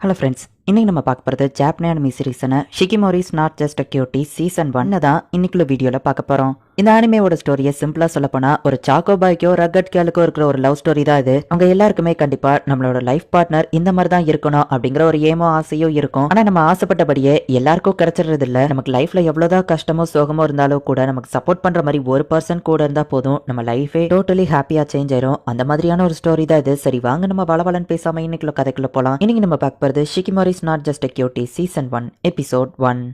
Hello friends, இன்னைக்கு நம்ம பார்க்க போகிறது ஜாப்பனீஸ் அனிமி சீரிஸான Shikimori's not just a cutie season 1 தான் இன்னைக்குள்ள வீடியோவில் பார்க்க போகிறோம். இந்த அனிமையோட ஸ்டோரியை சிம்பிளா சொல்ல போனா ஒரு சாக்கோ பாய்க்கோ ரக்கட் கேலுக்கோ இருக்கிற ஒரு லவ் ஸ்டோரி தான் இது. அவங்க எல்லாருக்குமே கண்டிப்பா நம்மளோட லைஃப் பார்ட்னர் இந்த மாதிரி தான் இருக்கணும் அப்படிங்கிற ஒரு ஏமோ ஆசையோ இருக்கும். ஆனா நம்ம ஆசைப்பட்டபடியே எல்லாருக்கும் கிடைச்சிடுறது இல்ல. நமக்கு லைஃப்ல எவ்வளவுதான் கஷ்டமோ சோகமோ இருந்தாலும் கூட நமக்கு சப்போர்ட் பண்ற மாதிரி ஒரு பர்சன் கூட இருந்தா போதும், நம்ம லைஃபே டோட்டலி ஹாப்பியா சேஞ்ச் ஆயிரும். அந்த மாதிரியான ஒரு ஸ்டோரி தான் இது. சரி வாங்க நம்ம வளவலன்னு பேசாம இன்னைக்குள்ள கதைக்குள்ள போலாம். இன்னைக்கு நம்ம பார்க்க போறது Shikimori's not just a cutie season 1 episode 1.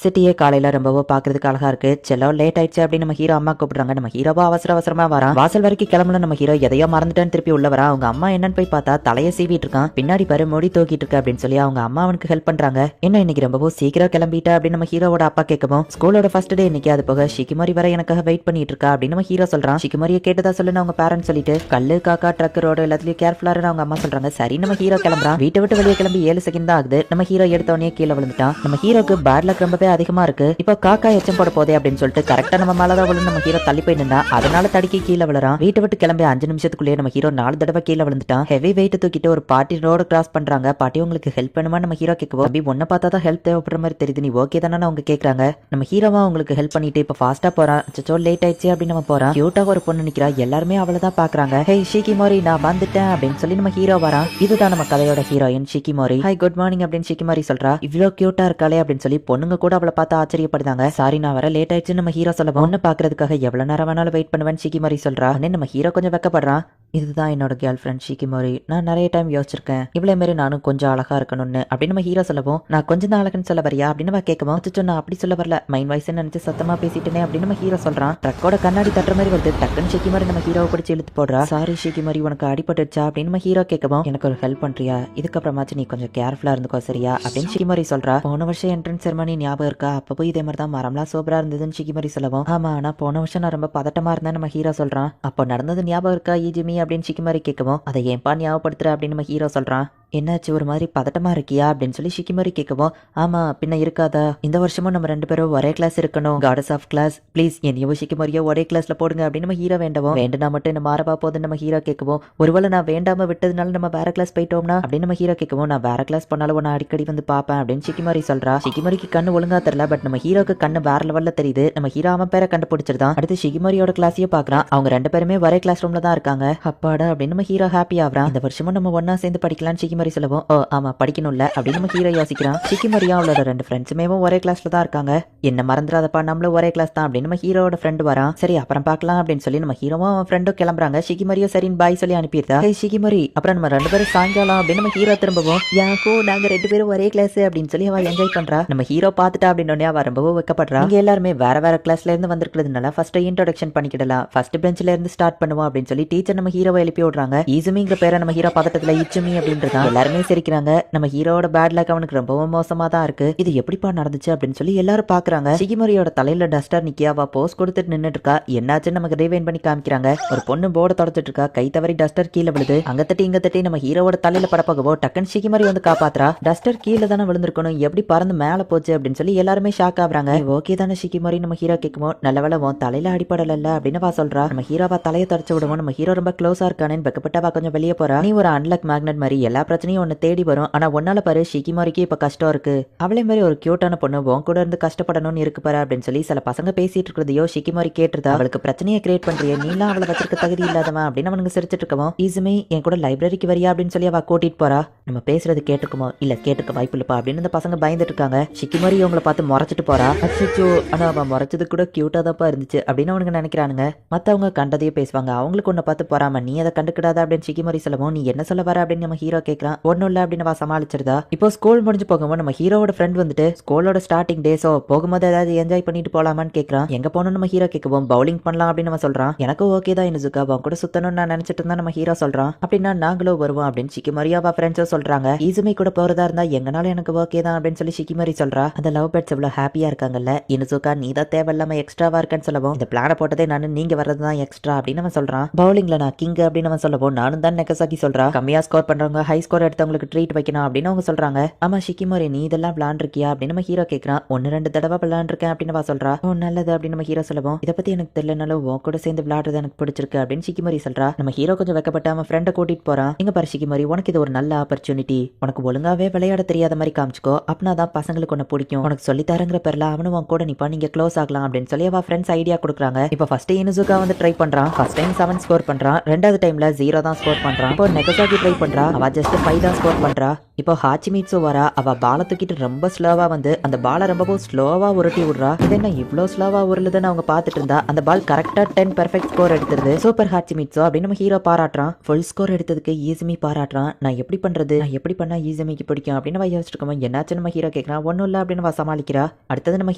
சிட்டியே காலையில ரொம்பவோ பாக்குறதுக்கு அழகா இருக்கு. செல்லோ லேட் ஆயிடுச்சு அப்படின்னு நம்ம ஹீரோ அம்மா கூப்பிடுறாங்க. நம்ம ஹீரோவா அவசர அவசரமா வரான். வாசல் வரைக்கும் கிளம்பல நம்ம ஹீரோ எதையோ மறந்துட்டேன்னு திருப்பி உள்ள வரா. அவங்க அம்மா என்னன்னு போய் பார்த்தா தலையை சீவிட்டு இருக்கான். பின்னாடி பாரு முடி தூக்கிட்டு இருக்கு அப்படின்னு சொல்லி அவங்க அம்மா அவனுக்கு ஹெல்ப் பண்றாங்க. என்ன இன்னைக்கு ரொம்பவோ சீக்கிரம் கிளம்பிட்டா அப்படின்னு நம்ம ஹீரோவோட அப்பா கேட்கவும், ஸ்கூலோட ஃபர்ஸ்ட் டே இன்னைக்கு, அது போக ஷிகிமோரி வர எனக்காக வெயிட் பண்ணிட்டு இருக்கா அப்படின்னு நம்ம ஹீரோ சொல்றான். ஷிகிமோரியை கேட்டதா சொல்லுன்னு அவங்க பேரண்ட்ஸ் சொல்லிட்டு கல்லு காக்கா ட்ரக் ரோடு எல்லாத்துலயும் கேர்ஃபுல்லாருன்னு அவங்க அம்மா சொல்றாங்க. சரி நம்ம ஹீரோ கிளம்புறான். வீட்டை விட்டு வெளியே கிளம்பி 7 செகண்ட் தான் ஆகுது. நம்ம ஹீரோ எடுத்தவனே கீழே விழுந்துட்டான். நம்ம ஹீரோக்கு பேட் லக் ரொம்பவே அதிகமா இருக்கு. இப்போ காக்கா எச்சம் போட போதே அப்படின்னு சொல்லிட்டு கரெக்டா நம்ம மேலதான் விழுந்து நம்ம ஹீரோ தள்ளி போய் நின்றா. அதனால தடுக்கி கீழே விழுறான். வீட்டை விட்டு கிளம்பி 5 நிமிஷத்துக்குள்ளேயே நம்ம ஹீரோ 4 தடவை கீழே விழுந்துட்டான். ஹெவி வெயிட் தூக்கிட்டு ஒரு பாட்டி ரோடு கிராஸ் பண்றாங்க. பாட்டி உங்களுக்கு ஹெல்ப் பண்ணுமா நம்ம ஹீரோ கேட்கவும், அப்படி ஒன்ன பார்த்தா தான் ஹெல்ப் தேவைப்படுற மாதிரி தெரியுது, நீ ஓகே தானே அவங்க கேட்கறாங்க. நம்ம ஹீரோவா உங்களுக்கு ஹெல்ப் பண்ணிட்டு இப்போ ஃபாஸ்டா போறான். சோ லேட் ஆயிடுச்சு அப்படின்னு நம்ம போறான். கியூட்டா ஒரு பொண்ணு நிக்கிறா. எல்லாருமே அவளை தான் பாக்குறாங்க. ஹே ஷிகிமோரி நான் வந்துட்டேன் அப்படின்னு சொல்லி நம்ம ஹீரோ வரான். இதுதான் நம்ம கதையோட ஹீரோயின் ஷிகிமோரி. ஹாய் குட் மார்னிங் அப்படின்னு ஷிகிமோரி சொல்றா. இவ்வளவு கியூட்டா இருக்காளே அப்படின்னு சொல்லி பொண்ணுங்க கூட அவளை பார்த்து ஆச்சரியப்படுதாங்க. சாரி நான் வர லேட் ஆயிடுச்சு நம்ம ஹீரோ சொல்ல, பொண்ணு பாக்குறதுக்காக எவ்வளவு நேரம் வேணாலும் வெயிட் பண்ணுவேன் ஷிகிமோரி சொல்றா. நம்ம ஹீரோ கொஞ்சம் வெக்கப்படுறான். இதுதான் என்னோட கேர்ள் ஃப்ரெண்ட் ஷிகிமோரி. நான் நிறைய டைம் யோசிச்சிருக்கேன் இவ்வளவு மாரி நானும் கொஞ்சம் அழகா இருக்கணும்னு அப்படின்னு நம்ம ஹீரோ சொல்லவும், நான் கொஞ்சம் தான் அழகுன்னு சொல்ல வரியா அப்படின்னு நம்ம கேட்கவும், நான் அப்படி சொல்ல வரல, மைண்ட் வாய்ஸ் நினைச்சு சத்தமா பேசிட்டேனே அப்படின்னு நம்ம ஹீரோ சொல்றான். ட்ரக்கோட கண்ணாடி தட்டுற மாதிரி வருது. டக்குன்னு ஷிகிமோரி நம்ம ஹீரோவை பிடிச்சி இழுத்து போடுறா. சாரி ஷிகிமோரி உனக்கு அடிபட்டுச்சா அப்படின்னு நம்ம ஹீரோ கேட்கவும், எனக்கு ஒரு ஹெல்ப் பண்றியா, இதுக்கப்புறமாச்சு நீ கொஞ்சம் கேர்ஃபுல்லா இருந்துக்கோ சரியா அப்படின்னு ஷிகிமோரி சொல்றா. போன வருஷம் என்ட்ரன்ஸ் செரமனி ஞாபகம் இருக்கா, அப்போ இதே மாதிரி தான் மரம்லாம் சூப்பரா இருந்ததுன்னு ஷிகிமோரி சொல்லவும், ஆமா ஆனா போன வருஷம் நான் ரொம்ப பதட்டமா இருந்தேன் நம்ம ஹீரோ சொல்றான். அப்போ நடந்தது ஞாபகம் இருக்கா ஈஜிமி அப்படின்னு ஷிகிமோரி கேட்கவும், அதை ஏன்பா ஞாபகப்படுத்துற அப்படின்னு நம்ம ஹீரோ சொல்றான். என்னாச்சு ஒரு மாதிரி பதட்டமா இருக்கியா அப்படின்னு சொல்லி ஷிகிமோரி கேட்கவும், ஆமா பின்ன இருக்காதா, இந்த வருஷமும் நம்ம 2 பேரும் ஒரே கிளாஸ் இருக்கணும், காடஸ் ஆஃப் கிளாஸ் ப்ளீஸ் என்னையோ ஷிகிமோரியோ ஒரே கிளாஸ்ல போடுங்க அப்படின்னு நம்ம ஹீரோ வேண்டவும், வேண்டா மட்டும் என்ன மாறவா போதுன்னு நம்ம ஹீரோ கேட்கவும், ஒருவேளை நான் வேண்டாம விட்டதுனால நம்ம வேற கிளாஸ் போயிட்டோம்னா அப்படின்னு நம்ம ஹீரோ கேட்கவும், நான் வேற கிளாஸ் பண்ணாலும் நான் அடிக்கடி வந்து பாப்பேன் அப்படின்னு ஷிகிமோரி சொல்றா. ஷிகிமோரிக்கு கண்ணு ஒழுங்கா தெரியல, பட் நம்ம ஹீரோக்கு கண்ணு வேற லெவல்ல தெரியுது. நம்ம ஹீரோ அவன் பேரை கண்டுபிடிச்சிருந்தான். அடுத்து ஷிகிமோரியோட கிளாஸையும் பாக்குறான். அவங்க 2 பேருமே ஒரே கிளாஸ் ரூம்ல தான் இருக்காங்க. அப்பாடா அப்படின்னு நம்ம ஹீரோ ஹாப்பி ஆகுறான். இந்த வருஷமும் நம்ம ஒன்னா சேர்ந்து படிக்கலாம்னு ஷிகிமோரி சொல்லவும், ஆமா படிக்கணும்ல அப்படின்னு நம்ம ஹீரோ யோசிக்கிறான். ஷிகிமோரியா அவளோட 2 ஃப்ரெண்ட்ஸுமே ஒரே கிளாஸ்ல தான் இருக்காங்க. என்ன மறந்துடாதப்பா நம்மளும் ஒரே கிளாஸ் தான் அப்படின்னு நம்ம ஹீரோட ஃப்ரெண்ட் வரான். சரி அப்புறம் பார்க்கலாம் அப்படின்னு சொல்லி நம்ம ஹீரோவும் அவன் ஃப்ரெண்டும் கிளம்புறாங்க. ஷிகிமோரியோ சரின்னு பாய் சொல்லி அனுப்பிடுறா. ஹே ஷிகிமோரி அப்புறம் நம்ம 2 பேரும் சாயங்காலம் அப்படின்னு நம்ம ஹீரோ திரும்பவும், யாஹோ நாங்க 2 பேரும் ஒரே கிளாஸ் அப்படின்னு சொல்லி அவ என்ஜாய் பண்றா. நம்ம ஹீரோ பார்த்துட்டா அப்படின்னு அவ ரொம்பவும் வெக்கப்படுறா. இங்க எல்லாருமே வேற வேற கிளாஸ்ல இருந்து வந்திருக்கிறதுனால ஃபர்ஸ்ட் இன்ட்ரோடக்ஷன் பண்ணிக்கிடலாம், ஃபர்ஸ்ட் பெஞ்ச்ல இருந்து ஸ்டார்ட் பண்ணுவோம் அப்படின்னு சொல்லி டீச்சர் நம்ம ஹீரோவை எழுப்பி விடுறாங்க. ஈசுமிங்கிற பேரை நம்ம ஹீரோ பக்கத்துல இச்சுமி அப்படின்றதா எல்லாருமே சிரிக்கிறாங்க. நம்ம ஹீரோட பேட் லக் அவனுக்கு ரொம்பவும் மோசமா தான் இருக்கு. இது எப்படிப்பா நடந்துச்சு அப்படின்னு சொல்லி எல்லாரும் பாக்குறாங்க. ஷிகிமோரியோட தலையில டஸ்டர் நிக்கியாவா போஸ் கொடுத்துட்டு நின்னுட்டு இருக்கா. என்னாச்சுன்னு நமக்கு ரிவைண்ட் பண்ணி காமிக்கிறாங்க. ஒரு பொண்ணு போர்டு தொடச்சிட்டு இருக்கா. கை தவறி டஸ்டர் கீழே விழுது. அங்க தட்டி இங்க தட்டி நம்ம ஹீரோவோட தலையில படப்பகவோ டக்குன்னு ஷிகிமோரி வந்து காப்பாத்துறா. டஸ்டர் கீழே தானே விழுந்திருக்கணும், எப்படி பறந்து மேல போச்சு அப்படின்னு சொல்லி எல்லாருமே ஷாக் ஆகுறாங்க. ஓகே தானே ஷிகிமோரி நம்ம ஹீரோ கேட்குமோ, நல்ல வேளை உன் தலையில அடிப்படல அப்படின்னு வா சொல்றா. நம்ம ஹீரோவா தலையை தொடச்சு விடுவோம். நம்ம ஹீரோ ரொம்ப க்ளோஸா இருக்கானேன்னு வெக்கப்பட்டவா கொஞ்சம் வெளியே போறா. நீ ஒரு அன்லக் மேக்னட் மாதிரி எல்லா பிரச்சனையும் ஒன்னு தேடி வரும். ஆனா ஒன்னால பாரு ஷிகிமோரிக்கு இப்ப கஷ்டம் இருக்கு. அவளே மாதிரி ஒரு கியூட்டான பொண்ணு உன் கூட இருந்து கஷ்டப்படணும்னு இருக்கு பாரு அப்படின்னு சொல்லி சில பசங்க பேசிட்டு இருக்கிறதையோ ஷிகிமோரி கேட்டுருதா. அவளுக்கு பிரச்சனையை கிரியேட் பண்றிய, நீலாம் அவளை வச்சிருக்க தகுதி இல்லாதவன் அப்படின்னு அவனுக்கு சிரிச்சிட்டு இருக்கவும், ஈசுமே என் கூட லைப்ரரிக்கு வரியா அப்படின்னு சொல்லி அவ கூட்டிட்டு போறா. நம்ம பேசுறது கேட்டுக்குமோ இல்ல கேட்டுக்க வாய்ப்பு இல்லப்பா அப்படின்னு இந்த பசங்க பயந்துட்டு இருக்காங்க. ஷிகிமோரி அவங்கள பார்த்து முறைச்சிட்டு போறா. அச்சோ ஆனா அவன் முறைச்சது கூட கியூட்டா தான்ப்பா இருந்துச்சு அப்படின்னு அவனுக்கு நினைக்கிறானுங்க. மத்தவங்க கண்டதையே பேசுவாங்க, அவங்களுக்கு ஒன்ன பார்த்து போறாம நீ அதை கண்டுக்கிடாத அப்படின்னு ஷிகிமோரி சொல்லவும், நீ என்ன சொல்ல வர அப்படின்னு நம்ம ஹீரோ கேட்கறான். ஒன்னும் இல்ல அப்படின்னு அவ சமாளிச்சிருந்தா. இப்போ ஸ்கூல் முடிஞ்சு போகும்போது நம்ம ஹீரோவோட ஃப்ரெண்ட் வந்துட்டு ஸ்கூலோட ஸ்டார்டிங் டேஸோ போகும்போது ஏதாவது என்ஜாய் பண்ணிட்டு போலாமான்னு கேட்கறான். எங்க போகணும் நம்ம ஹீரோ கேட்கவும், பவுலிங் பண்ணலாம் அப்படின்னு நம்ம சொல்றான். எனக்கு ஓகே தான் இனுசுக்கா, அவன் கூட சுத்தணும்னு நான் நினைச்சிட்டு இருந்தா நம்ம ஹீரோ சொல்றான். அப்படின்னா நாங்களும் வருவோம் அப்படின்னு ஷிகிமோரி அவ ஃப்ரெண்ட்ஸும் சொல்றாங்க. ஈசுமி கூட போறதா இருந்தா எங்கனாலும் எனக்கு ஓகே தான் அப்படின்னு சொல்லி ஷிகிமோரி சொல்றா. அந்த லவ் பேர்ட்ஸ் எவ்வளவு ஹாப்பியா இருக்காங்கல்ல, இனுசுக்கா நீ தான் தேவையில்லாம எக்ஸ்ட்ராவா இருக்கன்னு சொல்லவும், இந்த பிளான போட்டதே நான் நீங்க வர்றதுதான் எக்ஸ்ட்ரா அப்படின்னு அவன் சொல்றான். பவுலிங்ல நான் கிங் அப்படின்னு அவன் சொல்லவும், நானும் தான் நெகசாக்கி சொல்றா. கம்மியா ஸ்கோர் பண்றவங்க ஹை ஸ்கோர் ஸ்கோர் எடுத்தவங்களுக்கு ட்ரீட் வைக்கணும் அப்படின்னு அவங்க சொல்றாங்க. ஆமா ஷிகிமோரி, நீ இதெல்லாம் விளையாண்டுருக்கியா அப்படின்னு நம்ம ஹீரோ கேட்கறான். 1-2 தடவை விளையாண்டுருக்கேன் அப்படின்னு சொல்றா. ஓ நல்லது அப்படின்னு நம்ம ஹீரோ சொல்லுவோம். இதை பத்தி எனக்கு தெரியலனாலும் உன் கூட சேர்ந்து விளையாடுறது எனக்கு பிடிச்சிருக்கு அப்படின்னு ஷிகிமோரி சொல்றா. நம்ம ஹீரோ கொஞ்சம் வெக்கப்பட்ட அவன் ஃப்ரெண்டை கூட்டிட்டு போறான். இங்க பாரு ஷிகிமோரி, உனக்கு இது ஒரு நல்ல ஆப்பர்ச்சுனிட்டி. உனக்கு ஒழுங்காவே விளையாட தெரியாத மாதிரி காமிச்சுக்கோ, அப்படின்னாதான் பசங்களுக்கு ஒன்னு பிடிக்கும். உனக்கு சொல்லி தரங்கிற பேர்ல அவனும் உன் கூட நிப்பா, நீங்க க்ளோஸ் ஆகலாம் அப்படின்னு சொல்லி அவ ஃப்ரெண்ட்ஸ் ஐடியா கொடுக்குறாங்க. இப்போ ஃபர்ஸ்ட் இனுசுகா வந்து ட்ரை பண்றான். ஃபர்ஸ்ட் டைம் 7 ஸ்கோர் பண்றான். ரெண்டாவது டைம்ல 0 தான் ஸ்கோர் பண்றான். இப்போ நெகசாகி ட்ரை பண்றா. அவ ஜஸ்ட் 5 தான் ஸ்கோர் பண்றா. இப்போ ஹாச்சிமிட்சு வரா. அவ பால தூக்கிட்டு ரொம்ப ஸ்லோவா வந்து அந்த பாலை ரொம்பவும் ஸ்லோவா உருட்டி விடுறா. இது என்ன இவ்வளோ ஸ்லோவா உருளுதுன்னு அவங்க பார்த்துட்டு இருந்தா அந்த பால் கரெக்டா 10 பெர்ஃபெக்ட் ஸ்கோர் எடுத்துருது. சூப்பர் ஹாச்சிமிட்சு அப்படின்னு நம்ம ஹீரோ பாராட்டுறான். ஃபுல் ஸ்கோர் எடுத்ததுக்கு ஈஸிமி பாராட்டுறான். நான் எப்படி பண்றது, நான் எப்படி பண்ணா ஈஸிமிக்கு பிடிக்கும் அப்படின்னு யோசிச்சுட்டு இருக்கோம். என்னாச்சு நம்ம ஹீரோ கேட்கறான். ஒன்னும் இல்ல அப்படின்னு சமாளிக்கிறா. அடுத்தது நம்ம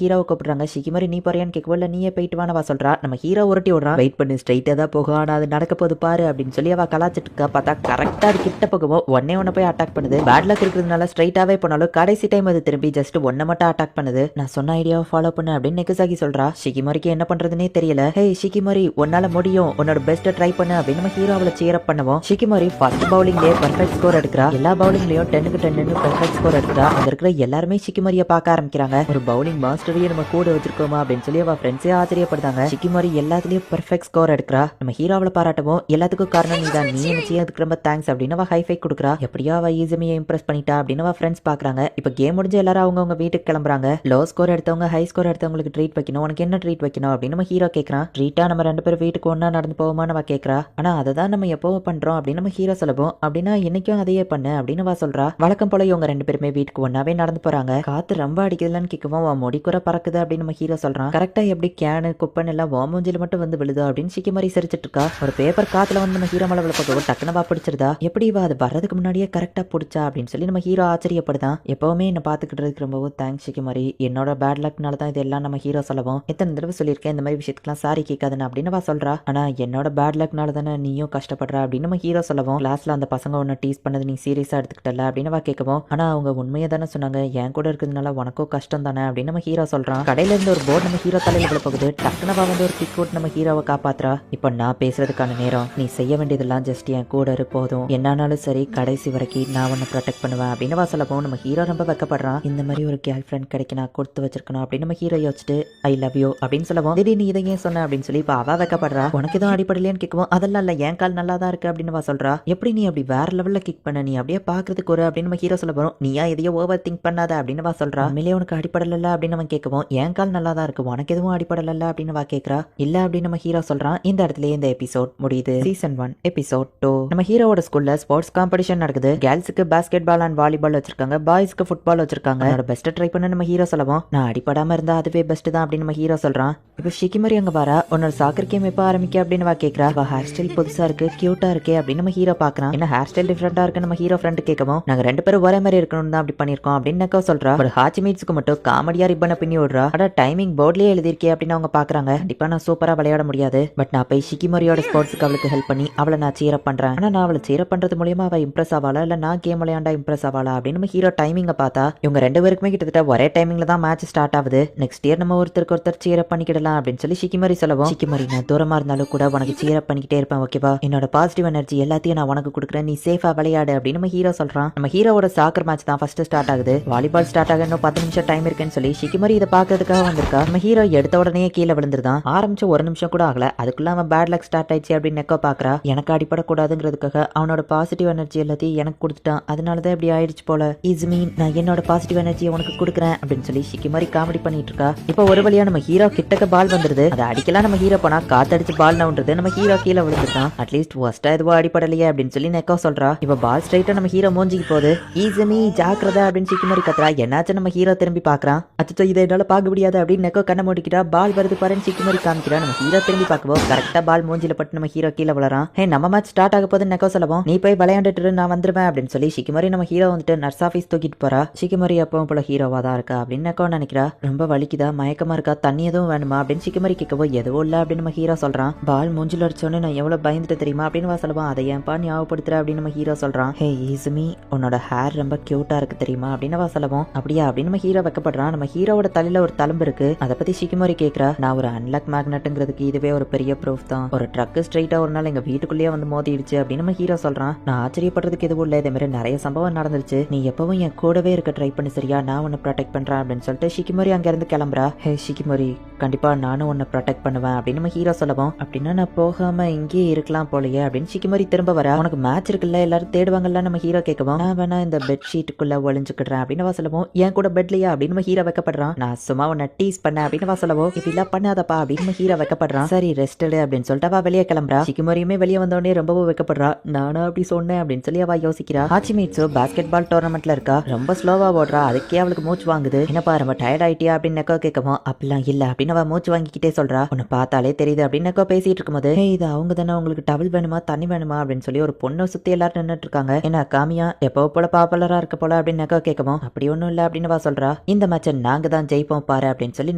ஹீரோவை கூப்பிடுறாங்க. ஷிகிமோரி நீ போறியான்னு கேட்கவோ, இல்ல நீயே போயிட்டு வானவா சொல்றா. நம்ம ஹீரோ உருட்டி விடுறான். வெயிட் பண்ணி ஸ்ட்ரைட்டா தான் போகும், ஆனா அது நடக்க போது பாரு அப்படின்னு சொல்லி அவ கலாச்சிட்டு இருக்கா. பார்த்தா கரெக்டா அது கிட்ட போகவும் ஒன்னே போய் அட்டாக் பண்ணுது. பேட் லக் இருக்கிறதுனால ஸ்ட்ரைட்டாவே போனாலும் கடைசி டைம் அது திரும்பி ஜஸ்ட் ஒன்ன மட்டும் அட்டாக் பண்ணுது. நான் சொன்ன ஐடியாவை ஃபாலோ பண்ணு அப்படின்னு நெகசாகி சொல்றா. ஷிகிமோரிக்கு என்ன பண்றதுன்னே தெரியல. ஹே ஷிகிமோரி, உன்னால முடியும், உன்னோட பெஸ்ட் ட்ரை பண்ணு அப்படின்னு நம்ம ஹீரோ அவளை சேர் அப் பண்ணுவோம். ஷிகிமோரி ஃபர்ஸ்ட் பவுலிங்லயே பெர்ஃபெக்ட் ஸ்கோர் எடுக்கிறா. எல்லா பவுலிங்லயும் 10க்கு 10 பெர்ஃபெக்ட் ஸ்கோர் எடுக்கிறா. அங்க இருக்கிற எல்லாருமே ஷிகிமோரியை பார்க்க ஆரம்பிக்கிறாங்க. ஒரு பவுலிங் மாஸ்டரையே நம்ம கூட வச்சிருக்கோமா அப்படின்னு சொல்லி அவ ஃப்ரெண்ட்ஸே ஆச்சரியப்படுறாங்க. ஷிகிமோரி எல்லாத்துலயும் பெர்ஃபெக்ட் ஸ்கோர் எடுக்கிறா. நம்ம ஹீரோவை பாராட்டவும் எல்லாத்துக்கும் காரணம் நீதான், நீ என்ன செய்யறதுக்கு ரொம்ப தேங்க்ஸ் அப்படின்னு அவ ஹைஃபை கொடுக்குறா. எப்படியோ அவ ஈஸிமியை இம்ப்ரெஸ் பண்ணிட்டா அப்படின்னு அவ ஃப்ரெண்ட்ஸ் பாக்குறாங்க. இப்ப கேம் முடிஞ்ச எல்லாரும் அவங்க வீட்டுக்கு கிளம்புறாங்க. லோ ஸ்கோர் எடுத்தவங்க ஹை ஸ்கோர் எடுத்தவங்களுக்கு ட்ரீட் வைக்கணும். உனக்கு என்ன ட்ரீட் வைக்கணும் அப்படின்னு நம்ம ஹீரோ கேட்கறான். ட்ரீட்டா நம்ம 2 பேரும் வீட்டுக்கு ஒன்னா நடந்து போவோமா நம்ம கேட்கறா. ஆனா அதை தான் நம்ம எப்பவும் பண்றோம் அப்படின்னு நம்ம ஹீரோ சொல்லுவோம். அப்படின்னா இன்னைக்கும் அதையே பண்ணு அப்படின்னு அவ சொல்றா. வழக்கம் போல இவங்க 2 பேருமே வீட்டுக்கு ஒன்னாவே நடந்து போறாங்க. காத்து ரொம்ப அடிக்குதுன்னு கேட்கவும் முடிக்குற பறக்குது அப்படின்னு நம்ம ஹீரோ சொல்றான். கரெக்டா எப்படி கேனு குப்பன் எல்லாம் மூஞ்சில மட்டும் வந்து விழுதோ அப்படின்னு ஷிகிமோரி சிரிச்சிட்டு இருக்கா. ஒரு பேப்பர் காத்துல வந்து நம்ம ஹீரோ மேல விழப்போம். டக்குனவா பிடிச்சிருதா. எப்படி இவ அது வர்றதுக்கு முன்னாடியே கரெக்டா பிடிச்சா அப்படின்னு சொல்லி நம்ம ஹீரோ ஆச்சரியப்படுதான். எப்பவுமே என்ன பாத்துக்கிட்டு ரொம்பவும் தேங்க்ஸ் ஷிகிமோரி, என்னோட பேட் லக்னால தான் இதெல்லாம் நம்ம ஹீரோ சொல்லவும். எத்தனை தடவை சொல்லியிருக்கேன் இந்த மாதிரி விஷயத்துக்குலாம் சாரி கேட்காதுன்னு அப்படின்னு சொல்றா. ஆனா என்னோட பேட் லக்னால தானே நீயும் கஷ்டப்படுற அப்படின்னு நம்ம ஹீரோ சொல்லவும். கிளாஸ்ல அந்த பசங்க ஒன்னு டீஸ் பண்ணது நீ சீரியஸா எடுத்துக்கிட்டல அப்படின்னு கேட்கவும். ஆனா அவங்க உண்மையை தானே சொன்னாங்க, என் கூட இருக்கிறதுனால உனக்கும் கஷ்டம் தானே அப்படின்னு நம்ம ஹீரோ சொல்றான். கடையில இருந்து ஒரு போர்டு நம்ம ஹீரோ தலையில விழ போகுது. டக்குனவா வந்து ஒரு கிக் அவுட் நம்ம ஹீரோவை காப்பாத்துறா. இப்ப நான் பேசுறதுக்கான நேரம், நீ செய்ய வேண்டியதெல்லாம் ஜஸ்ட் என் கூட இரு போதும், என்னானாலும் சரி கடைசி வரைக்கும் நான் உன்னை ப்ரொடெக்ட் பண்ணுவேன் அப்படின்னு சொல்லவும் நம்ம ஹீரோ ரொம்ப வெக்கப்படுறான். இந்த மாதிரி ஒரு கேர்ள் ஃப்ரெண்ட் கிடைக்க நான் கொடுத்து வச்சிருக்கணும் அப்படின்னு நம்ம ஹீரோ யோசிச்சுட்டு ஐ லவ் யூ அப்படின்னு சொல்லவும். திடீர்னு இதை ஏன் சொன்ன அப்படின்னு சொல்லி இப்ப அவ வெக்கப்படுறா. உனக்கு எதுவும் அடிப்படலையான்னு கேட்கவும். அதெல்லாம் இல்ல, என் கால் நல்லா தான் இருக்கு அப்படின்னு சொல்றா. எப்படி நீ அப்படி வேற லெவல்ல கிக் பண்ண, நீ அப்படியே பாக்குறதுக்கு ஒரு அப்படின்னு நம்ம ஹீரோ சொல்ல போறோம். நீயா எதையோ ஓவர் திங்க் பண்ணாத அப்படின்னு சொல்றா. உண்மையிலே உனக்கு அடிப்படல அப்படின்னு நம்ம கேட்கவும். என் கால் நல்லா தான் இருக்கு, உனக்கு எதுவும் அடிப்படல அப்படின்னு கேட்கறா. இல்ல அப்படின்னு நம்ம ஹீரோ சொல்றான். இந்த இடத்துல இந்த எபிசோட் முடியுது. Season 1 episode 2. நம்ம ஹீரோவோட ஸ்கூல்ல ஸ்போர்ட்ஸ் காம்படிஷன் நடக்குது. கேர்ள்ஸுக்கு பாஸ்கெட் பால் அண்ட் வாலிபால் வச்சிருக்காங்க, பாய்ஸ்க்கு ஃபுட்பால் வச்சிருக்காங்க. என்னோட பெஸ்ட் ட்ரை பண்ண நம்ம ஹீரோ சொல்லவும். நான் அடிப்படாம இருந்தா அதுவே பெஸ்ட் தான் அப்படின்னு நம்ம ஹீரோ சொல்றான். இப்போ ஷிகிமோரி அங்க வரா. உன்னோட சாக்கர் கேம் எப்ப ஆரம்பிக்க அப்படின்னு கேட்கறா. ஹேர் ஸ்டைல் புதுசா இருக்கு, கியூட்டா இருக்கே அப்படின்னு நம்ம ஹீரோ பாக்குறான். என்ன ஹேர் ஸ்டைல் டிஃபரெண்டா இருக்கு நம்ம ஹீரோ ஃப்ரெண்ட் கேட்கவும். நாங்க 2 பேரும் ஒரே மாதிரி இருக்கணும் தான் அப்படி பண்ணிருக்கோம் அப்படின்னு சொல்றா. ஒரு ஹாச்சிமிட்ஸ்க்கு மட்டும் காமெடியா ரிப்பனை பின்னி விடுறா. அட டைமிங் போர்ட்லயே எழுதிருக்கே அப்படின்னு அவங்க பாக்குறாங்க. கண்டிப்பா நான் சூப்பரா விளையாட முடியாது, பட் நான் போய் ஷிகிமோரியோட ஸ்போர்ட்ஸ்க்கு அவளுக்கு ஹெல்ப் பண்ணி அவளை நான் சீர பண்றேன். ஆனா நான் அவளை சீர பண்றது மூலியமா அவ இம்ப்ரெஸ் ஆவாளா இல்ல நான் கேம் விளையாண்டா இம்ப்ரெஸ் ஆவாளா அப்படின்னு நம்ம ஹீரோ டைமிங்க பார்த்தா இவங்க 2 பேருக்குமே கிட்டத்தட்ட ஒரே டைமிங்ல தான் மேட்ச் ஸ்டார்ட் ஆகுது. நெக்ஸ்ட் இயர் நம்ம ஒருத்தருக்கு ஒருத்தர் சீர பண்ணிக்கிடலாம் அப்படின்னு சொல்லி ஷிகிமோரி சொல்லவும். ஷிகிமோரி, நான் தூரமா இருந்தாலும் கூட உனக்கு சீர பண்ணிக்கிட்டே இருப்பேன் ஓகேவா, என்னோட பாசிட்டிவ் எனர்ஜி எல்லாத்தையும் நான் உனக்கு கொடுக்குறேன், நீ சேஃபா விளையாடு அப்படின்னு நம்ம ஹீரோ சொல்றான். நம்ம ஹீரோவோட சாக்கர் மேட்ச் தான் ஃபர்ஸ்ட் ஸ்டார்ட் ஆகுது. வாலிபால் ஸ்டார்ட் ஆக இன்னும் 10 நிமிஷம் டைம் இருக்குன்னு சொல்லி ஷிகிமோரி இதை பாக்குறதுக்காக வந்திருக்கா. நம்ம ஹீரோ எடுத்த உடனே கீழே விழுந்துருதான். ஆரம்பிச்ச 1 நிமிஷம் கூட ஆகல, அதுக்குள்ள அவன் பேட் லக் ஸ்டார்ட் ஆயிடுச்சு அப்படின்னு நெக்கோ பாக்குறா. எனக்கு அடிப்படக்கூடாதுங்கிறதுக்காக அவனோட பாசிட்டிவ் எனர்ஜி எல்லாத்தையும் எனக்கு கொடுத்துட்டான், அதனாலதான் இப்படி ஆயிடுச்சு போல. இஸ்மி, நான் என்னோட பாசிட்டிவ் எனர்ஜியை உனக்கு கொடுக்குறேன் அப்படின்னு சொல்லி ஷிகிமோரி காமெடி பண்ணிட்டு இருக்கா. இப்போ ஒரு வழியா நம்ம ஹீரோ கிட்டக்க பால் வந்துருது. அதை அடிக்கலாம் நம்ம ஹீரோ போனா காத்தடிச்சு பால் நவுன்றது. நம்ம ஹீரோ கீழே விழுந்துட்டான். அட்லீஸ்ட் ஒஸ்டா எதுவோ அடிப்படலையே அப்படின்னு சொல்லி நெக்கோ சொல்றா. இப்ப பால் ஸ்ட்ரைட்டா நம்ம ஹீரோ மூஞ்சிக்கு போகுது. ஈஸிமி ஜாக்கிரதா அப்படின்னு ஷிகிமோரி கத்துறா. என்னாச்சு நம்ம ஹீரோ திரும்பி பாக்குறான். அச்சோ இதை என்னால பார்க்க முடியாது அப்படின்னு நெக்கோ கண்ணை மூடிக்கிறா. பால் வருது பாருன்னு ஷிகிமோரி காமிக்கிறா. நம்ம ஹீரோ திரும்பி பார்க்கவும் கரெக்டா பால் மூஞ்சில பட்டு நம்ம ஹீரோ கீழே விழறான். ஹே நம்ம மேட்ச் ஸ்டார்ட் ஆக போது நெக்கோ சொல்லவும். நீ போய் விளையாண்டுட்டு நான் வந்துருவேன் அப்படின்னு சொல்லி ஷிகிமோரி நம்ம ஹீரோ வந்துட்டு நர்ஸ் ஆஃபீஸ் தூக்கிட்டு போறா. ஷிகிமோரி எப்பவும் போல ஹீரோவா தான் இருக்கா அப்படின்னு நெக்கோ நினைக்கிறா. ரொம்ப வலிக்குதா, மயக்கமா இருக்கா, தண்ணி எதுவும் வேணுமா அப்படின்னு ஷிகிமோரி கேட்கவோ எதுவும் இல்ல அப்படின்னு நம்ம ஹீரோ சொல்றான். பால் மூஞ்சில அடிச்சோன்னு நான் எவ்வளவு பயந்துட்டு தெரியுமா அப்படின்னு சொல்லுவான். அதை ஏன்பா ஞாபகப்படுத்துற அப்படின்னு நம்ம ஹீரோ சொல்றான். ஹே ஈசுமி, உன்னோட ஹேர் ரொம்ப கியூட்டா இருக்கு தெரியுமா அப்படின்னு சொல்லவும். அப்படியா அப்படின்னு நம்ம ஹீரோ வைக்கப்படுறான். நம்ம ஹீரோவோட தலையில ஒரு தழும்பு இருக்கு, அதை பத்தி ஷிகிமோரி கேட்கறா. நான் ஒரு அன்லக் மேக்னட்ங்கிறதுக்கு இதுவே ஒரு பெரிய ப்ரூஃப் தான். ஒரு ட்ரக் ஸ்ட்ரைட்டா ஒரு நாள் எங்க வீட்டுக்குள்ளேயே வந்து மோதிடுச்சு அப்படின்னு நம்ம ஹீரோ சொல்றான். நான் ஆச்சரியப்படுறதுக்கு எதுவும் இல்ல, இதே மாதிரி நிறைய சம்பவம் நடந்துருச்சு, நீ எப்பவும் என் கூடவே இருக்க ட்ரை பண்ணி சரியா, நான் உன்னை ப்ரொடெக்ட் பண்றேன் அப்படின்னு சொல்லிட்டு ஷிகிமோரி அங்க இருந்து கிளம்புறா. ஹே ஷிகிமோரி, கண்டிப்பா நானும் உன்னை ப்ரொடெக்ட் பண்ணுவேன் அப்படின்னு நம்ம ஹீரோ சொல்லவும், அப்படின்னா நான் போகாம இங்கேயே இருக்கலாம் போலயே அப்படின்னு ஷிகிமோரி திரும்ப வரா. உனக்கு மேட்ச் இருக்குல்ல, எல்லாரும் தேடுவாங்கல்ல நம்ம ஹீரோ கேட்கவும், நான் வேணா இந்த பெட் ஷீட்டுக்குள்ள ஒளிஞ்சுக்கிடுறேன் அப்படின்னு சொல்லவும், என் கூட பெட்லையா அப்படின்னு நம்ம ஹீரோ வைக்கப்படுறான். நான் சும்மா உன்னை டீஸ் பண்ண அப்படின்னு சொல்லவும், இப்படி எல்லாம் பண்ணாதப்பா அப்படின்னு நம்ம ஹீரோ வைக்கப்படுறான். சரி ரெஸ்ட் எடு அப்படின்னு சொல்லிட்டு அவ வெளியே கிளம்புறா. ஷிகிமோரியுமே வெளியே வந்தோடனே ரொம்பவும் வைக்கப்படுறா. நானும் அப்படி சொன்னேன் அப்படின்னு சொல்லி அவ யோசிக்கிறா. ஹாச்சிமிட்சு பாஸ்கெட் பால் டோர்னமெண்ட்ல இருக்கா, ரொம்ப ஸ்லோவா ஓடுறா, அதுக்கே அவளுக்கு மூச்சு வாங்குது. என்னப்பா ரொம்ப டயர்ட் ஆயிட்டியா அப்படின்னு நெக்கோ கேட்கவும், அப்படிலாம் இல்ல அப்படின்னு அவ மூச்சு வாங்கிக்கிட்டே சொல்றா. உன்னை பார்த்தாலே தெரியுது அப்படின்னு நெக்கோ பேசிட்டு இருக்கும்போது, இது அவங்க தானே, உங்களுக்கு டவல் வேணுமா தண்ணி வேணுமா அப்படின்னு சொல்லி ஒரு பொண்ணை சுத்தி எல்லாரும் நின்னுட்டு இருக்காங்க. என்ன காமியா எப்போ போல பாப்புலரா இருக்க போல அப்படின்னு நெக்கோ கேட்கவும், அப்படி ஒண்ணும் இல்ல அப்படின்னு அவ சொல்றா. இந்த மேட்சை நாங்க தான் ஜெயிப்போம் பாரு அப்படின்னு சொல்லி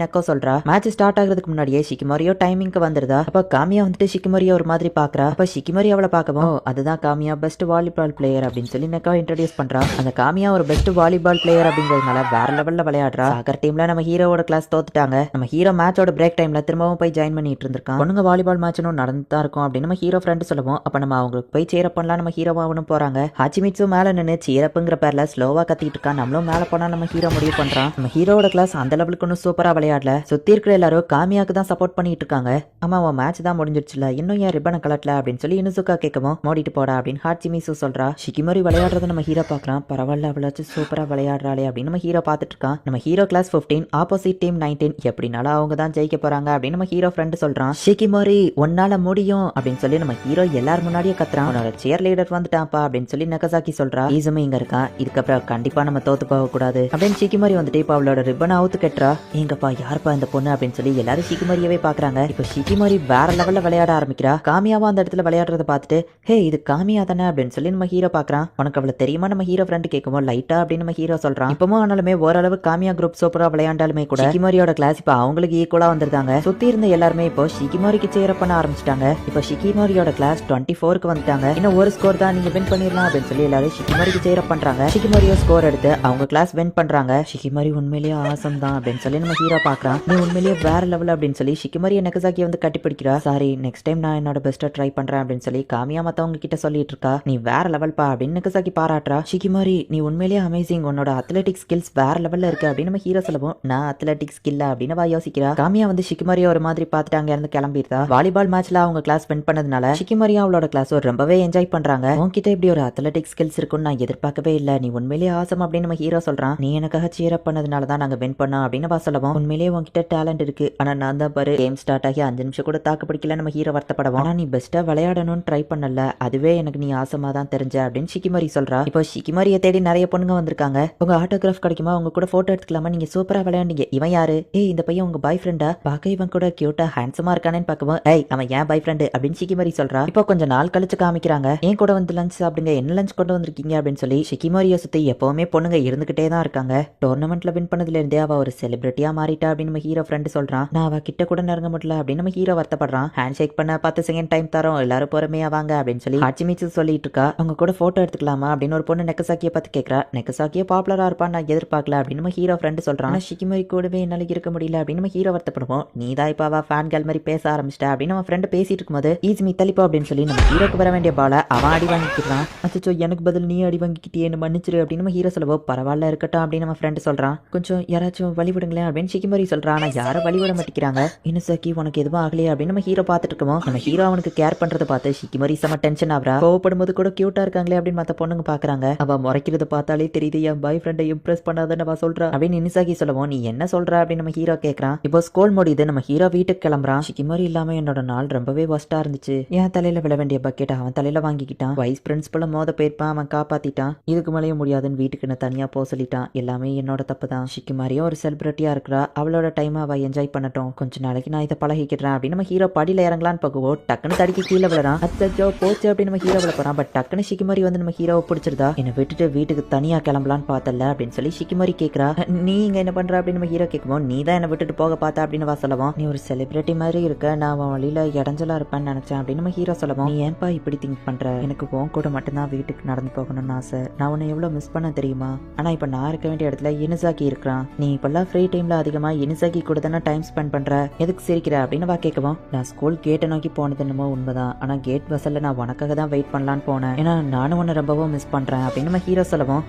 நெக்கோ சொல்றா. மேட்ச் ஸ்டார்ட் ஆகிறதுக்கு முன்னாடியே ஷிகிமோரியோ டைமிங்க்கு வந்துருதா. அப்ப காமியா வந்துட்டு ஷிகிமோரியோ ஒரு மாதிரி பாக்குறா. அப்ப ஷிகிமோரி அவளை பார்க்கவும், அதுதான் காமியா பெஸ்ட் வாலிபால் பிளேயர் அப்படின்னு சொல்லி நெக்கோ இன்ட்ரோடியூஸ் பண்றா. அந்த காமியா ஒரு பெஸ்ட் வாலிபால் பிளேயர் அப்படிங்கிறதுனால வேற லெவல்ல விளையாடுறா. சாக்கர் டீம்ல நம்ம ஹீரோவோட கிளாஸ் தோத்துட்டாங்க. நம்ம ஹீரோ மேட்சோட பிரேக் டைம்ல திரும்பவும் போய் ஜாயின் பண்ணிட்டு இருந்திருக்கான். பொண்ணுங்க வாலிபால் மேட்ச்னும் நடந்துதான் இருக்கும் அப்படின்னு நம்ம ஹீரோ ஃப்ரெண்ட் சொல்லுவோம். அப்ப நம்ம அவங்களுக்கு போய் சேரப் பண்ணலாம் நம்ம ஹீரோவாகணும் போறாங்க. ஹாச்சிமிட்சு மேல நின்று சேரப்புங்கிற பேர்ல ஸ்லோவா கத்திட்டு இருக்கா. நம்மளும் மேல போனா நம்ம ஹீரோ முடிவு பண்றான். நம்ம ஹீரோவோட கிளாஸ் அந்த லெவலுக்கு ஒன்னும் சூப்பரா விளையாடல. சுத்தி இருக்கிற எல்லாரும் காமியாக்கு தான் சப்போர்ட் பண்ணிட்டு இருக்காங்க. ஆமா அவன் மேட்ச் தான் முடிஞ்சிருச்சுல, இன்னும் ஏன் ரிப்பனை கலட்டல அப்படின்னு சொல்லி இனுசுகா கேட்கவும், மோடிட்டு போடா அப்படின்னு ஹாச்சிமிட்சு சொல்றா. ஷிகிமோரி விளையாடுறத நம்ம ஹீரோ பாக்குறான். பரவாயில்ல அவளாச்சும் சூப்பரா விளையாடுறாளே அப்படின்னு நம்ம ஹீரோ பார்த்துட்டு இருக்கான். நம்ம ஹீரோ கிளாஸ் 15 ஆப்போசிட் டீம் 19, எப்படினாலும் அவங்க தான் ஜெயிக்க போறாங்க அப்படின்னு நம்ம ஹீரோ ஃப்ரெண்ட் சொல்றான். ஷிகிமோரி உன்னால முடியும் அப்படின்னு சொல்லி நம்ம ஹீரோ எல்லாரும் முன்னாடியே கத்துறான். உன்னோட சியர் லீடர் வந்துட்டான்ப்பா அப்படின்னு சொல்லி நகசாக்கி சொல்றா. ஈசுமே இங்க இருக்கான், இதுக்கப்புறம் கண்டிப்பா நம்ம தோத்து போக கூடாது அப்படின்னு ஷிகிமோரி வந்துட்டு இப்ப அவளோட ரிப்பனை அவுத்து கட்டுறா. எங்கப்பா யாருப்பா இந்த பொண்ணு அப்படின்னு சொல்லி எல்லாரும் ஷிகிமோரியவே பாக்குறாங்க. இப்ப ஷிகிமோரி வேற லெவல்ல விளையாட ஆரம்பிக்கிறா. காமியாவா அந்த இடத்துல விளையாடுறத பார்த்துட்டு, ஹே இது காமியா தானே அப்படின்னு சொல்லி நம்ம ஹீரோ பாக்குறான். உனக்கு அவளை தெரியுமா நம்ம ஹீரோ ஃப்ரெண்ட் கேட்கும் லைட்டா அப்படின்னு நம்ம ஹீரோ சொல்றான். இப்பவும் ஆனாலுமே ஓரளவு காமியா குரூப் சூப்பரா விளையாண்டாலுமே கூட ஷிகிமோரியோட கிளாஸ் இப்ப அவங்களுக்கு ஈக்குவலா வந்திருந்தாங்க. சுத்தி இருந்த எல்லாருமே இப்போ ஷிகிமோரிக்கு சேர பண்ண ஆரம்பிச்சிட்டாங்க. இப்ப ஷிகிமோரியோட கிளாஸ் 24க்கு வந்துட்டாங்க. இன்னும் ஒரு ஸ்கோர் தான், நீங்க வின் பண்ணிடலாம் அப்படின்னு சொல்லி எல்லாரும் ஷிகிமோரிக்கு சேர பண்றாங்க. ஷிகிமோரியோ ஸ்கோர் எடுத்து அவங்க கிளாஸ் வின் பண்றாங்க. ஷிகிமோரி உண்மையிலேயே ஆசம் தான் அப்படின்னு சொல்லி நம்ம ஹீரோ பாக்குறான். நீ உண்மையிலேயே வேற லெவல் அப்படின்னு சொல்லி ஷிகிமோரி நெகசாக்கி வந்து கட்டிப்பிடிக்கிறா. சாரி நெக்ஸ்ட் டைம் நான் என்னோட பெஸ்ட்டா ட்ரை பண்றேன் அப்படின்னு சொல்லி காமியா மத்தவங்க கிட்ட சொல்லிட்டு இருக்கா. நீ வேற லெவல் பா அப்படின்னு நெகசாக்கி பாராட்டுறா. ஷிகிமோரி நீ உண்மையிலேயே அமேசிங், உன்னோட அத்லெட்டிக் ஸ்கில்ஸ் வேற லெவல்ல இருக்கு அப்படின்னு நம்ம ஹீரோ சொல்லுவோம். நான் அத்லெட்டிக் ஸ்கில் அப்படின்னு வா யோசிக்கிறா. காமியா வந்து ஷிகிமோரியா ஒரு மாதிரி பார்த்துட்டு அங்க இருந்து கிளம்பிடுறா. வாலிபால் மேட்ச்ல அவங்க கிளாஸ் வின் பண்ணதுனால ஷிகிமோரியா அவளோட கிளாஸ் ரொம்பவே என்ஜாய் பண்றாங்க. உன்கிட்ட இப்படி ஒரு அத்லெட்டிக் ஸ்கில்ஸ் இருக்குன்னு நான் எதிர்பார்க்கவே இல்ல, நீ உண்மையிலேயே ஆசம் அப்படின்னு நம்ம ஹீரோ சொல்றான். நீ எனக்காக சீர் அப் பண்ணதுனால தான் நாங்க வின் பண்ணோம் அப்படின்னு வா சொல்லுவோம். உண்மையிலேயே உன்கிட்ட டேலண்ட் இருக்கு, ஆனா நான் தான் பாரு கேம் ஸ்டார்ட் ஆகி 5 நிமிஷம் கூட தாக்கு பிடிக்கல நம்ம ஹீரோ வருத்தப்படுவோம். ஆனா நீ பெஸ்ட்டா விளையாடணும்னு ட்ரை பண்ணல, அதுவே எனக்கு நீ ஆசமா தான் தெரிஞ்ச அப்படின்னு ஷிகிமோரி சொல்றா. இப்போ ஷிகிமோரியை தேடி நிறைய பொண்ணுங்க வந்திருக்காங்க. உங்க ஆட்டோகிராஃப் கிடைக்குமா, உங்க கூட போட்டோ எடுத்துக்கலாமா, நீங்க சூப்பரா விளையாண்டீங்க, இவன் யாரு, இந்த பையன் உங்க பாய் ஃப்ரெண்டா, பார்க்க இவன் கூட கியூட்டா ஹேண்ட்ஸமா இருக்கானேன்னு பார்க்கவும், அவன் ஏன் பாய் ஃப்ரெண்டு அப்படின்னு ஷிகிமோரி சொல்றா. இப்போ கொஞ்சம் நாள் கழிச்சு காமிக்கிறாங்க. ஏன் கூட வந்து லஞ்ச் சாப்பிடுங்க, என்ன லஞ்ச் கொண்டு வந்திருக்கீங்க அப்படின்னு சொல்லி ஷிகிமோரியை சுத்தி எப்பவுமே பொண்ணுங்க இருந்துகிட்டே தான் இருக்காங்க. டோர்னமெண்ட்ல வின் பண்ணதுல இருந்தே அவ ஒரு செலிபிரிட்டியா மாறிட்டா அப்படின்னு நம்ம ஹீரோ ஃப்ரெண்ட் சொல்றான். நான் அவ கிட்ட கூட நெருங்க முடியல அப்படின்னு நம்ம ஹீரோ வருத்தப்படுறான். ஹேண்ட் ஷேக் பண்ண 10 செகண்ட் டைம் தரோம், எல்லாரும் பொறுமையா வாங்க அப்படின்னு சொல்லி ஹாச்சிமிட்சு சொல்லிட்டு இருக்கா. அவங்க கூட போட்டோ எடுத்துக்கலாமா அப்படின்னு ஒரு பொண்ணு நெகசாக்கியை பார்த்து கேட்கறா. நெகசாக்கியே பாப்புலரா இருப்பான்னு நான் எதிர்பார்க்கல அப்படின்னு நம்ம ஹீரோ ஃப்ரெண்ட் சொல்றான். ஷிகிமோரி கூடவே என்னால இருக்க முடியல அப்படின்னு நம்ம ஹீரோ வருத்தப்படுவோம். நீ தான் இப்ப அவ ஃபேன் கேர்ள் மாதிரி பேச ஆரம்பிச்சிட்ட அப்படின்னு நம்ம ஃப்ரெண்ட் பேசிட்டு இருக்கும்போது ஈஸ்மி தலிப்பா அப்படின்னு சொல்லி நம்ம ஹீரோக்கு வர வேண்டிய பால அவன் அடி வாங்கிக்கிறான். அச்சோ எனக்கு பதில் நீ அடி வாங்கிக்கிட்டே என்ன மன்னிச்சிரு அப்படின்னு நம்ம ஹீரோ சொல்லுவோம். பரவாயில்ல இருக்கட்டும் அப்படின்னு நம்ம ஃப்ரெண்ட் சொல்றான். கொஞ்சம் யாராச்சும் வழி விடுங்களேன் அப்படின்னு ஷிகிமோரி சொல்றான். ஆனா யாரும் வழி விட மாட்டேங்கிறாங்க. இனுசாக்கி உனக்கு எதுவும் ஆகலையே அப்படின்னு நம்ம ஹீரோ பார்த்துட்டு இருக்கோம். நம்ம ஹீரோ அவனுக்கு கேர் பண்றதை பார்த்து ஷிகிமோரி செம டென்ஷன் ஆகுறா. கோவப்படும் போது கூட கியூட்டா இருக்காங்களே அப்படின்னு மத்த பொண்ணுங்க பாக்குறாங்க. அவ முறைக்கிறத பார்த்தாலே தெரியுது என் பாய் ஃப்ரெண்டை இம்ப்ரெஸ் பண்ணாதன்னு அவ சொல்றா அப்படின்னு இனுசாக்கி சொல்லுவோம். நீ என்ன சொல்ற அப்படின்னு நம்ம ஹீரோ கேட்கறான். இப்போ ஸ்கூல் முடியுது, நம்ம ஹீரோ வீட்டுக்கு கிளம்புறான். ஷிகிமோரி இல்லாம என்னோட நாள் ரொம்பவே வஸ்டா இருந்துச்சு. என் தலையில விழ வேண்டிய பக்கெட் அவன் தலையில வாங்கிக்கிட்டான். வைஸ் பிரின்சிபல மோத போயிருப்பான், அவன் காப்பாத்திட்டான். இதுக்கு மேலேயும் முடியாதுன்னு வீட்டுக்கு நான் தனியா போக சொல்லிட்டான். எல்லாமே என்னோட தப்பு தான். ஷிகிமோரியும் ஒரு செலிபிரிட்டியா இருக்கிறா, அவளோட டைம் அவ என்ஜாய் பண்ணட்டும், கொஞ்ச நாளைக்கு நான் இதை பழகிக்கிறேன் அப்படின்னு நம்ம ஹீரோ படியில இறங்கலான்னு போகுவோம். டக்குன்னு தடிக்கு கீழே விழறான். அச்சோ போச்சு அப்படின்னு நம்ம ஹீரோ விழ போறான். பட் டக்குன்னு ஷிகிமோரி வந்து நம்ம ஹீரோவை பிடிச்சிருதா. என்னை விட்டுட்டு வீட்டுக்கு தனியா கிளம்பலான்னு பார்த்தல அப்படின்னு சொல்லி ஷிகிமோரி கேட்கறா. நீ இங்க என்ன பண்ற அப்படின்னு நம்ம ஹீரோ கேட்கும். நீ தான் என்ன விட்டுட்டு போக பார்த்த அப்படின்னு வா சொல்லவும். நீ ஒரு செலிபிரிட்டி மாதிரி இருக்க, நான் அவன் வழியில இடைஞ்சலா இருப்பேன்னு நினைச்சேன் அப்படின்னு நம்ம ஹீரோ சொல்லவும். நீ ஏன்பா இப்படி திங்க் பண்ற, எனக்கு உன் கூட மட்டும்தான் வீட்டுக்கு நடந்து போகணும்னு ஆசை, நான் உன்னை எவ்வளவு மிஸ் பண்ண தெரியுமா, ஆனா இப்ப நான் இருக்க வேண்டிய இடத்துல இனுசாக்கி இருக்கிறான், நீ இப்பெல்லாம் ஃப்ரீ டைம்ல அதிகமா இனுசாக்கி கூட தானே டைம் ஸ்பெண்ட் பண்ற, எதுக்கு சிரிக்கிற அப்படின்னு வா கேட்கவும். நான் ஸ்கூல் கேட்டை நோக்கி போனது என்னமோ உண்மைதான், ஆனா கேட் வசல்ல நான் உனக்காக தான் வெயிட் பண்ணலான்னு போனேன், ஏன்னா நானும் உன்னை ரொம்பவும் மிஸ் பண்றேன் அப்படின்னு நம்ம ஹீரோ சொல்லவும்,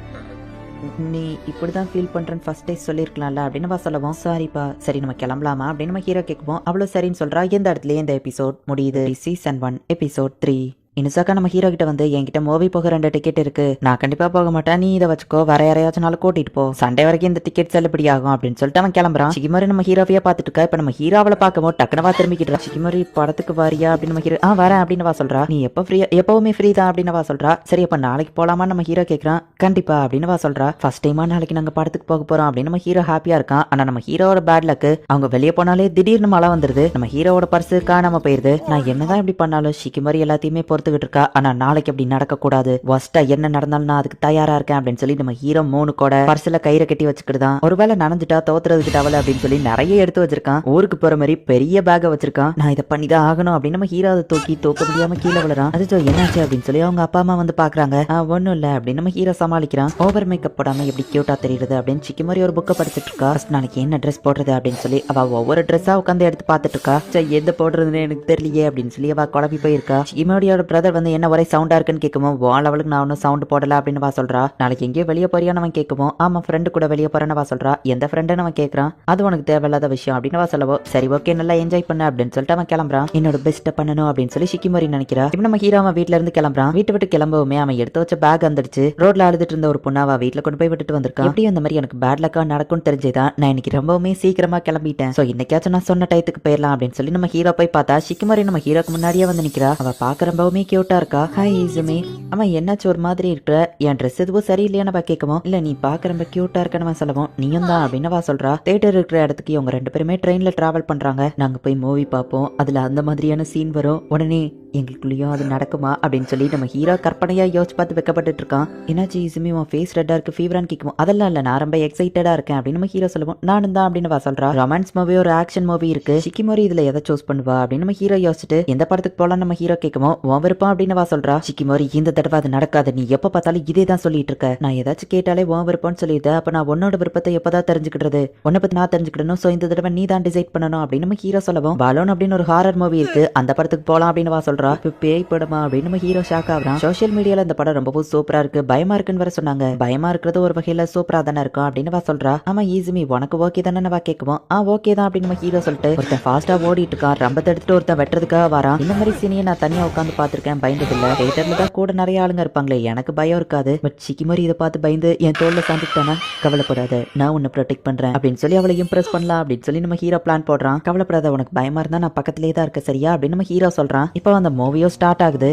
நீ இப்படிதான் ஃபீல் பண்றேன்னு ஃபர்ஸ்ட் டே சொல்லிருக்கலாம்ல அப்படின்னு சொல்லவும், சாரிப்பா சரி நம்ம கிளம்பலாமா அப்படின்னு நம்ம ஹீரோ கேட்குவோம். அவ்வளவு சரின்னு சொல்றா. இந்த இடத்துலயே இந்த எபிசோட் முடியுது. Season 1 episode 3. இனுசாக்கா நம்ம ஹீரோ கிட்ட வந்து, என்கிட்ட மூவி போக 2 டிக்கெட் இருக்கு, நான் கண்டிப்பா போக மாட்டேன், நீ இதை வச்சுக்கோ, வேற யாரையாச்சும் கூட்டிட்டு போ, சண்டே வரைக்கும் இந்த டிக்கெட் செல்லுபடி ஆகும் அப்படின்னு சொல்லிட்டு அவன் கிளம்புறான். சிகிமரி நம்ம ஹீரோவையே பார்த்துட்டு இருக்கா. இப்ப நம்ம ஹீரோவை பார்க்கவும் டக்குனவா திரும்பிக்கிட்டு, சிகிமரி படத்துக்கு வாரியா அப்படின்னு நம்ம ஹீரோ வரேன் அப்படின்னு சொல்றா. நீ எப்ப ஃப்ரீயா, எப்பவுமே ஃப்ரீ தான் அப்படின்னு சொல்றா. சரி அப்ப நாளைக்கு போலாமா நம்ம ஹீரோ கேட்கறான். கண்டிப்பா அப்படின்னு சொல்றா. ஃபர்ஸ்ட் டைமா நாளைக்கு நாங்க படத்துக்கு போக போறோம் அப்படின்னு நம்ம ஹீரோ ஹாப்பியா இருக்கான். ஆனா நம்ம ஹீரோவோட பேட் லக்கு, அவங்க வெளியே போனாலே திடீர்னு மழை வந்துருது. நம்ம ஹீரோவோட பர்ஸ் காணாம போயிருது. நான் என்னதான் இப்படி பண்ணாலும் சிகிமரி எல்லாத்தையுமே பொறுத்துக்கிட்டு இருக்கா. ஆனா நாளைக்கு அப்படி நடக்க கூடாது, வஸ்டா என்ன நடந்தாலும் நான் அதுக்கு தயாரா இருக்கேன் அப்படின்னு சொல்லி நம்ம ஹீரோ 3 கூட பர்ஸ்ல கயிறை கட்டி வச்சுக்கிட்டுதான். ஒருவேளை நனைஞ்சிட்டா தோத்துறதுக்கு டவல் அப்படின்னு சொல்லி நிறைய எடுத்து வச்சிருக்கான். ஊருக்கு போற மாதிரி பெரிய பேக வச்சிருக்கான். நான் இதை பண்ணிதான் ஆகணும் அப்படின்னு நம்ம ஹீரோ அதை தூக்க முடியாம கீழே விழுறான். அது என்னாச்சு அப்படின்னு சொல்லி அவங்க அப்பா அம்மா வந்து பாக்குறாங்க. ஒன்னும் இல்ல அப்படின்னு நம்ம ஹீரோ சமாளிக்கிறான். ஓவர் மேக்கப் போடாம எப்படி கியூட்டா தெரியுது அப்படின்னு சிக்கிமரி ஒரு புக்கை படிச்சுட்டு இருக்கா. நாளைக்கு என்ன ட்ரெஸ் போடுறது அப்படின்னு சொல்லி அவ ஒவ்வொரு ட்ரெஸ்ஸா உட்காந்து எடுத்து பார்த்துட்டு இருக்கா. எந்த போடுறதுன்னு எனக்கு தெரியலையே அப்படின்னு சொல்லி அவ குழம்பி போயிருக்கா. சிக்கிமரியோட பிரதர் வந்து என்ன ஒரே சவுண்டா இருக்குன்னு கேட்கவும், லெவலுக்கு நான் ஒன்னும் சவுண்ட் போடல அப்படின்னு சொல்றா. நாளைக்கு எங்கேயோ வெளியே போறியான்னு அவன் கேட்கவும், ஆமா ஃப்ரெண்டு கூட வெளியே போறேன்னு சொல்றா. எந்த ஃப்ரெண்டுன்னு அவன் கேட்கறான். அது உனக்கு தேவையில்லாத விஷயம் அப்படின்னு சொல்லவோ, சரி ஓகே நல்லா என்ஜாய் பண்ண அப்படின்னு சொல்லிட்டு அவன் கிளம்புறான். என்னோட பெஸ்ட் பண்ணணும் அப்படின்னு சொல்லி சிக்கிமரி நினைக்கிறா. இப்ப நம்ம ஹீரோ அவன் வீட்டுல இருந்து கிளம்புறான். வீட்டை விட்டு கிளம்பவுமே அவன் எடுத்து வச்ச பேக் வந்துடுச்சு. ரோட்ல அழுதுட்டு இருந்த ஒரு பொண்ணு அவ வீட்டுல கொண்டு போய் விட்டுட்டு வந்திருக்கான். எப்படியும் இந்த மாதிரி எனக்கு பேட் லக்கா நடக்கும்னு தெரிஞ்சதான் நான் இன்னைக்கு ரொம்பவுமே சீக்கிரமா கிளம்பிட்டேன். சோ இன்னைக்காச்சும் நான் சொன்ன டயத்துக்கு போயிடலாம் அப்படின்னு சொல்லி நம்ம ஹீரோ போய் பார்த்தா சிக்கிமரி நம்ம ஹீரோக்கு முன்னாடியே வந்து நிக்கிறா. அவ பாக்க ரொம்பவுமே கியூட்டா இருக்கா. ஹாய் இசுமி. அவன் என்னாச்சு ஒரு மாதிரி இருக்கிற, என் ட்ரெஸ் எதுவும் சரியில்லையானவா கேட்கவும், இல்ல நீ பாக்க ரொம்ப கியூட்டா இருக்கன்னு சொல்லவும், நீயும் தான் அப்படின்னு சொல்றா. தியேட்டர் இருக்கிற இடத்துக்கு இவங்க 2 பேருமே ட்ரெயின்ல டிராவல் பண்றாங்க. நாங்க போய் மூவி பார்ப்போம், அதுல அந்த மாதிரியான சீன் வரும், உடனே எங்களுக்குள்ளேயும் அது நடக்குமா அப்படின்னு சொல்லி நம்ம ஹீரோ கற்பனையா யோசிச்சு பார்த்து வைக்கப்பட்டு இருக்கான். என்னாச்சு இசுமி உன் ஃபேஸ் ரெட்டா இருக்கு, ஃபீவரான்னு கேட்கும். அதெல்லாம் இல்ல நான் ரொம்ப எக்ஸைட்டடா இருக்கேன் அப்படின்னு நம்ம ஹீரோ சொல்லுவோம். நானும் தான் அப்படின்னு சொல்றா. ரொமான்ஸ் மூவி ஒரு ஆக்ஷன் மூவி இருக்கு, சிக்கிமோரி இதுல எதை சூஸ் பண்ணுவா அப்படின்னு நம்ம ஹீரோ யோசிச்சுட்டு, எந்த படத்துக்கு போலாம் நம்ம ஹீரோ கேட்கவும், உன் விருப்பம் அப்படின்னு சொல்றா. சிக்கிமோரி இந்த தடவை அது நடக்காது, நீ எப்ப பார்த்தாலும் இதே தான் சொல்லிட்டு இருக்க, நான் ஏதாச்சும் கேட்டாலே உன் விருப்பம்னு சொல்லிட்டு, அப்ப நான் உன்னோட விருப்பத்தை எப்பதான் தெரிஞ்சுக்கிட்டது, உன்னை பத்தி நான் தெரிஞ்சுக்கிடணும், சோ இந்த தடவை நீ தான் டிசைட் பண்ணணும் அப்படின்னு நம்ம ஹீரோ சொல்லவும், பாலோன் அப்படின்னு ஒரு ஹாரர் மூவி இருக்கு, அந்த படத்துக்கு போலாம் அப்படின்னு சொல்றா. பேய் படமா அப்படின்னு நம்ம ஹீரோ ஷாக் ஆகுறான். சோஷியல் மீடியால இந்த படம் ரொம்பவும் சூப்பரா இருக்கு, பயமா இருக்குன்னு வர சொன்னாங்க. பயமா இருக்கிறது ஒரு வகையில சூப்பரா தானே இருக்கும் அப்படின்னு சொல்றா. ஆமா ஈஸிமி உனக்கு ஓகே தானே கேட்குவோம். ஓகே தான் அப்படின்னு நம்ம ஹீரோ சொல்லிட்டு ஒருத்தன் ஃபாஸ்டா ஓடிட்டு இருக்கான். ரம்பத்தை எடுத்துட்டு ஒருத்தன் வெட்டுறதுக்காக வரான். இந்த மாதிரி சீனியை நான் தனியா உட்காந்து பாத்திருக்கேன், பயந்தது இல்ல. தியேட்டர்ல தான் கூட நிறைய ஆளுங்க இருப்பாங்களே, எனக்கு பயம் இருக்காது. பட் சிக்கிமரி இதை பார்த்து பயந்து என் தோல்ல சாந்துட்டானா, கவலைப்படாத நான் உன்னை ப்ரொடெக்ட் பண்றேன் அப்படின்னு சொல்லி அவளை இம்ப்ரெஸ் பண்ணலாம் அப்படின்னு சொல்லி நம்ம ஹீரோ பிளான் போடுறான். கவலைப்படாத உனக்கு பயமா இருந்தா நான் பக்கத்திலேயே தான் இருக்க சரியா அப்படின்னு நம்ம ஹீரோ சொல்றான். இப்போ அந்த மூவியோ ஸ்டார்ட் ஆகுது.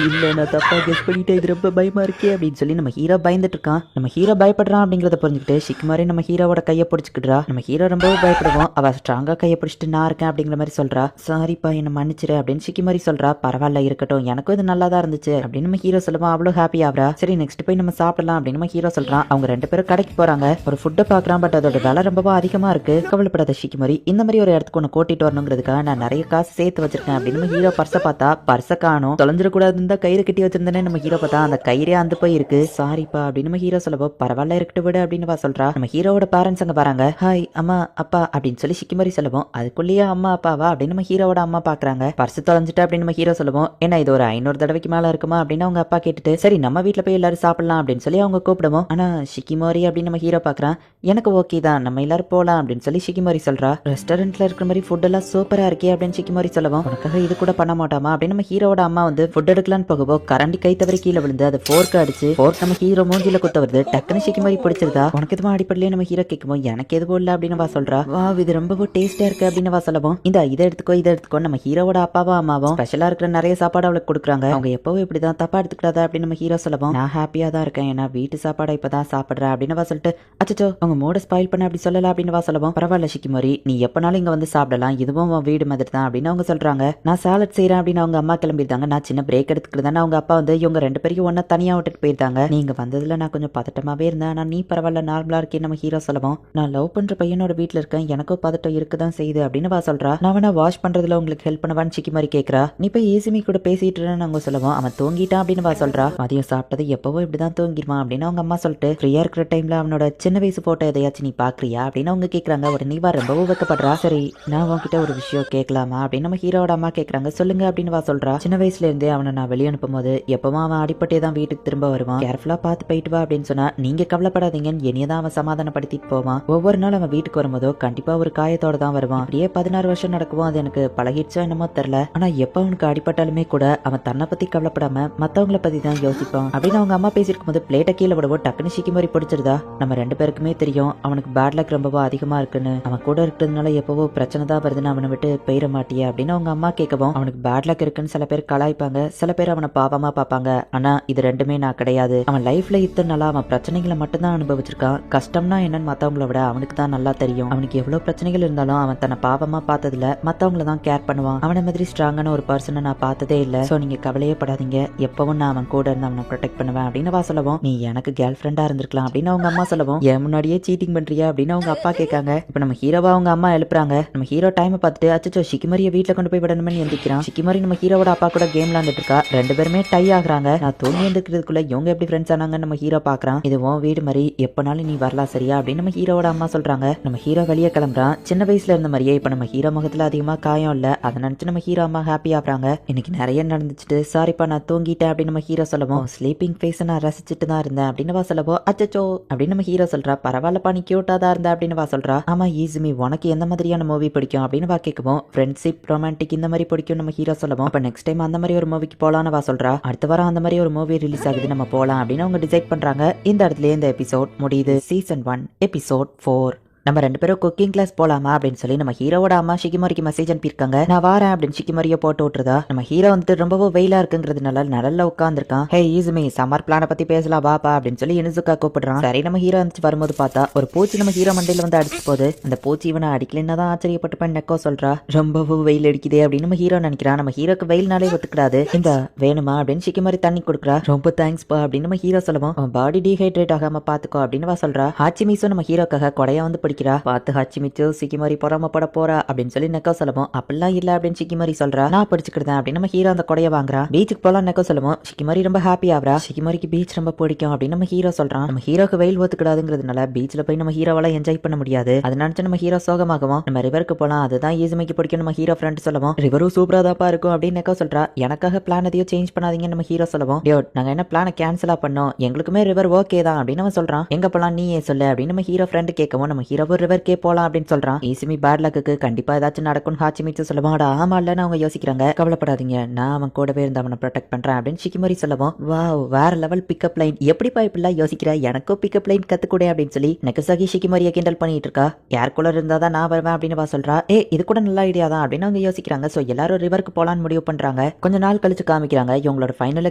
இல்ல நான் தப்பா கெஸ் பண்ணிட்டேன், இது ரொம்ப பயமா இருக்கே அப்படின்னு சொல்லி நம்ம ஹீரோ பயந்துட்டு இருக்கான். நம்ம ஹீரோ பயப்படுறான் அப்படிங்கறத புரிஞ்சுக்கிட்டு சிக்கிமாரி நம்ம ஹீரோவோட கையை பிடிச்சிக்கிடுறா. நம்ம ஹீரோ ரொம்பவும் பயப்படுவோம். அவ ஸ்ட்ராங்கா கையை பிடிச்சிட்டு நான் இருக்கேன் அப்படிங்கிற மாதிரி சொல்றா. சாரிப்பா என்ன மன்னிச்சிரு அப்படின்னு சிக்கிமாரி சொல்றா. பரவாயில்ல இருக்கட்டும், எனக்கும் இது நல்லா தான் இருந்துச்சு அப்படின்னு நம்ம ஹீரோ சொல்லுவோம். அவ்வளவு ஹாப்பி ஆகுறா. சரி நெக்ஸ்ட் போய் நம்ம சாப்பிடலாம் அப்படின்னு நம்ம ஹீரோ சொல்றான். அவங்க 2 பேரும் கடைக்கு போறாங்க. ஒரு ஃபுட்டை பாக்குறான். பட் அதோட விலை ரொம்பவும் அதிகமா இருக்கு. கவலைப்படாத சிக்கிமாரி, இந்த மாதிரி ஒரு இடத்துக்கு ஒன்று கூட்டிட்டு வரணுங்கிறதுக்காக நான் நிறைய காசு சேர்த்து வச்சிருக்கேன் அப்படின்னு நம்ம ஹீரோ பர்ஸை பார்த்தா பர்ஸை காணும். தொலைஞ்சிடக்கூடாது கயிறு கட்டி வச்சிருந்தேன்னு நம்ம ஹீரோ பார்த்தா அந்த கயிறே அந்த போய் இருக்கு. சாரிப்பா அப்படின்னு நம்ம ஹீரோ சொல்லவோ, பரவாயில்ல இருக்கட்டு விடு அப்படின்னு சொல்றா. நம்ம ஹீரோவோட பேரண்ட்ஸ் அங்க வராங்க. ஹாய் அம்மா அப்பா அப்படின்னு சொல்லி சிக்கிமரி சொல்லுவோம். அதுக்குள்ளேயே அம்மா அப்பாவா அப்படின்னு நம்ம ஹீரோவோட அம்மா பாக்குறாங்க. பர்ஸ் தொலைஞ்சிட்டு அப்படின்னு நம்ம ஹீரோ சொல்லுவோம். ஏன்னா இது ஒரு 500 தடவைக்கு மேல இருக்குமா அப்படின்னு அவங்க அப்பா கேட்டுட்டு, சரி நம்ம வீட்டுல போய் எல்லாரும் சாப்பிடலாம் அப்படின்னு சொல்லி அவங்க கூப்பிடுவோம். ஆனா சிக்கிமோரி அப்படின்னு நம்ம ஹீரோ பாக்குறான். எனக்கு ஓகே தான், நம்ம எல்லாரும் போலாம் அப்படின்னு சொல்லி சிக்கிமோரி சொல்றா. ரெஸ்டாரண்ட்ல இருக்கிற மாதிரி ஃபுட் எல்லாம் சூப்பரா இருக்கே அப்படின்னு சிக்கிமோரி சொல்லுவோம். உனக்காக இது கூட பண்ண மாட்டாமா அப்படின்னு நம்ம ஹீரோவோட அம்மா வந்து ஃபுட் எடுக்கலான்னு போகவோ கரண்டி கை தவறி கீழே விழுந்து அது ஃபோர்க் அடிச்சு ஃபோர்க் நம்ம ஹீரோ மூஞ்சில குத்த வருது. டக்குனு சிக்கிமோரி பிடிச்சிருதா. உனக்கு எதுவும் அடிப்படலையே நம்ம ஹீரோ கேட்கும்போது எனக்கு எதுவும் இல்லை அப்படின்னு சொல்றா. வா இது ரொம்ப டேஸ்டா இருக்கு அப்படின்னு சொல்லவும், இந்த இதை எடுத்துக்கோ நம்ம ஹீரோவோட அப்பாவும் அம்மாவும் ஸ்பெஷலா இருக்கிற நிறைய சாப்பாடு அவளுக்கு கொடுக்குறாங்க. அவங்க எப்பவும் இப்படிதான் தப்பா எடுத்துக்கிட்டாத அப்படின்னு நம்ம ஹீரோ சொல்லவும், நான் ஹாப்பியா தான் இருக்கேன், ஏன்னா வீட்டு சாப்பாடை இப்பதான் சாப்பிடுறேன் அப்படின்னு சொல்லிட்டு, அச்சோ அவங்க மூட ஸ்பாயில் பண்ண அப்படி சொல்லலாம் அப்படின்னு சொல்லவும், பரவாயில்ல சிக்கிமோரி நீ எப்பனாலும் இங்க வந்து சாப்பிடலாம், இதுவும் வீடு மாதிரி தான் அப்படின்னு அவங்க சொல்றாங்க. நான் சாலட் செய்யறேன் அப்படின்னு அவங்க அம்மா கிளம்பிருந்தாங்க. நான் சின்ன பிரேக் எடுத்துக்கிட்டு தானே அவங்க அப்பா வந்து இவங்க 2 பேரையும் ஒன்னா தனியா விட்டுட்டு போயிருந்தாங்க. நீங்க வந்ததுல நான் கொஞ்சம் பதட்டமாவே இருந்தேன். ஆனா நீ பரவாயில்ல, நார்மலா இருக்கே. நம்ம ஹீரோ சொல்லவும், நான் லவ் பண்ற பையனோட வீட்டுல இருக்கேன், எனக்கும் பதட்டம் இருக்குதான் செய்யுது அப்படின்னு வா சொல்றா. நான் வேணா வாஷ் பண்றதுல உங்களுக்கு ஹெல்ப் பண்ணவான்னு ஷிகிமாரி கேக்குறா. நீ போய் ஈசிமி கூட பேசிட்டு இருன்னு அவங்க சொல்லவும், அவன் தூங்கிட்டான் அப்படின்னு வா சொல்றா. மதியம் சாப்பிட்டது எப்பவோ இப்படிதான் தூங்கிடுவான் அப்படின்னு அவங்க அம்மா சொல்லிட்டு, ஃப்ரீயா இருக்கிற டைம்ல அவனோட சின்ன வயசு போட்டோ எதையாச்சும் நீ பாக்குறியா அப்படின்னு அவங்க கேக்குறாங்க. உடனே வா ரொம்பவும் வைக்கப்படுறா. சரி, நான் உன்கிட்ட ஒரு விஷயம் கேட்கலாமா அப்படின்னு நம்ம ஹீரோட அம்மா கேக்குறாங்க. சொல்லுங்க அப்படின்னு வா சொல்றா. சின்ன வயசுல இருந்தே அவனை நான் வெளியே அனுப்பும் போது எப்பவும் அவன் அடிப்பட்டே தான் வீட்டுக்கு திரும்ப வருவான். கேர்ஃபுல்லா பார்த்து போயிட்டு வா அப்படின்னு சொன்னா, நீங்க கவலைப்படாதீங்கன்னு என்னைய தான் அவன் சமாதானப்படுத்திட்டு போவான். ஒவ்வொரு நாள் அவன் வீட்டுக்கு வரும்போதோ கண்டிப்பா ஒரு காயத்தோட தான் வருவான். அப்படியே 16 வருஷம் நடக்குவோம். அது எனக்கு பழகிடுச்சோ என்னமோ தெரியல. ஆனா எப்ப அவனுக்கு அடிப்பட்டாலுமே கூட அவன் தன்னை பத்தி கவலைப்படாம மத்தவங்கள பத்தி தான் யோசிப்பான் அப்படின்னு அவங்க அம்மா பேசிருக்கும் போது பிளேட்டை கீழே விடவோ டக்குனு ஷிகிமாரி பிடிச்சிருதா. நம்ம 2 பேருக்குமே தெரியும் அவனுக்கு பேட் லக் ரொம்பவோ அதிகமா இருக்குன்னு. அவன் கூட இருக்கிறதுனால எப்பவோ பிரச்சனை தான் வருதுன்னு அவனை விட்டு போயிட மாட்டியா அப்படின்னு அவங்க அம்மா கேட்கவும், அவனுக்கு பேட் லக் இருக்குன்னு சில பேர் கலாய்ப்பாங்க, சில பேர் அவனை பாவமா பார்ப்பாங்க. ஆனா இது ரெண்டுமே நான் கிடையாது. அவன் லைஃப்ல இத்தனை நாளா அவன் பிரச்சனைகளை மட்டும் தான் அனுபவிச்சிருக்கான். கஷ்டம்னா என்னன்னு மத்தவங்கள விட அவனுக்கு தான் நல்லா தெரியும். அவனுக்கு எவ்வளவு பிரச்சனைகள் இருந்தாலும் அவன் தன்னை பாவமா பார்த்ததுல மத்தவங்கள தான் கேர் பண்ணுவான். அவனை மாதிரி ஸ்ட்ராங்கான ஒரு பர்சனை நான் பார்த்ததே இல்ல. சோ நீங்க கவலையே படாதீங்க, எப்பவும் நான் அவன் கூட இருந்து அவனை ப்ரொடெக்ட் பண்ணுவேன் அப்படின்னு வா சொல்லவும், நீ எனக்கு கேர்ள் ஃப்ரெண்டா இருந்திருக்கலாம் அப்படின்னு அவங்க அம்மா சொல்லவும், என் முன்னாடியே சீட்டிங் பண்றியா அப்படின்னு அவங்க அப்பா கேட்காங்க. இப்ப நம்ம ஹீரோவா அவங்க அம்மா எழுப்புறாங்க. நம்ம ஹீரோ டைம் பார்த்துட்டு அச்சோ ஷிகிமாரியை வீட்டுல கொண்டு போய் விடணும்னு எந்திக்கிறான். ஷிகிமாரி நம்ம ஹீரோவோட அப்பா கூட கேம் விளாண்டுட்டு இருக்கா. 2 பேருமே டை ஆகுறாங்க. நான் தூங்கி எந்திரிக்கிறதுக்குள்ள இவங்க எப்படி ஃப்ரெண்ட்ஸ் ஆனாங்கன்னு நம்ம ஹீரோ பாக்குறான். இது உன் வீடு மாதிரி எப்பனாலும் நீ வரலாம் சரியா அப்படின்னு நம்ம ஹீரோவோட அம்மா சொல்றாங்க. நம்ம ஹீரோ வெளியே கிளம்புறான். சின்ன வயசுல இருந்த மாதிரியே இப்ப நம்ம ஹீரோ முகத்துல அதிகமா காயம் இல்ல. அதை நினைச்சு நம்ம ஹீரோ அம்மா ஹாப்பி ஆகுறாங்க. இன்னைக்கு நிறைய நடந்துச்சு, சாரிப்பா நான் தூங்கிட்டேன் அப்படின்னு நம்ம ஹீரோ சொல்லவும், ஸ்லீப்பிங் ஃபேஸ் நான் ரசிச்சுட்டு தான் இருந்தேன் அப்படின்னு வா சொல்லவோ, அச்சச்சோ அப்படின்னு நம்ம ஹீரோ சொல்றா. பரவாயில்லப்பா நீ கியூட்டா தான் இருந்த அப்படின்னு வா சொல்றா. ஆமா ஈஸிமி, உனக்கு எந்த மாதிரியான மூவி பிடிக்கும் அப்படின்னு வா கேட்கவும், ஃப்ரெண்ட்ஷிப் ரொமான்டிக் இந்த மாதிரி பிடிக்கும் நம்ம ஹீரோ சொல்லவும், அப்ப நெக்ஸ்ட் டைம் அந்த மாதிரி ஒரு மூவிக்கு போலான்னு வா சொல்றா. அடுத்த வாரம் அந்த மாதிரி ஒரு மூவி ரிலீஸ் ஆகுது, நம்ம போலாம் அப்படின்னு அவங்க டிசைட் பண்றாங்க. இந்த இடத்துல இந்த எபிசோட் முடியுது. Season 1 episode 4. நம்ம 2 பேரும் குக்கிங் கிளாஸ் போலாமா அப்படின்னு சொல்லி நம்ம ஹீரோவோட அம்மா ஷிகிமாரிக்கு மெசேஜ் அனுப்பியிருக்காங்க. நான் வரேன் அப்படின்னு ஷிகிமாரியை போட்டு விட்டுருதா. நம்ம ஹீரோ வந்துட்டு ரொம்பவும் வெயிலா இருக்குங்கிறதுனால நிழல்ல உட்காந்துருக்கான். ஹே ஈசுமி, சம்மர் பிளான பத்தி பேசலாம் வாப்பா அப்படின்னு சொல்லி இனுசுக்கா கூப்பிடுறான். சரி, நம்ம ஹீரோ வந்துச்சு வரும்போது பார்த்தா ஒரு பூச்சி நம்ம ஹீரோ மண்டையில வந்து அடிச்சு போகுது. அந்த பூச்சி இவனை அடிக்கலன்னா தான் ஆச்சரியப்பட்டு நெக்கோ சொல்றா. ரொம்பவும் வெயில் அடிக்குதே அப்படின்னு நம்ம ஹீரோ நினைக்கிறான். நம்ம ஹீரோக்கு வெயில்னாலே ஒத்துக்கிடாது. இந்த வேணுமா அப்படின்னு ஷிகிமாரி தண்ணி கொடுக்குறா. ரொம்ப தேங்க்ஸ் பா அப்படின்னு நம்ம ஹீரோ சொல்லுவோம். பாடி டீஹைட்ரேட் ஆகாம பாத்துக்கோ அப்படின்னு வா சொல்றா. ஹாச்சிமிஸும் நம்ம ஹீரோக்காக கொடையா வந்து பிடிக்கிறா. பார்த்து ஹாச்சிமிச்சு ஷிகிமாரி பொறாமப்பட போறா அப்படின்னு சொல்லி நெக்கோ சொல்லுவோம். அப்படிலாம் இல்ல அப்படின்னு ஷிகிமாரி சொல்றா. நான் பிடிச்சுக்கிட்டேன் அப்படின்னு நம்ம ஹீரோ அந்த கொடையை வாங்குறா. பீச்சுக்கு போலாம் நெக்கோ சொல்லுவோம். ஷிகிமாரி ரொம்ப ஹாப்பி ஆகுறா. ஷிகிமாரிக்கு பீச் ரொம்ப பிடிக்கும் அப்படின்னு நம்ம ஹீரோ சொல்றான். நம்ம ஹீரோக்கு வெயில் ஒத்துக்கிடாதுங்கிறதுனால பீச்ல போய் நம்ம ஹீரோவால என்ஜாய் பண்ண முடியாது. அதை நினைச்சு நம்ம ஹீரோ சோகமாகவும், நம்ம ரிவருக்கு போலாம், அதுதான் ஈசுமிக்கு பிடிக்கும் நம்ம ஹீரோ ஃப்ரெண்ட் சொல்லுவோம். ரிவரும் சூப்பரா தாப்பா இருக்கும் அப்படின்னு நெக்கோ சொல்றா. எனக்காக பிளான் எதையும் சேஞ்ச் பண்ணாதீங்க நம்ம ஹீரோ சொல்லுவோம். டியோட், நாங்க என்ன பிளான கேன்சலா பண்ணோம், எங்களுக்குமே ரிவர் ஓகே தான் அப்படின்னு அவன் சொல்றான். எங்க போலாம் நீயே சொல்லு அப்படின்னு நம்ம ஹீரோ ஃப்ரெண்ட் கேட்கவும், நம்ம ஹீரோ ரிவர்க்கே போலாம் அப்படின்னு சொல்றான். ஈசுமி பேட் லக்கு கண்டிப்பா ஏதாச்சும் நடக்கும் ஹாச்சிமிச்சு சொல்லுவோம். ஆமா இல்லன்னு அவங்க யோசிக்கிறாங்க. கவலைப்படாதீங்க, நான் அவன் கூடவே இருந்து அவனை ப்ரொடெக்ட் பண்றேன் அப்படின்னு ஷிகிமாரி சொல்லுவோம். வாவ், வேற லெவல் பிக்கப் லைன். எப்படிப்பா இப்படிலாம் யோசிக்கிற, எனக்கும் பிக்கப் லைன் கத்துக்கூட அப்படின்னு சொல்லி நெகசாகி ஷிகிமாரியை கிண்டல் பண்ணிட்டு இருக்கா. ஏர் கூலர் இருந்தா தான் நான் வருவேன் அப்படின்னு வா சொல்றா. இது கூட நல்ல ஐடியா தான் அப்படின்னு அவங்க யோசிக்கிறாங்க. சோ எல்லாரும் ரிவருக்கு போலான்னு முடிவு பண்றாங்க. கொஞ்ச நாள் கழிச்சு காமிக்கிறாங்க இவங்களோட ஃபைனல்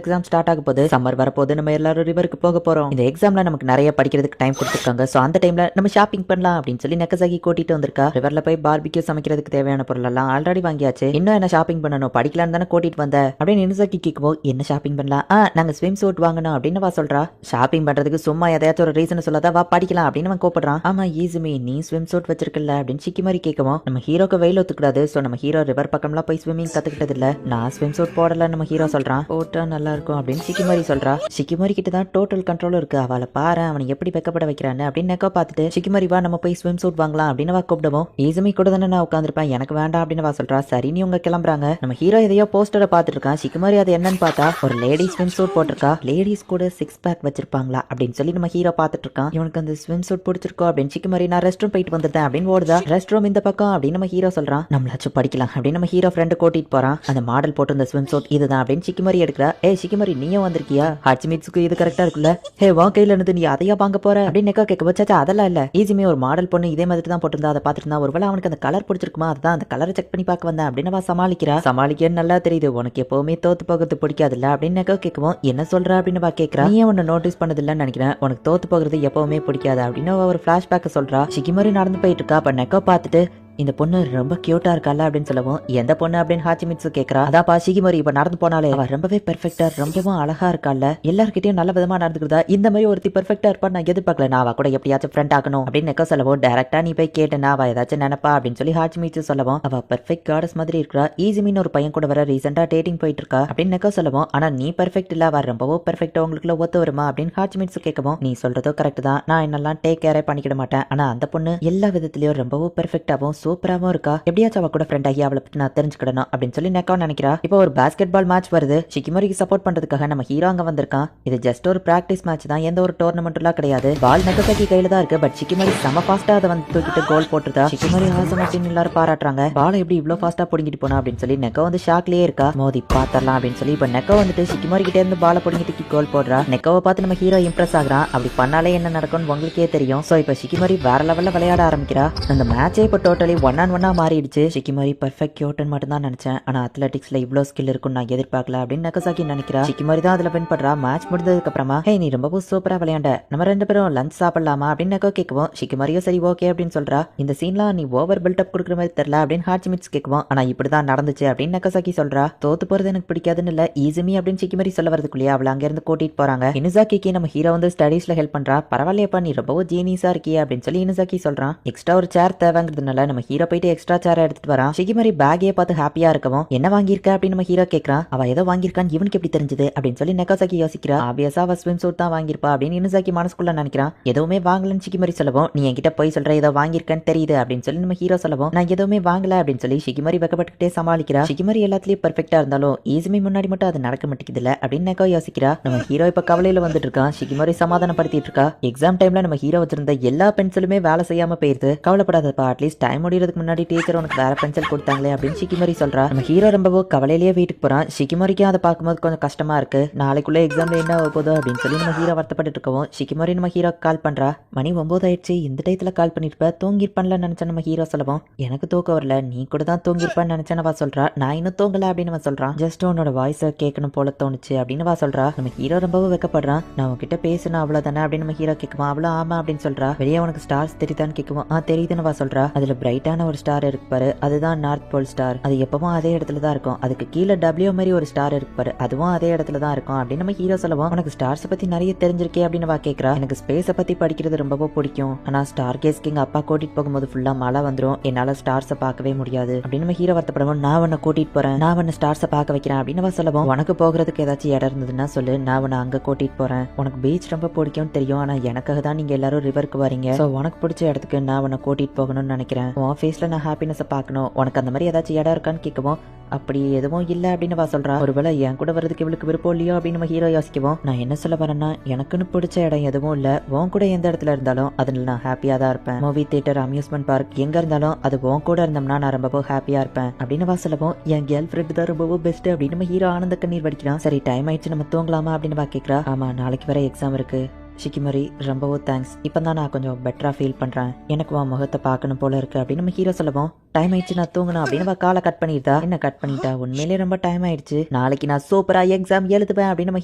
எக்ஸாம் ஸ்டார்ட் ஆக போகுது. சம்மர் வரப்போது, நம்ம எல்லாரும் ரிவருக்கு போக போறோம். இந்த எக்ஸாம்ல நமக்கு நிறைய படிக்கிறதுக்கு டைம் கொடுத்துருக்காங்க. சோ அந்த டைம்ல நம்ம ஷாப்பிங் பண்ணலாம் அப்படின்னு சொல்லி நெகசாகி கூட்டிட்டு வந்திருக்கா. ரிவர்ல போய் பார்பிக்யூ சமைக்கிறதுக்கு தேவையான பொருள் எல்லாம் ஆல்ரெடி வாங்கியாச்சு. இன்னும் என்ன ஷாப்பிங் பண்ணணும், படிக்கலாம் தானே கூட்டிட்டு வந்த அப்படின்னு இனுசாக்கி கேட்கும். என்ன ஷாப்பிங் பண்ணலாம், நாங்க ஸ்விம் சூட் வாங்கணும் அப்படின்னு வா சொல்றா. ஷாப்பிங் பண்றதுக்கு சும்மா ஏதாச்சும் ஒரு ரீசன் சொல்லாத, வா படிக்கலாம் அப்படின்னு அவன் கூப்பிடுறான். ஆமா ஈசுமி, நீ ஸ்விம் சூட் வச்சிருக்கல அப்படின்னு ஷிகிமாரி கேட்கவும், நம்ம ஹீரோக்கு வெயில் ஒத்துக்கூடாது. சோ நம்ம ஹீரோ ரிவர் பக்கம்லாம் போய் ஸ்விம்மிங் கத்துக்கிட்டது இல்ல, நான் ஸ்விம் சூட் போடல நம்ம ஹீரோ சொல்றான். போட்டா நல்லா இருக்கும் அப்படின்னு ஷிகிமாரி சொல்றா. ஷிகிமாரி கிட்ட தான் டோட்டல் கண்ட்ரோல் இருக்கு. அவளை பாரு அவனை எப்படி வெக்கப்பட வைக்கிறான்னு அப்படின்னு நெக்கோ பார்த்துட்டு, ஷிகிமாரி வா நம்ம போய் ஸ்விம் சூட் வாங்கலாம் அப்படின்னு வா கூப்பிடுவோம். ஈசுமி கூட தானே நான் உட்காந்துருப்பேன், எனக்கு வேண்டாம் அப்படின்னு வா சொல்றா. சரி நீ உங்க கிளம்புறாங்க. நம்ம ஹீரோ எதையோ போஸ்டரை பார்த்துட்டு இருக்கான். ஷிகிமாரி அது என்னன்னு பார்த்தா ஒரு லேடி ஸ்விம் சூட் போட்டிருக்கா. லேடிஸ் கூட 6 பேக் வச்சிருப்பாங்களா அப்படின்னு சொல்லி நம்ம ஹீரோ பார்த்துட்டு இருக்கான். இவனுக்கு அந்த ஸ்விம் சூட் பிடிச்சிருக்கோ அப்படின்னு ஷிகிமாரி, நான் ரெஸ்ட் ரூம் போயிட்டு வந்துட்டேன் அப்படின்னு ஓடுதா. ரெஸ்ட் ரூம் இந்த பக்கம் அப்படின்னு நம்ம ஹீரோ சொல்றான். நம்மளாச்சும் படிக்கலாம் அப்படின்னு நம்ம ஹீரோ ஃப்ரெண்ட் கூட்டிட்டு போறான். அந்த மாடல் போட்டு இந்த ஸ்விம் சூட் இதுதான் அப்படின்னு ஷிகிமாரி எடுக்கிறா. ஷிகிமாரி நீயும் வந்திருக்கியா, ஹாச்சிமிட்ஸுக்கு இது கரெக்டா இருக்குல்ல, வா கையில இருந்து நீ அதையா வாங்க போற அப்படின்னு நெக்கோ கேட்க வச்சாச்சா. அதெல்லாம் இல்ல, ஈஸிமே ஒரு மாடல் பொண்ணு இதே மாதிரி தான் போட்டிருந்தா, அதை பார்த்துருந்தா ஒருவேளை அவனுக்கு அந்த கலர் பிடிச்சிருக்குமா, அதுதான் அந்த கலரை செக் பண்ணி பார்க்க வந்தேன் அப்படின்னு சமாளிக்கிறா. சமாளிக்கன்னு நல்லா தெரியுது, உனக்கு எப்பவுமே தோத்து போகிறது பிடிக்காதுல்ல அப்படின்னு நெக்கோ கேட்கவும், என்ன சொல்ற அப்படின்னு கேட்கிறா. நீ ஒன்னு நோட்டீஸ் பண்ணதில்லன்னு நினைக்கிறேன், உனக்கு தோத்து போகிறது எப்பவுமே பிடிக்காது அப்படின்னு ஒரு பிளாஷ்பேக் சொல்றா. ஷிகிமாரி நடந்து போயிட்டு இருக்கா. அப்ப நெக்கோ பார்த்துட்டு, இந்த பொண்ணு ரொம்ப கியூட்டா இருக்கால அப்படின்னு சொல்லவும் எந்த பொண்ணு அப்படின்னு ஹாச்சிமிட்சு கேக்குறா. அதாப்பா ஷிகிமோரி இப்ப நடந்து போனாலே அவ ரொம்பவே பெர்ஃபெக்டா ரொம்பவும் அழகா இருக்கால, எல்லார்கிட்டயும் நல்ல விதமா நடந்துக்கிறதா, இந்த மாதிரி ஒருத்தி பெர்ஃபெக்டா இருப்பான்னு நான் எதிர்பார்க்கல, நான் அவ கூட எப்படியாச்சும் ஃப்ரெண்ட் ஆகணும் அப்படின்னு நெக்கோ சொல்லவும் டைரக்டா நீ போய் கேட்டேன்னா அவ ஏதாச்சும் நினைப்பா அப்படின்னு சொல்லி ஹாச்சிமிட்சு சொல்லவும் அவ பெர்ஃபெக்ட் காடஸ் மாதிரி இருக்கா, ஈஸிமின்னு ஒரு பையன் கூட வர ரீசெண்டா டேட்டிங் போயிட்டு இருக்கா அப்படின்னு நெக்கோ சொல்லவும் ஆனா நீ பெர்ஃபெக்ட் இல்ல, அவ ரொம்பவும் பெர்ஃபெக்டா உங்களுக்குள்ள ஒத்து வருமா அப்படின்னு ஹாச்சிமிட்சு கேட்கவும் நீ சொல்றதோ கரெக்ட் தான், நான் என்னெல்லாம் டேக் கேரே பண்ணிக்கிட மாட்டேன், ஆனா அந்த பொண்ணு எல்லா விதத்திலயும் ரொம்பவும் பெர்ஃபெக்டாவும் சூப்பராவும் இருக்கா, எப்படியாச்சும் அவ கூட ஃப்ரெண்ட் ஆகி அவளை பத்தி நான் தெரிஞ்சுக்கிடணும் அப்படின்னு சொல்லி நெக்கோ நினைக்கிறா. இப்போ ஒரு பாஸ்கெட் பால் மேட்ச் வருது, ஷிகிமோரிக்கு சப்போர்ட் பண்றதுக்காக நம்ம ஹீரோ அங்க வந்திருக்கான். இது ஜஸ்ட் ஒரு பிராக்டிஸ் மேட்ச் தான், எந்த ஒரு டோர்னமெண்ட்லாம் கிடையாது. பால் நெக்கோசாக்கி கையில தான் இருக்கு, பட் ஷிகிமோரி செம ஃபாஸ்டா அதை வந்து தூக்கிட்டு கோல் போட்டுருதா. ஷிகிமோரி ஆசம் அப்படின்னு எல்லாரும் பாராட்டுறாங்க. பால் எப்படி இவ்வளவு ஃபாஸ்டா புடிங்கிட்டு போனா அப்படின்னு சொல்லி நெக்கோ வந்து ஷாக்லயே இருக்கா. மோதி பாத்தரலாம் அப்படின்னு சொல்லி இப்ப நெக்கோ வந்துட்டு ஷிகிமோரி கிட்ட இருந்து பால புடிங்கிட்டு கோல் போடுறா. நெக்கோவை பார்த்து நம்ம ஹீரோ இம்ப்ரெஸ் ஆகுறான். அப்படி பண்ணாலே என்ன நடக்கும்னு உங்களுக்கே தெரியும். சோ இப்ப ஷிகிமோரி வேற லெவல்ல விளையாட ஆரம்பிக்கிறா. அந்த மேட்சே இப்ப டோட்டலி 1-on-1 மாறிடுச்சு. ஷிகிமோரி பெர்ஃபெக்ட் கியூட்டன் மட்டும் தான் நினைச்சேன், ஆனா அத்லெட்டிக்ஸ்ல இவ்வளவு ஸ்கில் இருக்குன்னு நான் எதிர்பார்க்கல அப்படின்னு நெக்கோசாக்கி நினைக்கிறா. ஷிகிமோரி தான் அதுல வின் பண்றா. மேட்ச் முடிஞ்சதுக்கு அப்புறமா ஹே நீ ரொம்ப சூப்பரா விளையாண்ட, நம்ம ரெண்டு பேரும் லஞ்ச் சாப்பிடலாமா அப்படின்னு நெக்கோ கேட்கவும் ஷிகிமோரியும் சரி ஓகே அப்படின்னு சொல்றா. இந்த சீன்லாம் நீ ஓவர் பில்டப் கொடுக்குற மாதிரி தெரியல அப்படின்னு ஹாச்சிமிட்சு கேட்கவும் ஆனா இப்படிதான் நடந்துச்சு அப்படின்னு நெக்கோசாக்கி சொல்றா. தோத்து போறது எனக்கு பிடிக்காதுன்னு இல்ல, ஈஸிமி அப்படின்னு ஷிகிமோரி சொல்ல வரதுக்குள்ளேயே அவளை அங்க இருந்து கூட்டிட்டு போறாங்க. இனுசாக்கிக்கு நம்ம ஹீரோ வந்து ஸ்டடீஸ்ல ஹெல்ப் பண்றா. பரவாயில்லையப்பா நீ ரொம்பவும் ஜீனியஸா இருக்கியே அப்படின்னு சொல்லி இனுசாக்கி சொல்றான். எக்ஸ்ட்ரா ஒரு சேர் தேவைங்கிறதுனால நம்ம ஹீரோ போயிட்டு எக்ஸ்ட்ரா சேர் எடுத்துட்டு வரான். ஷிகிமோரி பேக்கையே பார்த்து ஹாப்பியா இருக்கவும் என்ன வாங்கியிருக்க அப்படின்னு நம்ம ஹீரோ கேட்கறான். அவ ஏதோ வாங்கியிருக்கான்னு இவனுக்கு எப்படி தெரிஞ்சது அப்படின்னு சொல்லி நெக்கோசாக்கி யோசிக்கிறா. ஆப்வியஸா அவ ஸ்விம் சூட் தான் வாங்கியிருப்பா அப்படின்னு இனுசாக்கி மனசுக்குள்ள நினைக்கிறான். எதுவுமே வாங்கலன்னு ஷிகிமோரி சொல்லவும் நீ என்கிட்ட போய் சொல்ற ஏதோ வாங்கியிருக்கன்னு தெரியுது அப்படின்னு சொல்லி நம்ம ஹீரோ சொல்லவும் நான் எதுவுமே வாங்கல அப்படின்னு சொல்லி ஷிகிமோரி வெக்கப்பட்டுக்கிட்டே சமாளிக்கிறா. ஷிகிமோரி எல்லாத்துலயும் பெர்ஃபெக்ட்டா இருந்தாலும் ஈஸிமி முன்னாடி மட்டும் அது நடக்க மாட்டேங்குதுல அப்படின்னு நெக்கோ யோசிக்கிறா. நம்ம ஹீரோ இப்ப கவலையில வந்துட்டு இருக்கான். ஷிகிமோரி சமாதானப்படுத்திட்டு இருக்கா. எக்ஸாம் டைம்ல நம்ம ஹீரோ வச்சிருந்த எல்லா பென்சிலுமே வேலை செய்யாம போயிருது, கவலைப்படாதப்பா, அட்லீஸ்ட் டைம் முடியறதுக்கு முன்னாடி டீச்சர் உனக்கு வேற பென்சில் கொடுத்தாங்களே அப்படின்னு ஷிகிமோரி சொல்றா. நம்ம ஹீரோ ரொம்பவோ கவலையிலேயே வீட்டுக்கு போறான். ஷிகிமோரிக்கு அதை பார்க்கும்போது கொஞ்சம் கஷ்டமா இருக்கு. நாளைக்குள்ள எக்ஸாம்ல என்ன போதோ அப்படின்னு சொல்லி நம்ம ஹீரோ வருத்தப்பட்டு இருக்கவும் ஷிகிமோரி நம்ம ஹீரோ கால் பண்றா. மணி 9 ஆயிடுச்சு, இந்த டயத்துல கால் பண்ணிருப்ப, தூங்கிருப்பான்ல நினைச்ச நம்ம ஹீரோ சொல்லவும் எனக்கு தூக்கம் வரல, நீ கூட தான் தூங்கிருப்பான்னு நினைச்சேன்னு சொல்றா. நான் இன்னும் தூங்கல அப்படின்னு சொல்றான். ஜஸ்ட் உன்னோட வாய்ஸை கேட்கணும் போல தோணுச்சு அப்படின்னு சொல்றா. நம்ம ஹீரோ ரொம்பவும் வெக்கப்படுறான். நான் உன்கிட்ட பேசணும் அவ்வளவுதானே அப்படின்னு நம்ம ஹீரோ கேட்குமா. அவ்வளோ ஆமா அப்படின்னு சொல்றா. வெளியே உனக்கு ஸ்டார்ஸ் தெரியுதான்னு கேட்குவோம். தெரியுதுன்னு சொல்றா. அதுல பிரைட்டான ஒரு ஸ்டார் இருக்கு பாரு, அதுதான் நார்த் போல் ஸ்டார், அது எப்பவும் அதே இடத்துல தான் இருக்கும், அதுக்கு கீழே டபிள்யூ மாதிரி ஒரு ஸ்டார் இருக்கு பாரு, அதுவும் அதே இடத்துல தான் இருக்கும் அப்படின்னு நம்ம ஹீரோ சொல்லுவோம். உனக்கு ஸ்டார்ஸ் பத்தி நிறைய தெரிஞ்சிருக்கே அப்படின்னு கேட்கறா. எனக்கு ஸ்பேஸை பத்தி படிக்கிறது ரொம்பவும் பிடிக்கும், ஆனா ஸ்டார் கேஸ்க்கு எங்க அப்பா கூட்டிட்டு போகும்போது ஃபுல்லா மழை வந்துடும், என்னால ஸ்டார்ஸை பார்க்கவே முடியாது அப்படின்னு நம்ம ஹீரோ வருத்தப்படுவோம். நான் உன்னை கூட்டிட்டு போறேன், நான் உன்னை ஸ்டார்ஸை பார்க்க வைக்கிறேன் அப்படின்னு சொல்லுவோம். உனக்கு போகிறதுக்கு ஏதாச்சும் இடம் இருந்ததுன்னா சொல்லு, நான் உன்னை அங்க கூட்டிட்டு போறேன். உனக்கு பீச் ரொம்ப பிடிக்கும் தெரியும், ஆனா எனக்காக தான் நீங்க எல்லாரும் ரிவருக்கு வரீங்க, சோ உனக்கு பிடிச்ச இடத்துக்கு நான் உன்னை கூட்டிட்டு போகணும்னு நினைக்கிறேன். உன் ஃபேஸ்ல நான் ஹாப்பினஸ் பார்க்கணும், உனக்கு அந்த மாதிரி ஏதாச்சும் இடம் இருக்கான்னு கேட்கவும் அப்படி எதுவும் இல்ல அப்படின்னு சொல்றா. ஒருவேளை என் கூட வரதுக்கு இவளுக்கு விருப்பம் இல்லையோ அப்படின்னு நம்ம ஹீரோ யோசிக்குவோம். நான் என்ன சொல்ல வரேன்னா எனக்குன்னு பிடிச்ச இடம் எதுவும் இல்ல, உன் கூட எந்த இடத்துல இருந்தாலும் அதுல நான் ஹாப்பியா தான் இருப்பேன். மூவி தியேட்டர், அம்யூஸ்மெண்ட் பார்க் எங்க இருந்தாலும் அது உன் கூட இருந்தோம்னா நான் ரொம்பவும் ஹாப்பியா இருப்பேன் அப்படின்னு சொல்லவும் என் கேர்ள் ஃப்ரெண்ட் தான் ரொம்பவும் பெஸ்ட் அப்படின்னு நம்ம ஹீரோ ஆனந்த கண்ணீர் வடிக்கிறான். சரி டைம் ஆயிடுச்சு நம்ம தூங்கலாமா அப்படின்னு கேட்கிறா. ஆமா நாளைக்கு வர எக்ஸாம் இருக்கு ஷிகிமோரி, ரொம்பவும் தேங்க்ஸ், இப்போ தான் நான் கொஞ்சம் பெட்டரா ஃபீல் பண்றேன், எனக்கு உன் முகத்தை பார்க்கணும் போல இருக்கு அப்படின்னு நம்ம ஹீரோ சொல்லவும் டைம் ஆயிடுச்சு நான் தூங்கணும் அப்படின்னு காலை கட் பண்ணிட்டா. என்ன கட் பண்ணிட்டா, உண்மையிலேயே ரொம்ப டைம் ஆயிடுச்சு, நாளைக்கு நான் சூப்பரா எக்ஸாம் எழுதுவேன் அப்படின்னு நம்ம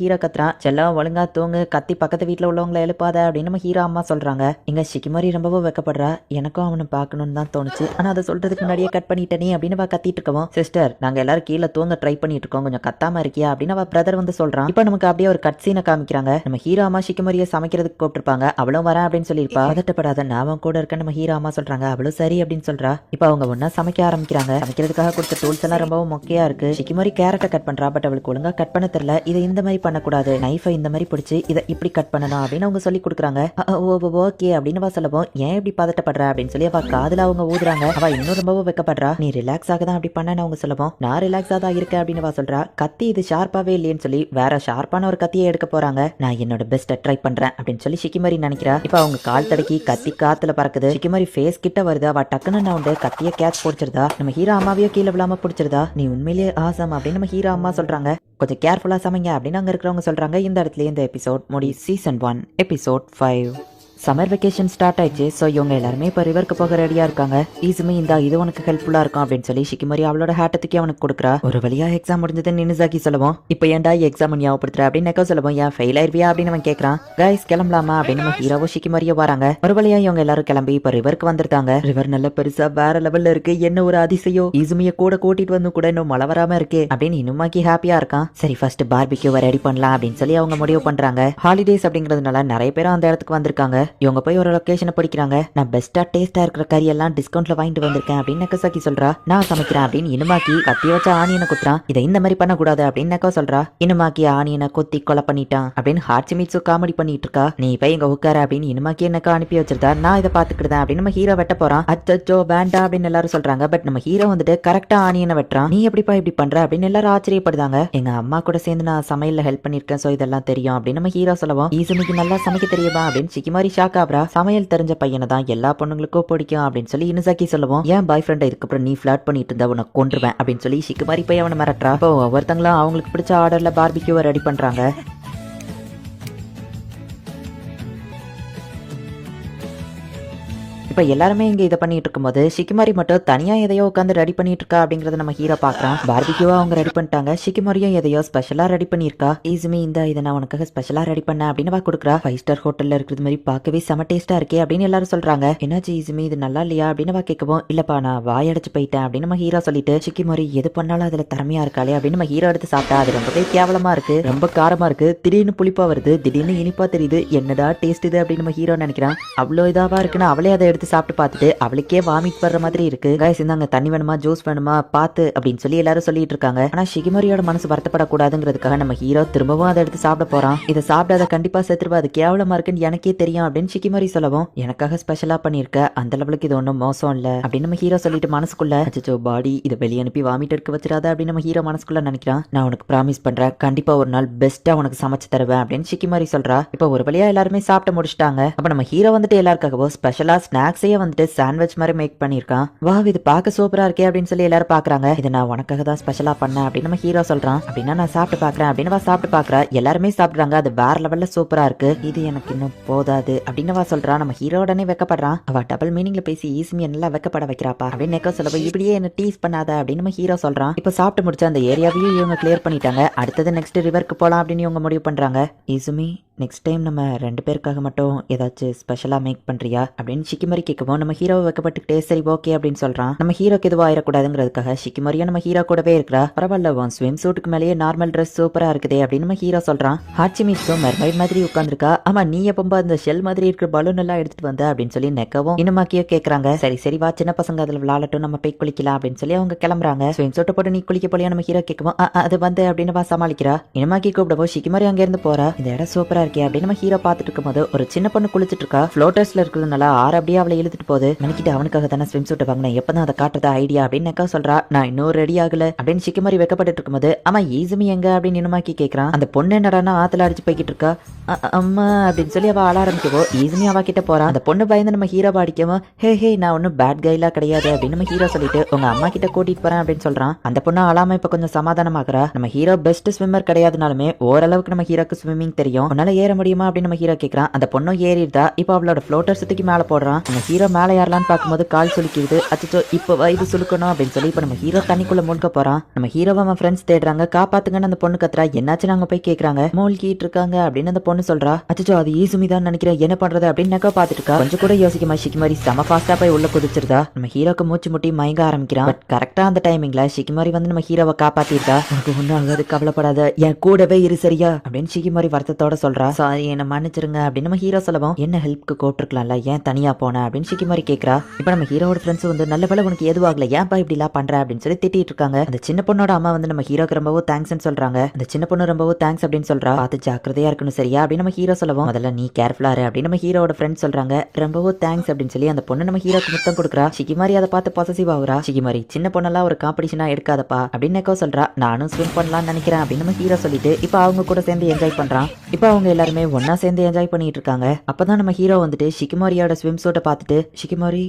ஹீரோ கத்துறான். செல்லம் ஒழுங்கா தூங்கு, கத்தி பக்கத்து வீட்டுல உள்ளவங்களை எழுப்பாத அப்படின்னு நம்ம ஹீரோ அம்மா சொல்றாங்க. இங்க ஷிகிமோரி ரொம்பவும் வெக்கப்படுறா. எனக்கும் அவனை பார்க்கணும்னு தான் தோணுச்சு, ஆனா அதை சொல்றதுக்கு முன்னாடியே கட் பண்ணிட்டேனே அப்படின்னு கத்திட்டு இருக்கவும் சிஸ்டர் நாங்க எல்லாரும் கீழே தூங்க ட்ரை பண்ணிட்டு இருக்கோம், கொஞ்சம் கத்தாம இருக்கியா அப்படின்னு அவ பிரதர் வந்து சொல்றான். இப்போ நமக்கு அப்படியே ஒரு கட் சீனை காமிக்கிறாங்க. நம்ம ஹீரோ அம்மா ஷிகிமோரியை சமைக்கிறதுக்கு கூப்பிட்டுருப்பாங்க, அவளும் வரேன் அப்படின்னு சொல்லியிருப்பா. பதட்டப்படாத நான் அவன் கூட இருக்கேன் நம்ம ஹீரோ அம்மா சொல்றாங்க. அவளும் சரி அப்படின்னு சொல்றா. இப்போ அவங்க ஒன்னா சமைக்க ஆரம்பிக்கிறாங்க. சமைக்கிறதுக்காக கொடுத்த டூல்ஸ் எல்லாம் ரொம்பவும் மொக்கையா இருக்கு. ஷிகிமோரி கேரட்டை கட் பண்றா, பட் அவளுக்கு ஒழுங்கா கட் பண்ண தெரியல. இதை இந்த மாதிரி பண்ணக்கூடாது, நைஃபை இந்த மாதிரி பிடிச்சி இதை இப்படி கட் பண்ணணும் அப்படின்னு அவங்க சொல்லி கொடுக்குறாங்க. ஓகே அப்படின்னு சொல்லவும் ஏன் இப்படி பதட்டப்படுற அப்படின்னு சொல்லி அவ காதுல அவங்க ஊதுறாங்க. அவ இன்னும் ரொம்பவும் வெக்கப்படுறா. நீ ரிலாக்ஸ் ஆக தான் அப்படி பண்ண அவங்க சொல்லவும் நான் ரிலாக்ஸா தான் இருக்கேன் அப்படின்னு சொல்றா. கத்தி இது ஷார்ப்பாவே இல்லையேன்னு சொல்லி வேற ஷார்ப்பான ஒரு கத்தியை எடுக்க போறாங்க. நான் என்னோட பெஸ்ட்டை ட்ரை பண்றேன் அப்படின்னு சொல்லி ஷிகிமோரி நினைக்கிறா. இப்ப அவங்க கால் தடக்கி கத்தி காத்துல பறக்குது. ஷிகிமோரி ஃபேஸ் கிட்ட வருது. அவ டக்குன்னு நவுண்டு கத்திய கேட்ச் பிடிச்சிருதா. நம்ம ஹீரோ அம்மாவையோ கீழே விழாம பிடிச்சிருதா. நீ உண்மையிலேயே ஆசம் அப்படின்னு நம்ம ஹீரோ அம்மா சொல்றாங்க. கொஞ்சம் கேர்ஃபுல்லா சமைங்க அப்படின்னு அங்க இருக்கிறவங்க சொல்றாங்க. இந்த இடத்துல இந்த எபிசோட் முடி. Season 1 episode 5. Summer vacation start ஆயிடுச்சு. ஸோ இவங்க எல்லாருமே இப்போ ரிவருக்கு போக ரெடியா இருக்காங்க. ஈசுமி இந்த இது உனக்கு ஹெல்ப்ஃபுல்லா இருக்கும் அப்படின்னு சொல்லி ஷிகிமோரி அவளோட ஹேட்டை தூக்கி அவனுக்கு கொடுக்குறா. ஒரு வழியா எக்ஸாம் முடிஞ்சது நினுசாக்கி சொல்லுவோம். இப்போ ஏன்டா எக்ஸாம் ஞாபகப்படுத்துற அப்படின்னு நெக்கோ சொல்லுவோம். ஏன் ஃபெயில் ஆயிருவியா அப்படின்னு அவன் கேட்கறான். கைஸ் கிளம்பலாமா அப்படின்னு நம்ம ஹீரோவோ ஷிகிமோரியோ வராங்க. ஒரு வழியா இவங்க எல்லாரும் கிளம்பி இப்போ ரிவருக்கு வந்துருந்தாங்க. ரிவர் நல்ல பெருசா வேற லெவல்ல இருக்கு. என்ன ஒரு அதிசயம், ஈசுமிய கூட கூட்டிட்டு வந்து கூட இன்னும் மழை வராம இருக்கு அப்படின்னு இனுமாக்கி ஹாப்பியா இருக்கான். சரி ஃபர்ஸ்ட் பார்பிக்யூவை ரெடி பண்ணலாம் அப்படின்னு சொல்லி அவங்க முடிவு பண்றாங்க. ஹாலிடேஸ் அப்படிங்கிறதுனால நிறைய பேரும் அந்த இடத்துக்கு வந்திருக்காங்க. இவங்க போய் ஒரு லொகேஷனை பிடிக்கிறாங்க. நான் பெஸ்டா டேஸ்டா இருக்கிற கறி எல்லாம் டிஸ்கவுண்ட்ல வாங்கிட்டு வந்திருக்கேன் அப்படின்னு நெக்கோசாக்கி சொல்றா. நான் சமைக்கிறேன் அப்படின்னு இனுமாக்கி கத்திய வச்ச ஆனியனை குத்துறான். இதை இந்த மாதிரி பண்ணக்கூடாது அப்படின்னு நெக்கோ சொல்றா. இனுமாக்கி ஆனியனை கொத்தி கொலை பண்ணிட்டான் அப்படின்னு ஹாட்சிமிட்சு காமெடி பண்ணிட்டு இருக்கா. நீ போய் இங்க உட்கார அப்படின்னு இனுமாக்கி எனக்கு அனுப்பி வச்சிருந்தா. நான் இதை பாத்துக்கிட்டேன் அப்படின்னு நம்ம ஹீரோ வெட்ட போறான். அச்சோ வேண்டாம் அப்படின்னு எல்லாரும் சொல்றாங்க. பட் நம்ம ஹீரோ வந்துட்டு கரெக்டா ஆனியனை வெட்டுறான். நீ எப்படிப்பா இப்படி பண்ற அப்படின்னு எல்லாரும் ஆச்சரியப்படுறாங்க. எங்க அம்மா கூட சேர்ந்து நான் சமையல்ல ஹெல்ப் பண்ணிருக்கேன், சோ இதெல்லாம் தெரியும் அப்படின்னு நம்ம ஹீரோ சொல்லுவோம். ஈசுமிக்கு நல்லா சமைக்க தெரியுமா அப்படின்னு ஷிகிமோரி ஷாக் ஆகுறா. சமையல் தெரிஞ்ச பையனை தான் எல்லா பொண்ணுங்களுக்கும் பிடிக்கும் அப்படின்னு சொல்லி இனுசாக்கி சொல்லுவோம். ஏன் பாய் ஃப்ரெண்ட் இதுக்கப்புறம் நீ ஃபிளர்ட் பண்ணிட்டு இருந்தா உனக்கு கொன்றுவேன் அப்படின்னு சொல்லி ஷிகிமோரி போய் அவனை மிரட்டுறா. இப்போ ஒவ்வொருத்தங்களும் அவங்களுக்கு பிடிச்ச ஆர்டர்ல பார்பிக்யூவை ரெடி பண்றாங்க. இப்போ எல்லாருமே இங்க இதை பண்ணிட்டு இருக்கும்போது ஷிகிமோரி மட்டும் தனியா எதையோ உட்காந்து ரெடி பண்ணிட்டு இருக்கா அப்படிங்கறத நம்ம ஹீரோ பாக்குறான். பார்பிக்யூவா அவங்க ரெடி பண்ணிட்டாங்க. ஷிகிமோரியும் எதையோ ஸ்பெஷலா ரெடி பண்ணிருக்கா. ஈசுமி இந்த இதை நான் உனக்காக ஸ்பெஷலா ரெடி பண்ண அப்படின்னு கொடுக்குறா. 5 ஸ்டார் ஹோட்டல்ல இருக்கிறது மாதிரி பார்க்கவே செம டேஸ்டா இருக்கே அப்படின்னு எல்லாரும் சொல்றாங்க. என்னாச்சு ஈசுமி இது நல்லா இல்லையா அப்படின்னு கேட்கவும். இல்லப்பா நான் வாயடைச்சு போயிட்டேன் அப்படின்னு நம்ம ஹீரோ சொல்லிட்டு ஷிகிமோரி எது பண்ணாலும் அதுல திறமையா இருக்காளே அப்படின்னு நம்ம ஹீரோ எடுத்து சாப்பிட்டா. அது ரொம்பவே கேவலமா இருக்கு, ரொம்ப காரமா இருக்கு, திடீர்னு புளிப்பா வருது, திடீர்னு இனிப்பா தெரியுது, என்னடா டேஸ்ட் இது அப்படின்னு நம்ம ஹீரோ நினைக்கிறான். அவ்வளோ இதாவா இருக்குன்னு அவளே அதை எடுத்து சாப்பிட்டு பார்த்துட்டு அவளுக்கே வாமிட் வர்ற மாதிரி இருக்கு. கைஸ் இந்தாங்க தண்ணி வேணுமா ஜூஸ் வேணுமா பார்த்து அப்படின்னு சொல்லி எல்லாரும் சொல்லிட்டு இருக்காங்க. ஆனா ஷிகிமோரியோட மனசு வருத்தப்படக்கூடாதுங்கிறதுக்காக நம்ம ஹீரோ திரும்பவும் அதை எடுத்து சாப்பிட போறான். இதை சாப்பிடாத கண்டிப்பா செத்துருவா, அது கேவலமா இருக்குன்னு எனக்கே தெரியும் அப்படின்னு ஷிகிமோரி சொல்லவும். எனக்காக ஸ்பெஷலா பண்ணிருக்க, அந்த லெவலுக்கு இது ஒன்றும் மோசம் இல்ல அப்படின்னு நம்ம ஹீரோ சொல்லிட்டு மனசுக்குள்ள அச்சோ பாடி இதை வெளியே அனுப்பி வாமிட் எடுக்க வச்சிடாத அப்படின்னு நம்ம ஹீரோ மனசுக்குள்ள நினைக்கிறான். நான் உனக்கு ப்ராமிஸ் பண்றேன் கண்டிப்பா ஒரு நாள் பெஸ்டா உனக்கு சமைச்சு தருவேன் அப்படின்னு ஷிகிமோரி சொல்றா. இப்போ ஒரு வழியா எல்லாருமே சாப்பிட்டு முடிச்சிட்டாங்க. அப்ப நம்ம ஹீரோ வந்துட்டு எல்லாருக்காகவும் ஸ்பெஷலா ஸ்நாக்ஸையே வந்துட்டு சாண்ட்விச் மாதிரி மேக் பண்ணிருக்கான். வா இது பார்க்க சூப்பரா இருக்கே அப்படின்னு சொல்லி எல்லாரும் பாக்குறாங்க. இதை நான் உனக்காக தான் ஸ்பெஷலா பண்ணேன் அப்படின்னு நம்ம ஹீரோ சொல்றான். அப்படின்னா நான் சாப்பிட்டு பாக்குறேன் அப்படின்னு சாப்பிட்டு பாக்குறா. எல்லாருமே சாப்பிடுறாங்க. அது வேற லெவல்ல சூப்பரா இருக்கு. இது எனக்கு இன்னும் போதாது அப்படின்னு சொல்றா. நம்ம ஹீரோ உடனே வெக்கப்படுறான். அவ டபுள் மீனிங்ல பேசி ஈசுமியை நல்லா வெக்கப்பட வைக்கிறாப்பா அப்படின்னு நெக்கோ சொல்லுவா. இப்படியே என்ன டீஸ் பண்ணாத அப்படின்னு நம்ம ஹீரோ சொல்றான். இப்ப சாப்பிட்டு முடிச்ச அந்த ஏரியாவையும் இவங்க கிளியர் பண்ணிட்டாங்க. அடுத்தது நெக்ஸ்ட் ரிவருக்கு போலாம் அப்படின்னு இவங்க முடிவு பண்றாங்க. ஈசுமி நெக்ஸ்ட் டைம் நம்ம 2 பேருக்காக மட்டும் ஏதாச்சும் ஸ்பெஷலா மேக் பண்றியா அப்படின்னு ஷிகிமோரி கேட்கவும் நம்ம ஹீரோவை வைக்கப்பட்டுக்கிட்டே சரி ஓகே அப்படின்னு சொல்றான். நம்ம ஹீரோக்கு எதுவும் ஆயிடக்கூடாதுங்கிறதுக்காக ஷிகிமோரியும் நம்ம ஹீரோ கூடவே இருக்கிறா. பரவாயில்ல உன் ஸ்விம் சூட்டுக்கு மேலேயே நார்மல் ட்ரெஸ் சூப்பரா இருக்குதே அப்படின்னு நம்ம ஹீரோ சொல்றான். ஹாட்சிமிட்சும் மெர்மைட் மாதிரி உட்காந்துருக்கா. ஆமா நீ எப்போ அந்த ஷெல் மாதிரி இருக்கிற பலூன் எல்லாம் எடுத்துட்டு வந்த அப்படின்னு சொல்லி நெக்கவும் இனுமாக்கியோ கேட்கறாங்க. சரி சரி வா சின்ன பசங்க அதுல விளையாடட்டும், நம்ம போய் குளிக்கலாம் அப்படின்னு சொல்லி அவங்க கிளம்புறாங்க. ஸ்விம் சூட்டை போட்டு நீ குளிக்க போலியா நம்ம ஹீரோ கேட்கவும் அது வந்து அப்படின்னு சமாளிக்கிறா. இனுமாக்கி கூப்பிடவோ ஷிகிமோரி அங்க இருந்து போறா. இந்த இடம் சூப்பரா இருக்கே அப்படின்னு நம்ம ஹீரோ பாத்துட்டு இருக்கும்போது ஒரு சின்ன பொண்ணு குளிச்சிட்டு இருக்கா. ஃப்ளோட்டர்ஸ்ல இருக்கிறதுனால ஆறு அப்படியே அவளை இழுத்துட்டு போகுது. மணிக்கிட்டு அவனுக்காக தானே ஸ்விம் சூட் வாங்கினேன், எப்பதான் அதை காட்டுறது ஐடியா அப்படின்னு நெக்கோ சொல்றா. நான் இன்னும் ரெடி ஆகல அப்படின்னு ஷிகிமோரி வைக்கப்பட்டு இருக்கும்போது ஆமா ஈசுமி எங்க அப்படின்னு இனுமாக்கி கேட்கறான். அந்த பொண்ணு என்னடானா ஆத்துல அடிச்சு போய்கிட்டு இருக்கா. அம்மா அப்படின்னு சொல்லி அவ ஆள ஆரம்பிக்கவோ ஈசுமி அவ கிட்ட போறான். அந்த பொண்ணு பயந்து நம்ம ஹீரோ அடிக்கவும் ஹே நான் ஒன்னும் பேட் கைலாம் கிடையாது அப்படின்னு நம்ம ஹீரோ சொல்லிட்டு உங்க அம்மா கிட்ட கூட்டிட்டு போறேன் அப்படின்னு சொல்றான். அந்த பொண்ணு அழாம இப்ப கொஞ்சம் சமாதானமாகறா. நம்ம ஹீரோ பெஸ்ட் ஸ்விம்மர் கிடையாதுனாலுமே ஓரளவுக்கு நம்ம ஹீரோக்கு ஸ்விம்மிங் தெரியும். உன்னால ஏற முடியுமா அப்படின்னு நம்ம ஹீரோ கேட்கறான். அந்த பொண்ணும் ஏறிடுதா. இப்போ அவளோட ஃப்ளோட்டர் சுத்திக்கு மேல போடுறான். நம்ம ஹீரோ மேல ஏறலான்னு பார்க்கும்போது கால் சுலுக்கிடுது. அச்சோ இப்போ இது சுலுக்கணும் அப்படின்னு சொல்லி இப்ப நம்ம ஹீரோ தண்ணிக்குள்ள மூழ்க போறான். நம்ம ஹீரோவை அவன் ஃப்ரெண்ட்ஸ் தேடுறாங்க. காப்பாத்துங்கன்னு அந்த பொண்ணு கத்துறா. என்னாச்சு நாங்க போய் கேக்குறாங்க. மூழ்கிட்டு இருக்காங்க அப்படின்னு அந்த பொண்ணு சொல்றா. அச்சோ அது ஈசுமி தான் நினைக்கிறேன், என்ன பண்றது அப்படின்னு நெக்கோ பாத்துட்டு இருக்கா. கொஞ்சம் கூட யோசிக்கமா ஷிகிமோரி செம ஃபாஸ்டா போய் உள்ள குதிச்சிருதா. நம்ம ஹீரோக்கு மூச்சு முட்டி மயங்க ஆரம்பிக்கிறான். பட் கரெக்டா அந்த டைமிங்ல ஷிகிமோரி வந்து நம்ம ஹீரோவை காப்பாத்திருக்கா. உனக்கு ஒன்னும் ஆகாது கவலைப்படாத, என் கூடவே இரு சரியா அப்படின்னு ஷிகிமோரி வருத்தத்தோட சொல்றா. சாரி என்ன மன்னிச்சிருங்க அப்படின்னு நம்ம ஹீரோ சொல்லவும். என்ன ஹெல்ப்க்கு கூப்பிட்டுருக்கலாம்ல, ஏன் தனியா போன அப்படின்னு ஷிகிமோரி கேக்குறா. இப்ப நம்ம ஹீரோட ஃப்ரெண்ட்ஸ் வந்து நல்ல வேலை உனக்கு எதுவாகல, ஏன்பா இப்படி எல்லாம் பண்ற அப்படின்னு சொல்லி திட்டிட்டு இருக்காங்க. அந்த சின்ன பொண்ணோட அம்மா வந்து நம்ம ஹீரோக்கு ரொம்பவும் தேங்க்ஸ் சொல்றாங்க. அந்த சின்ன பொண்ணு ரொம்பவும் தேங்க்ஸ் அப்படின்னு சொல்றா. பார்த்து ஜாக்கிரதையா இருக்கணும் சரியா அப்படின்னு நம்ம ஹீரோ சொல்லவும். முதல்ல நீ கேர்ஃபுல்லா இரு அப்படின்னு நம்ம ஹீரோட ஃப்ரெண்ட்ஸ் சொல்றாங்க. ரொம்பவும் தேங்க்ஸ் அப்படின்னு சொல்லி அந்த பொண்ணு நம்ம ஹீரோக்கு முத்தம் கொடுக்குறா. ஷிகிமோரி அதை பார்த்து பொசசிவ் ஆகுறா. ஷிகிமோரி சின்ன பொண்ணெல்லாம் ஒரு காம்படிஷனா எடுக்காதப்பா அப்படின்னு நெக்கோ சொல்றா. நானும் ஸ்விம் பண்ணலாம்னு நினைக்கிறேன் அப்படின்னு நம்ம ஹீரோ சொல்லிட்டு இப்ப அவங்க கூட சேர்ந்து என்ஜாய் பண்றான். இப்ப அவங்க எல்லாருமே ஒன்னா சேர்ந்து என்ஜாய் பண்ணிட்டு இருக்காங்க. அப்பதான் நம்ம ஹீரோ வந்துட்டு ஷிகிமோரியோட ஸ்விம் சூட்டை பார்த்துட்டு, ஷிகிமோரி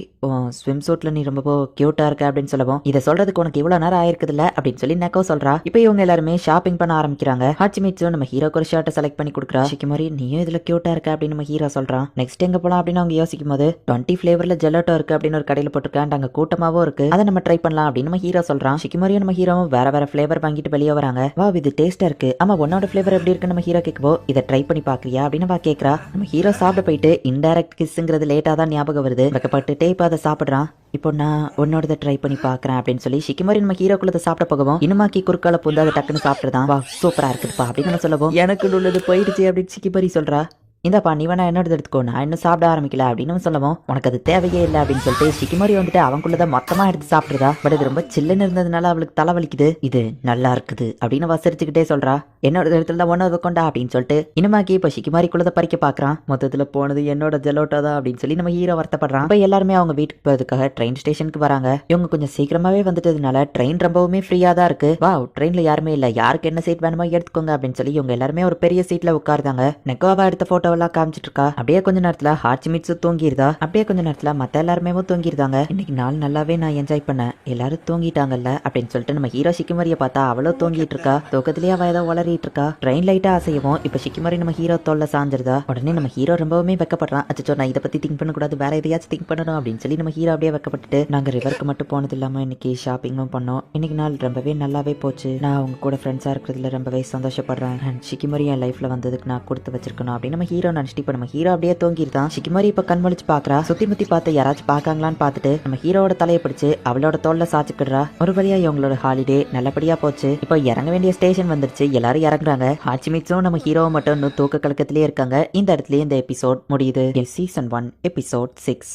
ஸ்விம் சூட்ல நீ ரொம்ப கியூட்டா இருக்க அப்படின்னு சொல்லவும், இதை சொல்றதுக்கு உனக்கு இவ்வளவு நேரம் ஆயிருக்குதுல்ல அப்படின்னு சொல்லி நெக்கோ சொல்றா. இப்போ இவங்க எல்லாருமே ஷாப்பிங் பண்ண ஆரம்பிக்கிறாங்க. ஹாச்சிமிட்சு நம்ம ஹீரோக்கு ஒரு ஷர்ட்டை செலக்ட் பண்ணி கொடுக்குறா. ஷிகிமோரி நீயும் இதுல கியூட்டா இருக்க அப்படின்னு நம்ம ஹீரோ சொல்றான். நெக்ஸ்ட் எங்க போலாம் அப்படின்னு அவங்க யோசிக்கும் போது 20 ஃபிளேவர்ல ஜெலட்டோ இருக்கு அப்படின்னு ஒரு கடையில போட்டுருக்கான். அங்க கூட்டமாவும் இருக்கு, அதை நம்ம ட்ரை பண்ணலாம் அப்படின்னு நம்ம ஹீரோ சொல்றான். ஷிகிமோரியும் நம்ம ஹீரோவும் வேற ஃபிளேவர் வாங்கிட்டு வெளியே வராங்க. வா இது டேஸ்டா இருக்கு, ஆமா உன்னோட ஃபிளேவர் எப்படி இருக்கு நம்ம ஹீரோ கேட்கவோ, இதை ட்ரை பண்ணி பாக்குறியா அப்படின்னு வா கேக்குறா. நம்ம ஹீரோ சாப்பிட போயிட்டு இன்டைரக்ட் கிஸ்ங்கிறது லேட்டா தான் ஞாபகம் வருது. வெக்கப்பட்டுட்டே இப்ப அதை சாப்பிடுறான். இப்போ நான் உன்னோட ட்ரை பண்ணி பாக்குறேன் அப்படின்னு சொல்லி ஷிகிமோரி நம்ம ஹீரோக்குள்ளத சாப்பிட போகவும் இனுமாக்கி குறுக்கால புந்து அதை டக்குன்னு சாப்பிட்டுதான். வா சூப்பரா இருக்குப்பா அப்படின்னு நம்ம சொல்லவும், எனக்கு உள்ளது போயிடுச்சு அப்படின்னு ஷிகிமோரி சொல்றா. இந்தாப்பா நீ வேணா என்னோட எடுத்துக்கோ, நான் இன்னும் சாப்பிட ஆரம்பிக்கல அப்படின்னு சொல்லவும், உனக்கு அது தேவையே இல்லை அப்படின்னு சொல்லிட்டு ஷிகிமோரி வந்துட்டு அவங்களுத மொத்தமா எடுத்து சாப்பிடுறா. பட் இது ரொம்ப சில்லுன்னு இருந்ததுனால அவளுக்கு தலைவலிக்குது. இது நல்லா இருக்குது அப்படின்னு வசரிச்சுக்கிட்டே சொல்றா. என்னோட இடத்துல தான் ஒன்னோட கொண்டா அப்படின்னு சொல்லிட்டு இனுமாக்கி இப்போ ஷிகிமாரிக்குள்ளத பறிக்க பாக்குறான். மொத்தத்துல போனது என்னோட ஜெலோட்டோ தான் அப்படின்னு சொல்லி நம்ம ஹீரோ வருத்தப்படுறான். இப்போ எல்லாருமே அவங்க வீட்டுக்கு போறதுக்காக ட்ரெயின் ஸ்டேஷனுக்கு வராங்க. இவங்க கொஞ்சம் சீக்கிரமாவே வந்துட்டதுனால ட்ரெயின் ரொம்பவுமே ஃப்ரீயா தான் இருக்கு. வா ட்ரெயின்ல யாருமே இல்ல, யாருக்கு என்ன சீட் வேணுமோ எடுத்துக்கோங்க அப்படின்னு சொல்லி இவங்க எல்லாருமே ஒரு பெரிய சீட்ல உட்காருதாங்க. நெக்கோவா எடுத்த போட்டோ எல்லாம் காமிச்சிட்டு இருக்கா. அப்படியே கொஞ்ச நேரத்துல ஹாச்சிமிட்சு தூங்கிருதா. அப்படியே கொஞ்ச நேரத்துல மத்த எல்லாருமே தூங்கிருந்தாங்க. இன்னைக்கு நாள் நல்லாவே நான் என்ஜாய் பண்ணேன், எல்லாரும் தூங்கிட்டாங்கல்ல அப்படின்னு சொல்லிட்டு நம்ம ஹீரோ ஷிகிமோரியை பார்த்தா அவளோ தூங்கிட்டு இருக்கா. தூக்கத்திலேயே அவ ஏதோ வளரிட்டு இருக்கா. ட்ரெயின் லைட்டா அசையவும் இப்ப ஷிகிமோரி நம்ம ஹீரோ தோல்ல சாஞ்சிருதா. உடனே நம்ம ஹீரோ ரொம்பவுமே வெக்கப்படுறான். அச்சோ நான் இதை பத்தி திங்க் பண்ணக்கூடாது, வேற எதையாச்சும் திங்க் பண்ணணும் அப்படின்னு சொல்லி நம்ம ஹீரோ அப்படியே வெக்கப்பட்டுட்டு, நாங்க ரிவருக்கு மட்டும் போனது இல்லாம இன்னைக்கு ஷாப்பிங்கும் பண்ணோம், இன்னைக்கு நாள் ரொம்பவே நல்லாவே போச்சு, நான் அவங்க கூட ஃப்ரெண்ட்ஸா இருக்கிறதுல ரொம்பவே சந்தோஷப்படுறேன், அண்ட் ஷிகிமோரி என் லைஃப்ல வந்ததுக்கு நான் கொடுத்து வச்சிருக்கணும் அப்படின்னு நம்ம ஹீரோ நினைச்சிட்டு இப்ப நம்ம ஹீரோ அப்படியே தூங்கிருதான். ஷிகிமோரி இப்ப கண் முழிச்சு பாக்குறா. சுத்தி முத்தி பார்த்து யாராச்சும் பாக்காங்களான்னு பார்த்துட்டு நம்ம ஹீரோட தலையை பிடிச்சு அவளோட தோல்ல சாச்சுக்கிடுறா. ஒரு வழியா இவங்களோட ஹாலிடே நல்லபடியா போச்சு. இப்போ இறங்க வேண்டிய ஸ்டேஷன் வந்துருச்சு, எல்லாரும் இறங்குறாங்க. ஹாச்சிமிட்சும் நம்ம ஹீரோவை மட்டும் இன்னும் தூக்க கலக்கத்திலே இருக்காங்க. இந்த இடத்துல இந்த எபிசோட் முடியுது. Season 1 episode 6.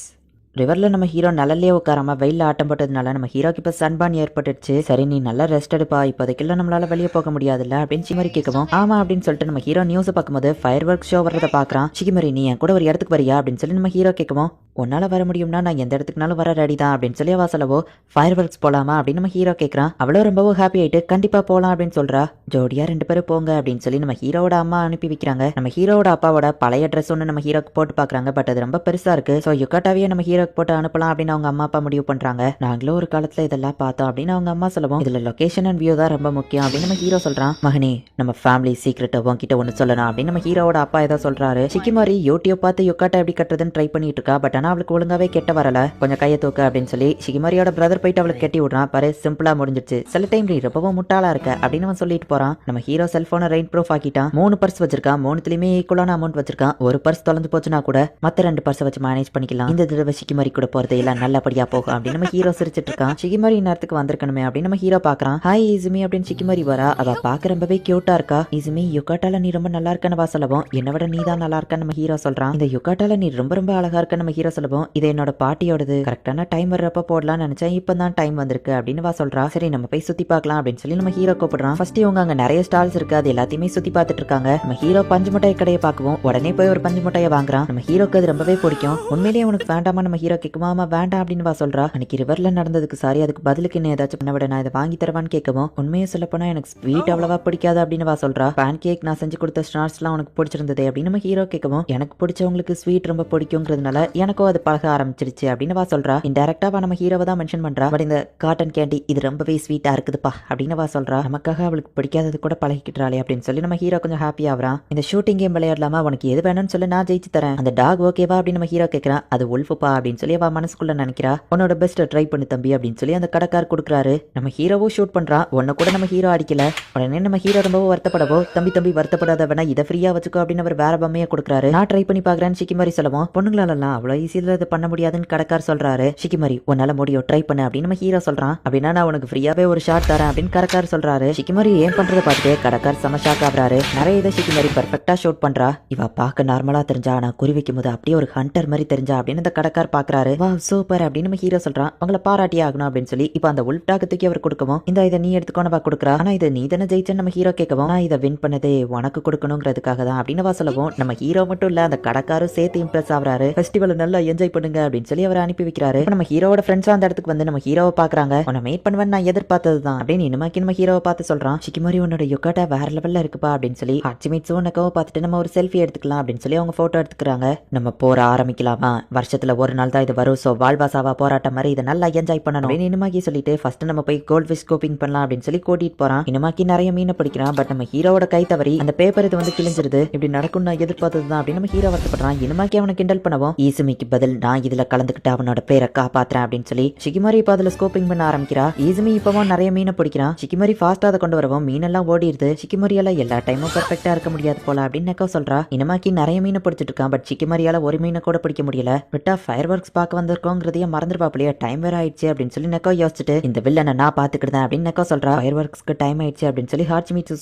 ரிவர்ல நம்ம ஹீரோ நல்லலே உட்காராம வெயில ஆட்டம் போட்டதுனால நம்ம ஹீரோக்கு இப்ப சன்பான் ஏற்பட்டுச்சு. சரி நீ நல்லா ரெஸ்ட் எடுப்பா, இப்போதைக்கெல்லாம் நம்மளால வெளியே போக முடியாதுல்ல அப்படின்னு ஷிகிமோரி கேட்கவும், ஆமா அப்படின்னு சொல்லிட்டு நம்ம ஹீரோ நியூஸ் பார்க்கும்போது ஃபயர் ஒர்க் ஷோ வர்றதை பாக்குறான். ஷிகிமோரி நீ என் கூட ஒரு இடத்துக்கு வரியா அப்படின்னு சொல்லி நம்ம ஹீரோ கேட்கவும், உன்னால வர முடியும்னா நான் எந்த இடத்துக்குனாலும் வர ரெடி தான் அப்படின்னு சொல்லி அவ சொல்லவோ, ஃபயர் ஒர்க்ஸ் போலாமா அப்படின்னு நம்ம ஹீரோ கேட்கறான். அவ்வளோ ரொம்பவும் ஹாப்பி ஆயிட்டு கண்டிப்பா போலாம் அப்படின்னு சொல்றா. ஜோடியா 2 பேரும் போங்க அப்படின்னு சொல்லி நம்ம ஹீரோட அம்மா அனுப்பி வைக்கிறாங்க. நம்ம ஹீரோட அப்பாவோட பழைய ட்ரெஸ் ஒன்று நம்ம ஹீரோக்கு போட்டு பாக்குறாங்க. பட் அது ரொம்ப பெருசா இருக்கு. ஸோ யுக்காட்டாவே நம்ம ஹீரோக்கு போட்டு அனுப்பலாம் அப்படின்னு அவங்க அம்மா அப்பா முடிவு பண்றாங்க. நாங்களும் ஒரு காலத்துல இதெல்லாம் பார்த்தோம் அப்படின்னு அவங்க அம்மா சொல்லவும், இதுல லொகேஷன் அண்ட் வியூ தான் ரொம்ப முக்கியம் அப்படின்னு நம்ம ஹீரோ சொல்றான். மகனே நம்ம ஃபேமிலி சீக்ரெட்டை உன்கிட்ட ஒன்று சொல்லணும் அப்படின்னு நம்ம ஹீரோட அப்பா ஏதோ சொல்றாரு. ஷிகிமோரி யூடியூப் பார்த்து யுக்காட்டா எப்படி கட்டுறதுன்னு ட்ரை பண்ணிட்டு இருக்கா. பட் ஆனா அவளுக்கு ஒழுங்காவே கெட்ட வரல. கொஞ்சம் கையை தூக்க அப்படின்னு சொல்லி ஷிகிமோரியோட பிரதர் போயிட்டு அவளுக்கு கட்டி விடுறான். பாரு சிம்பிளா முடிஞ்சிருச்சு, சில டைம் நீ ரொம்பவும் முட்டாளா இருக்க அப்படின்னு அவன் சொல்லிட்டு போறான். நம்ம ஹீரோ செல்போனை ரெயின் ப்ரூஃப் ஆக்கிட்டான். 3 பர்ஸ் வச்சிருக்கான், 3த்துலயுமே ஈக்குவலான அமௌண்ட் வச்சிருக்கான். ஒரு பர்ஸ் தொலைஞ்சு போச்சுன்னா கூட மத்த 2 பர்ஸை வச்சு மேனேஜ் பண்ணிக்கலாம். இந்த தடவை ஷிகிமோரி கூட போறது எல்லாம் நல்லபடியா போகும் அப்படின்னு நம்ம ஹீரோ சிரிச்சிட்டு இருக்கான். ஷிகிமோரி நேரத்துக்கு வந்திருக்கணுமே அப்படின்னு நம்ம ஹீரோ பாக்குறான். ஹாய் இசுமி அப்படின்னு ஷிகிமோரி வரா. அவ பாக்க ரொம்பவே கியூட்டா இருக்கா. இசுமி யுக்காட்டால நீ ரொம்ப நல்லா இருக்கன்னு வா சொல்லவும், என்னை விட நீ தான் நல்லா இருக்கன்னு நம்ம ஹீரோ சொல்றான். இந்த யுக்காட்டால நீ ரொம்ப அழகா இருக்க நம்ம ஹீரோ சொல்லவும், இது என்னோட பாட்டியோடது, கரெக்டான டைம் வர்றப்ப போடலாம்னு நினைச்சேன், இப்பதான் டைம் வந்திருக்கு அப்படின்னு வா சொல்றா. சரி நம்ம போய் சுத்தி பார்க்கலாம் அப்படின்னு சொல்லி நம்ம ஹீரோ கூப்பிடுறான். ஃபர்ஸ்ட் இவங்க அங்க நிறைய ஸ்டால்ஸ் இருக்கு, அது எல்லாத்தையுமே சுத்தி பார்த்துட்டு இருக்காங்க. நம்ம ஹீரோ பஞ்சு மிட்டாய் கடையை பார்க்கவும் உடனே போய் ஒரு பஞ்சு மிட்டாயை வாங்குறான். நம்ம ஹீரோக்கு அது ரொம்பவே பிடிக்கும். உண்மையிலேயே உனக்கு வேண்டாமா நம்ம ஹீரோ கேட்குமா, ஆமா வேண்டாம் அப்படின்னு வா சொல்றா. அன்னைக்கு ரிவர்ல நடந்ததுக்கு சாரி, அதுக்கு பதிலுக்கு என்ன ஏதாச்சும் பண்ண விட நான் இதை வாங்கி தரவான்னு கேட்கவும், உண்மையை சொல்ல போனா எனக்கு ஸ்வீட் அவ்வளவா பிடிக்காது அப்படின்னு வா சொல்றா. பேன் கேக் நான் செஞ்சு கொடுத்த ஸ்நாக்ஸ் எல்லாம் உனக்கு பிடிச்சிருந்தது அப்படின்னு நம்ம ஹீரோ கேட்கவும், எனக்கு பிடிச்சவங்களுக்கு ஸ்வீட் ரொம்ப பிடிக்குங்கிறதுனால எனக்கும் அது பழக ஆரம்பிச்சிருச்சு அப்படின்னு வா சொல்றா. இன்டைரக்டா நம்ம ஹீரோவை தான் மென்ஷன் பண்றா. பட் இந்த காட்டன் கேண்டி இது ரொம்பவே ஸ்வீட்டா இருக்குதுப்பா அப்படின்னு வா சொல்றா. நமக்காக அவளுக்கு பிடிக்காதது கூட பழகிக்கிட்டாளே அப்படின்னு சொல்லி நம்ம ஹீரோ கொஞ்சம் ஹாப்பி ஆகுறான். இந்த ஷூட்டிங் கேம் விளையாடலாமா, உனக்கு எது வேணும்னு சொல்லி நான் ஜெயிச்சு தரேன். அந்த டாக் ஓகேவா அப்படின்னு நம்ம ஹீரோ கேட்கறான். அது உல்ஃபுப்பா அப்படின்னு சொல்லி அவ மனசுக்குள்ள நினைக்கிறா. உன்னோட பெஸ்ட் ட்ரை பண்ணு தம்பி அப்படின்னு சொல்லி அந்த கடைக்கார் கொடுக்குறாரு. நம்ம ஹீரோவும் ஷூட் பண்றான். ஒன்ன கூட நம்ம ஹீரோ அடிக்கல. உடனே நம்ம ஹீரோ ரொம்பவும் வருத்தப்படவோ, தம்பி வருத்தப்படாத வேணா இதை ஃப்ரீயா வச்சுக்கோ அப்படின்னு அவர் வேற பொம்மையை கொடுக்குறாரு. நான் ட்ரை பண்ணி பாக்குறேன்னு ஷிகிமோரி சொல்லவும், பொண்ணுங்களெல்லாம் அவ்வளவு ஈஸியில இது பண்ண முடியாதுன்னு கடைக்கார் சொல்றாரு. ஷிகிமோரி உன்னால முடியும், ட்ரை பண்ணு அப்படின்னு நம்ம ஹீரோ சொல்றான். அப்படின்னா நான் உனக்கு ஃப்ரீயாவே ஒரு ஷாட் தரேன் அப்படின்னு கடைக்கார் சொல்றாரு. ஷிகிமோரி ஏன் பண்றதை பார்த்துட்டு கடைக்கார் செம ஷாக் ஆகுறாரு. நிறைய இதை ஷிகிமோரி பெர்ஃபெக்ட்டா ஷூட் பண்றா. இவ பார்க்க நார்மலா தெரிஞ்சா, ஆனா குறி வைக்கும் போது அப்படியே ஒரு ஹண்டர் மாதிரி தெரிஞ்சா அப்படின்னு இந்த கடைக்கார் பாக்குறாரு. வா சூப்பர் அப்படின்னு நம்ம ஹீரோ சொல்றான். உங்களை பாராட்டி ஆகணும் அப்படின்னு சொல்லி இப்ப அந்த உல்ஃப் டாக் தூக்கி அவர் கொடுக்கவும், இந்த இதை நீ எடுத்துக்கோ நம்ம கொடுக்குறா. ஆனா இதை நீ தானே ஜெயிச்சேன்னு நம்ம ஹீரோ கேட்கவும், நான் இதை வின் பண்ணதே உனக்கு கொடுக்கணுங்கிறதுக்காக தான் அப்படின்னு வா சொல்லவும், நம்ம ஹீரோ மட்டும் இல்ல அந்த கடைக்காரும் சேர்த்து இம்ப்ரெஸ் ஆகுறாரு. ஃபெஸ்டிவல் நல்லா என்ஜாய் பண்ணுங்க அப்படின்னு சொல்லி அவரை அனுப்பி வைக்கிறாரு. நம்ம ஹீரோட ஃப்ரெண்ட்ஸா அந்த இடத்துக்கு வந்து நம்ம ஹீரோவை பாக்குறாங்க. உன்னை மீட் பண்ணுவேன் நான் எதிர்பார்த்தது தான் அப்படின்னு இனிமாக்கி நம்ம ஹீரோவை பார்த்து சொல்றான். ஷிகிமோரி உன்னோட யுக்காட்டா வேற லெவல்ல இருக்குப்பா அப்படின்னு சொல்லி ஹாச்சிமிட்ஸும் நக்காவை பார்த்துட்டு நம்ம ஒரு செல்ஃபி எடுத்துக்கலாம் அப்படின்னு சொல்லி அவங்க போட்டோ எடுத்துக்கிறாங்க. நம்ம போற ஆரம்பிக்கலாமா, வருஷத்துல ஒரு நாள் தான் இது வரும், சோ வாழ்வாசாவா போராட்டம் மாதிரி இதை நல்லா என்ஜாய் பண்ணணும் அப்படின்னு இனிமாக்கி சொல்லிட்டு ஃபர்ஸ்ட் நம்ம போய் கோல்ட் ஃபிஷ் ஸ்கோப்பிங் பண்ணலாம் அப்படின்னு சொல்லி கூட்டிட்டு போறான். இனிமாக்கி நிறைய மீனை பிடிக்கிறான். பட் நம்ம ஹீரோவோட கை தவறி அந்த பேப்பர் இது வந்து கிழிஞ்சிருது. இப்படி நடக்கும் நான் எதிர்பார்த்தது தான் அப்படின்னு நம்ம ஹீரோ வருத்தப்படுறான். இனிமாக்கி அவனை கிண்டல் பண்ணவும், ஈசுமிக்கு பதில் நான் இதுல கலந்துக்கிட்டு அவனோட பேரை காப்பாத்துறேன் அப்படின்னு சொல்லி ஷிகிமோரி இப்ப அதுல ஸ்கோப்பிங் பண்ண ஆரம்பிக்கிறா. ஈசுமி இப்பவும் நிறைய மீனை பிடிக்கிறான். ஷிகிமோரி ஃபாஸ்டா அதை கொண்டு வரவும் மீனெல்லாம் ஓடிடுது. ஷிகிமோரியால எல்லா டைமும் பெர்ஃபெக்ட்டா இருக்க முடியாது போல அப்படின்னு நெக்கோ சொல்றா. இனிமாக்கி நிறைய மீனை பிடிச்சிட்டு இருக்கான். பட் ஷிகிமோரியால ஒரு மீனை கூட பிடிக்க முடியல. விட்டா ஃபயர் ஒர்க்ஸ் பார்க்க வந்திருக்கோங்கிறதையே மறந்துருப்பாப்லையே, டைம் வேற ஆயிடுச்சு அப்படின்னு சொல்லி நெக்கோ யோசிச்சுட்டு இந்த வில்லனை நான் பாத்துக்கிட்டேன் அப்படின்னு நெக்கோ சொல்றா. ஃபயர் ஒர்க்ஸ்க்கு டைம் ஆயிடுச்சு அப்படின்னு சொல்லி ஹாச்சிமிட்சு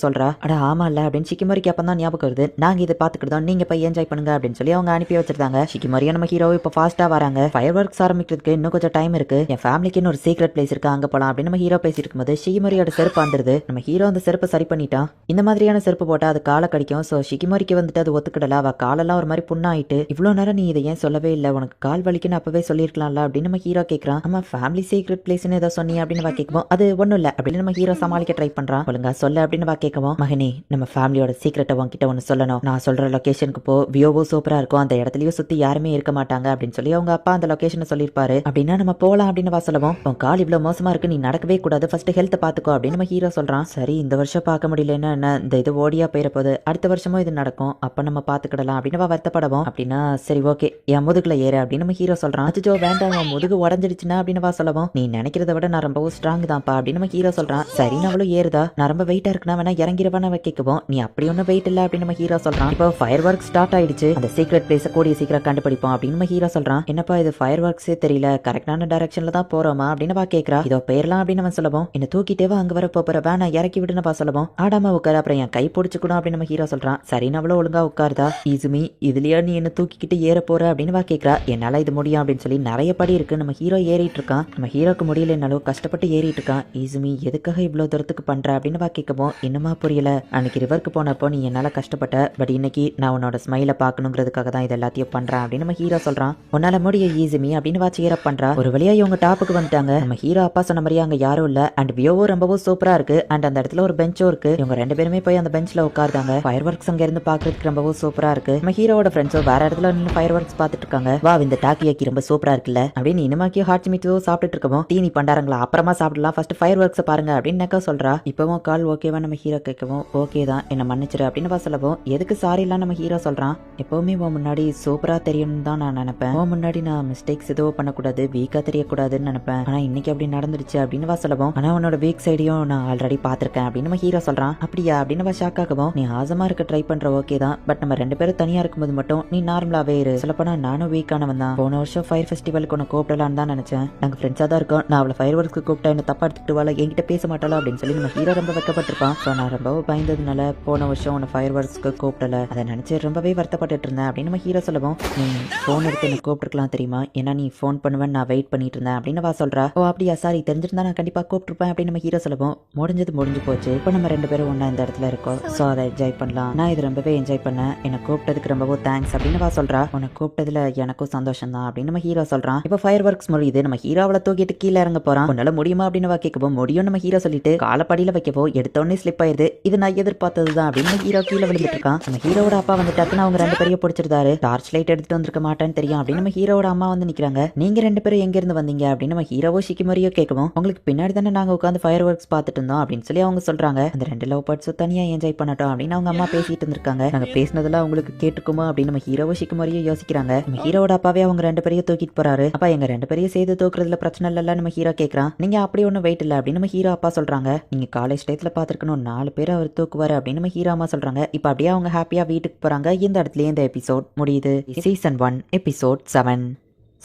சொல்றா. அட ஆமா இல்ல அப்படின்னு ஷிகிமோரிக்கு அப்பதான் ஞாபகம் வருது, நாங்க இதை பாத்துக்கிட்டோம் நீங்க போய் என்ஜாய் பண்ணுங்க அப்படின்னு சொல்லி அவங்க அனுப்பி வச்சிருந்தாங்க. ஷிகிமோரியா நம்ம ஹீரோ இப்ப ஃபாஸ்டா வராங்க. ஃபயர் ஒர்க்ஸ் ஆரம்பிக்கிறதுக்கு இன்னும் கொஞ்சம் டைம் இருக்கு, என் ஃபேமிலிக்கு ஒரு சீக்ரெட் பிளேஸ் இருக்கு அங்க போலாம் அப்படின்னு நம்ம ஹீரோ பேசிட்டு இருக்கும்போது ஷிகிமோரியோட செருப்பு வந்துருது. நம்ம ஹீரோ அந்த செருப்பை சரி பண்ணிட்டான். இந்த மாதிரியான செருப்பு போட்டா அது காலை கடிக்கும். சோ ஷிகிமோரிக்கு வந்துட்டு அது ஒத்துக்கிடல. அவ காலெல்லாம் ஒரு மாதிரி புண்ணாயிட்டு, இவ்வளவு நேரம் நீ இதை ஏன் சொல்லவே இல்லை, உனக்கு கால் வலிக்குன்னு அப்பவே சொல்லிருக்கலாம்ல அப்படின்னு நம்ம ஹீரோ கேட்கறான். ஆமா ஃபேமிலி சீக்ரெட் பிளேஸ்னு ஏதோ சொன்னி அப்படின்னு கேட்கவும், அது ஒண்ணும் இல்ல அப்படின்னு நம்ம ஹீரோ சமாளிக்க ட்ரை பண்றான். ஒழுங்கா சொல்ல அப்படின்னு கேட்கவும், மகனே நம்ம ஃபேமிலியோட சீக்ரெட்டை உன்கிட்ட ஒன்னு சொல்லணும், நான் சொல்ற லொகேஷனுக்கு போ, வியோவோ சூப்பரா இருக்கும், அந்த இடத்துலயும் சுத்தி யாருமே இருக்க மாட்டாங்க அப்படின்னு சொல்லி அவங்க அப்பா அந்த லொகேஷனை சொல்லிருப்பாரு. அப்படின்னா நம்ம போலாம் அப்படின்னு சொல்லவும், உன் கால் இவ்வளவு மோசமா இருக்கு, நீ நடக்கவே கூடாது, ஃபர்ஸ்ட் ஹெல்த் பாத்துக்கோ அப்படின்னு நம்ம ஹீரோ சொல்றான். சரி இந்த வருஷம் பார்க்க முடியலன்னா என்ன, இந்த இது ஓடியா போயிட போது, அடுத்த வருஷமும் இது நடக்கும், அப்ப நம்ம பாத்துக்கிடலாம் அப்படின்னு வருத்தப்படவும், அப்படின்னா சரி ஓகே என் முதுகுல ஏறு அப்படின்னு நம்ம ஹீரோ சொல்றான். அச்சோ வேண்டாம் உன் முதுகு உடஞ்சிடுச்சுன்னா அப்படின்னு சொல்லவும், நீ நினைக்கிறத விட நான் ரொம்பவும் ஸ்ட்ராங் தான்ப்பா அப்படின்னு நம்ம ஹீரோ சொல்றான். சரி அவளும் ஏறுதா, நான் ரொம்ப வெயிட்டா இருக்குன்னா வேணா இறங்கிடுவான வைக்கவும், நீ அப்படி ஒன்னும் வெயிட் இல்ல அப்படின்னு நம்ம ஹீரோ சொல்றான். இப்போ ஃபயர் ஒர்க் ஸ்டார்ட் ஆயிடுச்சு, அந்த சீக்ரெட் பிளேஸை கூடிய சீக்கிரம் கண்டுபிடிப்போம் அப்படின்னு நம்ம ஹீரோ சொல்றான். என்னப்பா இது ஃபயர் ஒர்க்ஸே தெரியல, கரெக்டான டைரக்ஷன்ல தான் போறோமா அப்படின்னு கேக்குறா. இதோ பேர்லாம் அப்படின்னு நம்ம சொல்லவும், என்ன தூக்கிட்டேவா அங்க வர போற வேணா இறக்கி விடுன்னு சொல்லவும், ஆடாம உட்காரு அப்புறம் என் கை பிடிச்சுக்கணும் அப்படின்னு நம்ம ஹீரோ சொல்றான். சரி அவ்வளவு ஒழுங்கா உட்காருதா. ஈசுமி இதுலயா நீ என்ன தூக்கிக்கிட்டு ஏற போற அப்படின்னு கேக்குறா. என்னால இது முடியும் அப்படின்னு சொல்லி நிறைய படி இருக்கு. நம்ம ஹீரோ ஏறிட்டு இருக்கான். நம்ம ஹீரோக்கு முடியலனாலும் கஷ்டப்பட்டு ஏறிட்டு இருக்கான். ஈசுமி எதுக்காக இவ்வளவு தூரத்துக்கு பண்ற அப்படின்னு கேட்கவும், இன்னுமா புரியல, அன்னைக்கு ரிவருக்கு போனப்போ நீ என்னால கஷ்டப்பட்ட, பட் இன்னைக்கு நான் உன்னோட ஸ்மைல பாக்கணுங்கிறதுக்காக தான் இது எல்லாத்தையும் பண்றேன் அப்படின்னு நம்ம ஹீரோ சொல்றான். உன்னால முடிய ஈசுமி அப்படின்னு சேரப் பண்றா. ஒரு வழியா இவங்க டாப்புக்கு வந்துட்டாங்க. நம்ம ஹீரோ அப்பா சொன்ன மாதிரி அங்க யாரும் இல்ல. அண்ட் வியோவோ ரொம்பவும் சூப்பரா இருக்கு. அண்ட் அந்த இடத்துல ஒரு பெஞ்சும் இருக்கு. இவங்க ரெண்டு பேருமே போய் அந்த பெஞ்ச்ல உட்கார்ந்தாங்க. ஃபயர் ஒர்க்ஸ் அங்க இருந்து பாக்குறதுக்கு ரொம்பவும் சூப்பரா இருக்கு. நம்ம ஹீரோட ஃப்ரெண்ட்ஸோ வேற இடத்துல நின்று ஃபயர் ஒர்க்ஸ் பாத்துட்டு இருக்காங்க. வா இந்த டாக்கியாக்கி ரொம்ப சூப்பரா இருக்குல்ல அப்படின்னு இனிமாக்கி ஹாச்சிமிட்சு சாப்பிட்டுட்டு இருக்கவும், தீனி பண்டாரங்களா அப்புறமா சாப்பிடலாம், ஃபர்ஸ்ட் ஃபயர் ஒர்க்ஸ் பாருங்க அப்படின்னு நெக்கோ சொல்றா. இப்பவும் கால் ஓகேவா நம்ம ஹீரோ கேட்கவும், ஓகே தான் என்ன மன்னிச்சிரு அப்படின்னு சொல்லவும், எதுக்கு சாரி எல்லாம் நம்ம ஹீரோ சொல்றான். எப்பவுமே உன் முன்னாடி சூப்பரா தெரியும் தான் நான் நினைப்பேன், உன் முன்னாடி நான் மிஸ்டேக்ஸ் எதுவும் பண்ணக்கூடாது, வீக்கா தெரியக்கூடாதுன்னு நினைப்பேன், ஆனா இன்னைக்கு அப்படி நடந்துருச்சு அப்படின்னு சொல்லவும், ஆனா உன்னோட வீக் சைடையும் நான் ஆல்ரெடி பாத்திருக்கேன் அப்படின்னு நம்ம ஹீரோ சொல்றான். அப்படியா அப்படின்னு ஷாக் ஆகவும், நீ ஆசமா இருக்க ட்ரை பண்ற ஓகே தான், பட் நம்ம ரெண்டு பேரும் தனியா இருக்கும்போது மட்டும் நீ நார்மலாவே இரு, சொல்லப்போனா நானும் வீக்கானவன் தான், போன வருஷம் ஃபயர் ஃபெஸ்டிவலுக்கு உன்னை கூப்பிடலான்னு தான் நினைச்சேன், நாங்க ஃப்ரெண்ட்ஸா தான் இருக்கோம், நான் அவளை ஃபயர் ஒர்க்ஸ்க்கு கூப்பிட்டா என்ன தப்பா எடுத்துட்டு வாழ என்கிட்ட பேச மாட்டாளோ அப்படின்னு சொல்லி நம்ம ஹீரோ ரொம்ப வெக்கப்பட்டிருப்பான். ஸோ நான் ரொம்ப பயந்ததுனால போன வருஷம் உன்னை ஃபயர் ஒர்க்ஸ்க்கு கூப்பிடல, அதை நினைச்சு ரொம்பவே வருத்தப்பட்டு இருந்தேன் அப்படின்னு நம்ம ஹீரோ சொல்லவும், நீ ஃபோன் எடுத்து என்ன கூப்பிட்டுருக்கலாம் தெரியுமா, ஏன்னா நீ ஃபோன் பண்ணுவேன் நான் வெயிட் பண்ணிட்டு இருந்தேன் அப்படின்னு சொல்றா. ஓ அப்படியா சாரி, தெரிஞ்சிருந்தா நான் கண்டிப்பா கூப்பிட்டுருப்பேன் அப்படின்னு நம்ம ஹீரோ சொல்லவும், முடிஞ்சு போச்சு, இப்போ நம்ம ரெண்டு பேரும் ஒன்னா இந்த இடத்துல இருக்கோம், ஸோ அதை என்ஜாய் பண்ணலாம், நான் இது ரொம்பவே என்ஜாய் பண்ணேன், என்னை கூப்பிட்டதுக்கு ரொம்பவும் தேங்க்ஸ் அப்படின்னு சொல்றா. உன்னை கூப்பிட்டதுல எனக்கும் சந்தோஷம் தான் அப்படின்னு நம்ம ஹீரோ சொல்றான். இப்போ ஃபயர் ஒர்க்ஸ் முடியுது. நம்ம ஹீரோ அவளை தூக்கிட்டு கீழே இறங்க போறான். உன்னால முடியுமா அப்படின்னு கேட்கவும், முடியும் நம்ம ஹீரோ சொல்லிட்டு காலப்படியில வைக்கவோ எடுத்தோடனே ஸ்லிப் ஆயிருது. இது நான் எதிர்பார்த்ததுதான் அப்படின்னு ஹீரோ கீழே விழுந்துட்டு இருக்கான். நம்ம ஹீரோட அப்பா வந்துட்டாக்குன்னு அவங்க ரெண்டு பேரையும் பிடிச்சிருந்தாரு. டார்ச் லைட் எடுத்துட்டு வந்திருக்க மாட்டேன்னு தெரியும் அப்படின்னு நம்ம ஹீரோட அம்மா வந்து நிக்கிறாங்க. நீங்க ரெண்டு பேரும் எங்க இருந்து வந்தீங்க அப்படின்னு நம்ம ஹீரோவோ ஷிகிமோரியோ கேட்கவும், உங்களுக்கு பின்னாடி தானே நாங்க உட்காந்து ஃபயர் ஒர்க்ஸ் பார்த்துட்டு இருந்தோம் அப்படின்னு சொல்லி அவங்க சொல்றாங்க. அந்த ரெண்டு லவ் பேர்ட்ஸும் தனியா என்ஜாய் பண்ணட்டும் அப்படின்னு அவங்க அம்மா பேசிட்டு இருந்திருக்காங்க. நாங்க பேசினதெல்லாம் உங்களுக்கு கேட்டுக்குமா அப்படின்னு நம்ம ஹீரோவோ ஷிகிமோரியோ யோசிக்கிறாங்க. நம்ம ஹீரோட அப்பாவே அவங்க ரெண்டு பேரையும் தூக்கிட்டு போறாரு. அப்பா எங்க ரெண்டு பேரையும் சேர்த்து தூக்குறதுல பிரச்சனை இல்ல நம்ம ஹீரோ கேட்கறான். நீங்க அப்படி ஒன்னும் வெயிட் இல்ல அப்படின்னு நம்ம ஹீரோ அப்பா சொல்றாங்க. நீங்க காலேஜ் டயத்துல பாத்துருக்கணும் 4 பேர் அவர் தூக்குவாரு அப்படின்னு நம்ம ஹீரோ அம்மா சொல்றாங்க. இப்ப அப்படியே அவங்க ஹாப்பியா வீட்டுக்கு போறாங்க. இந்த இடத்துல இந்த எபிசோட் முடியுது. Season 1 episode 7.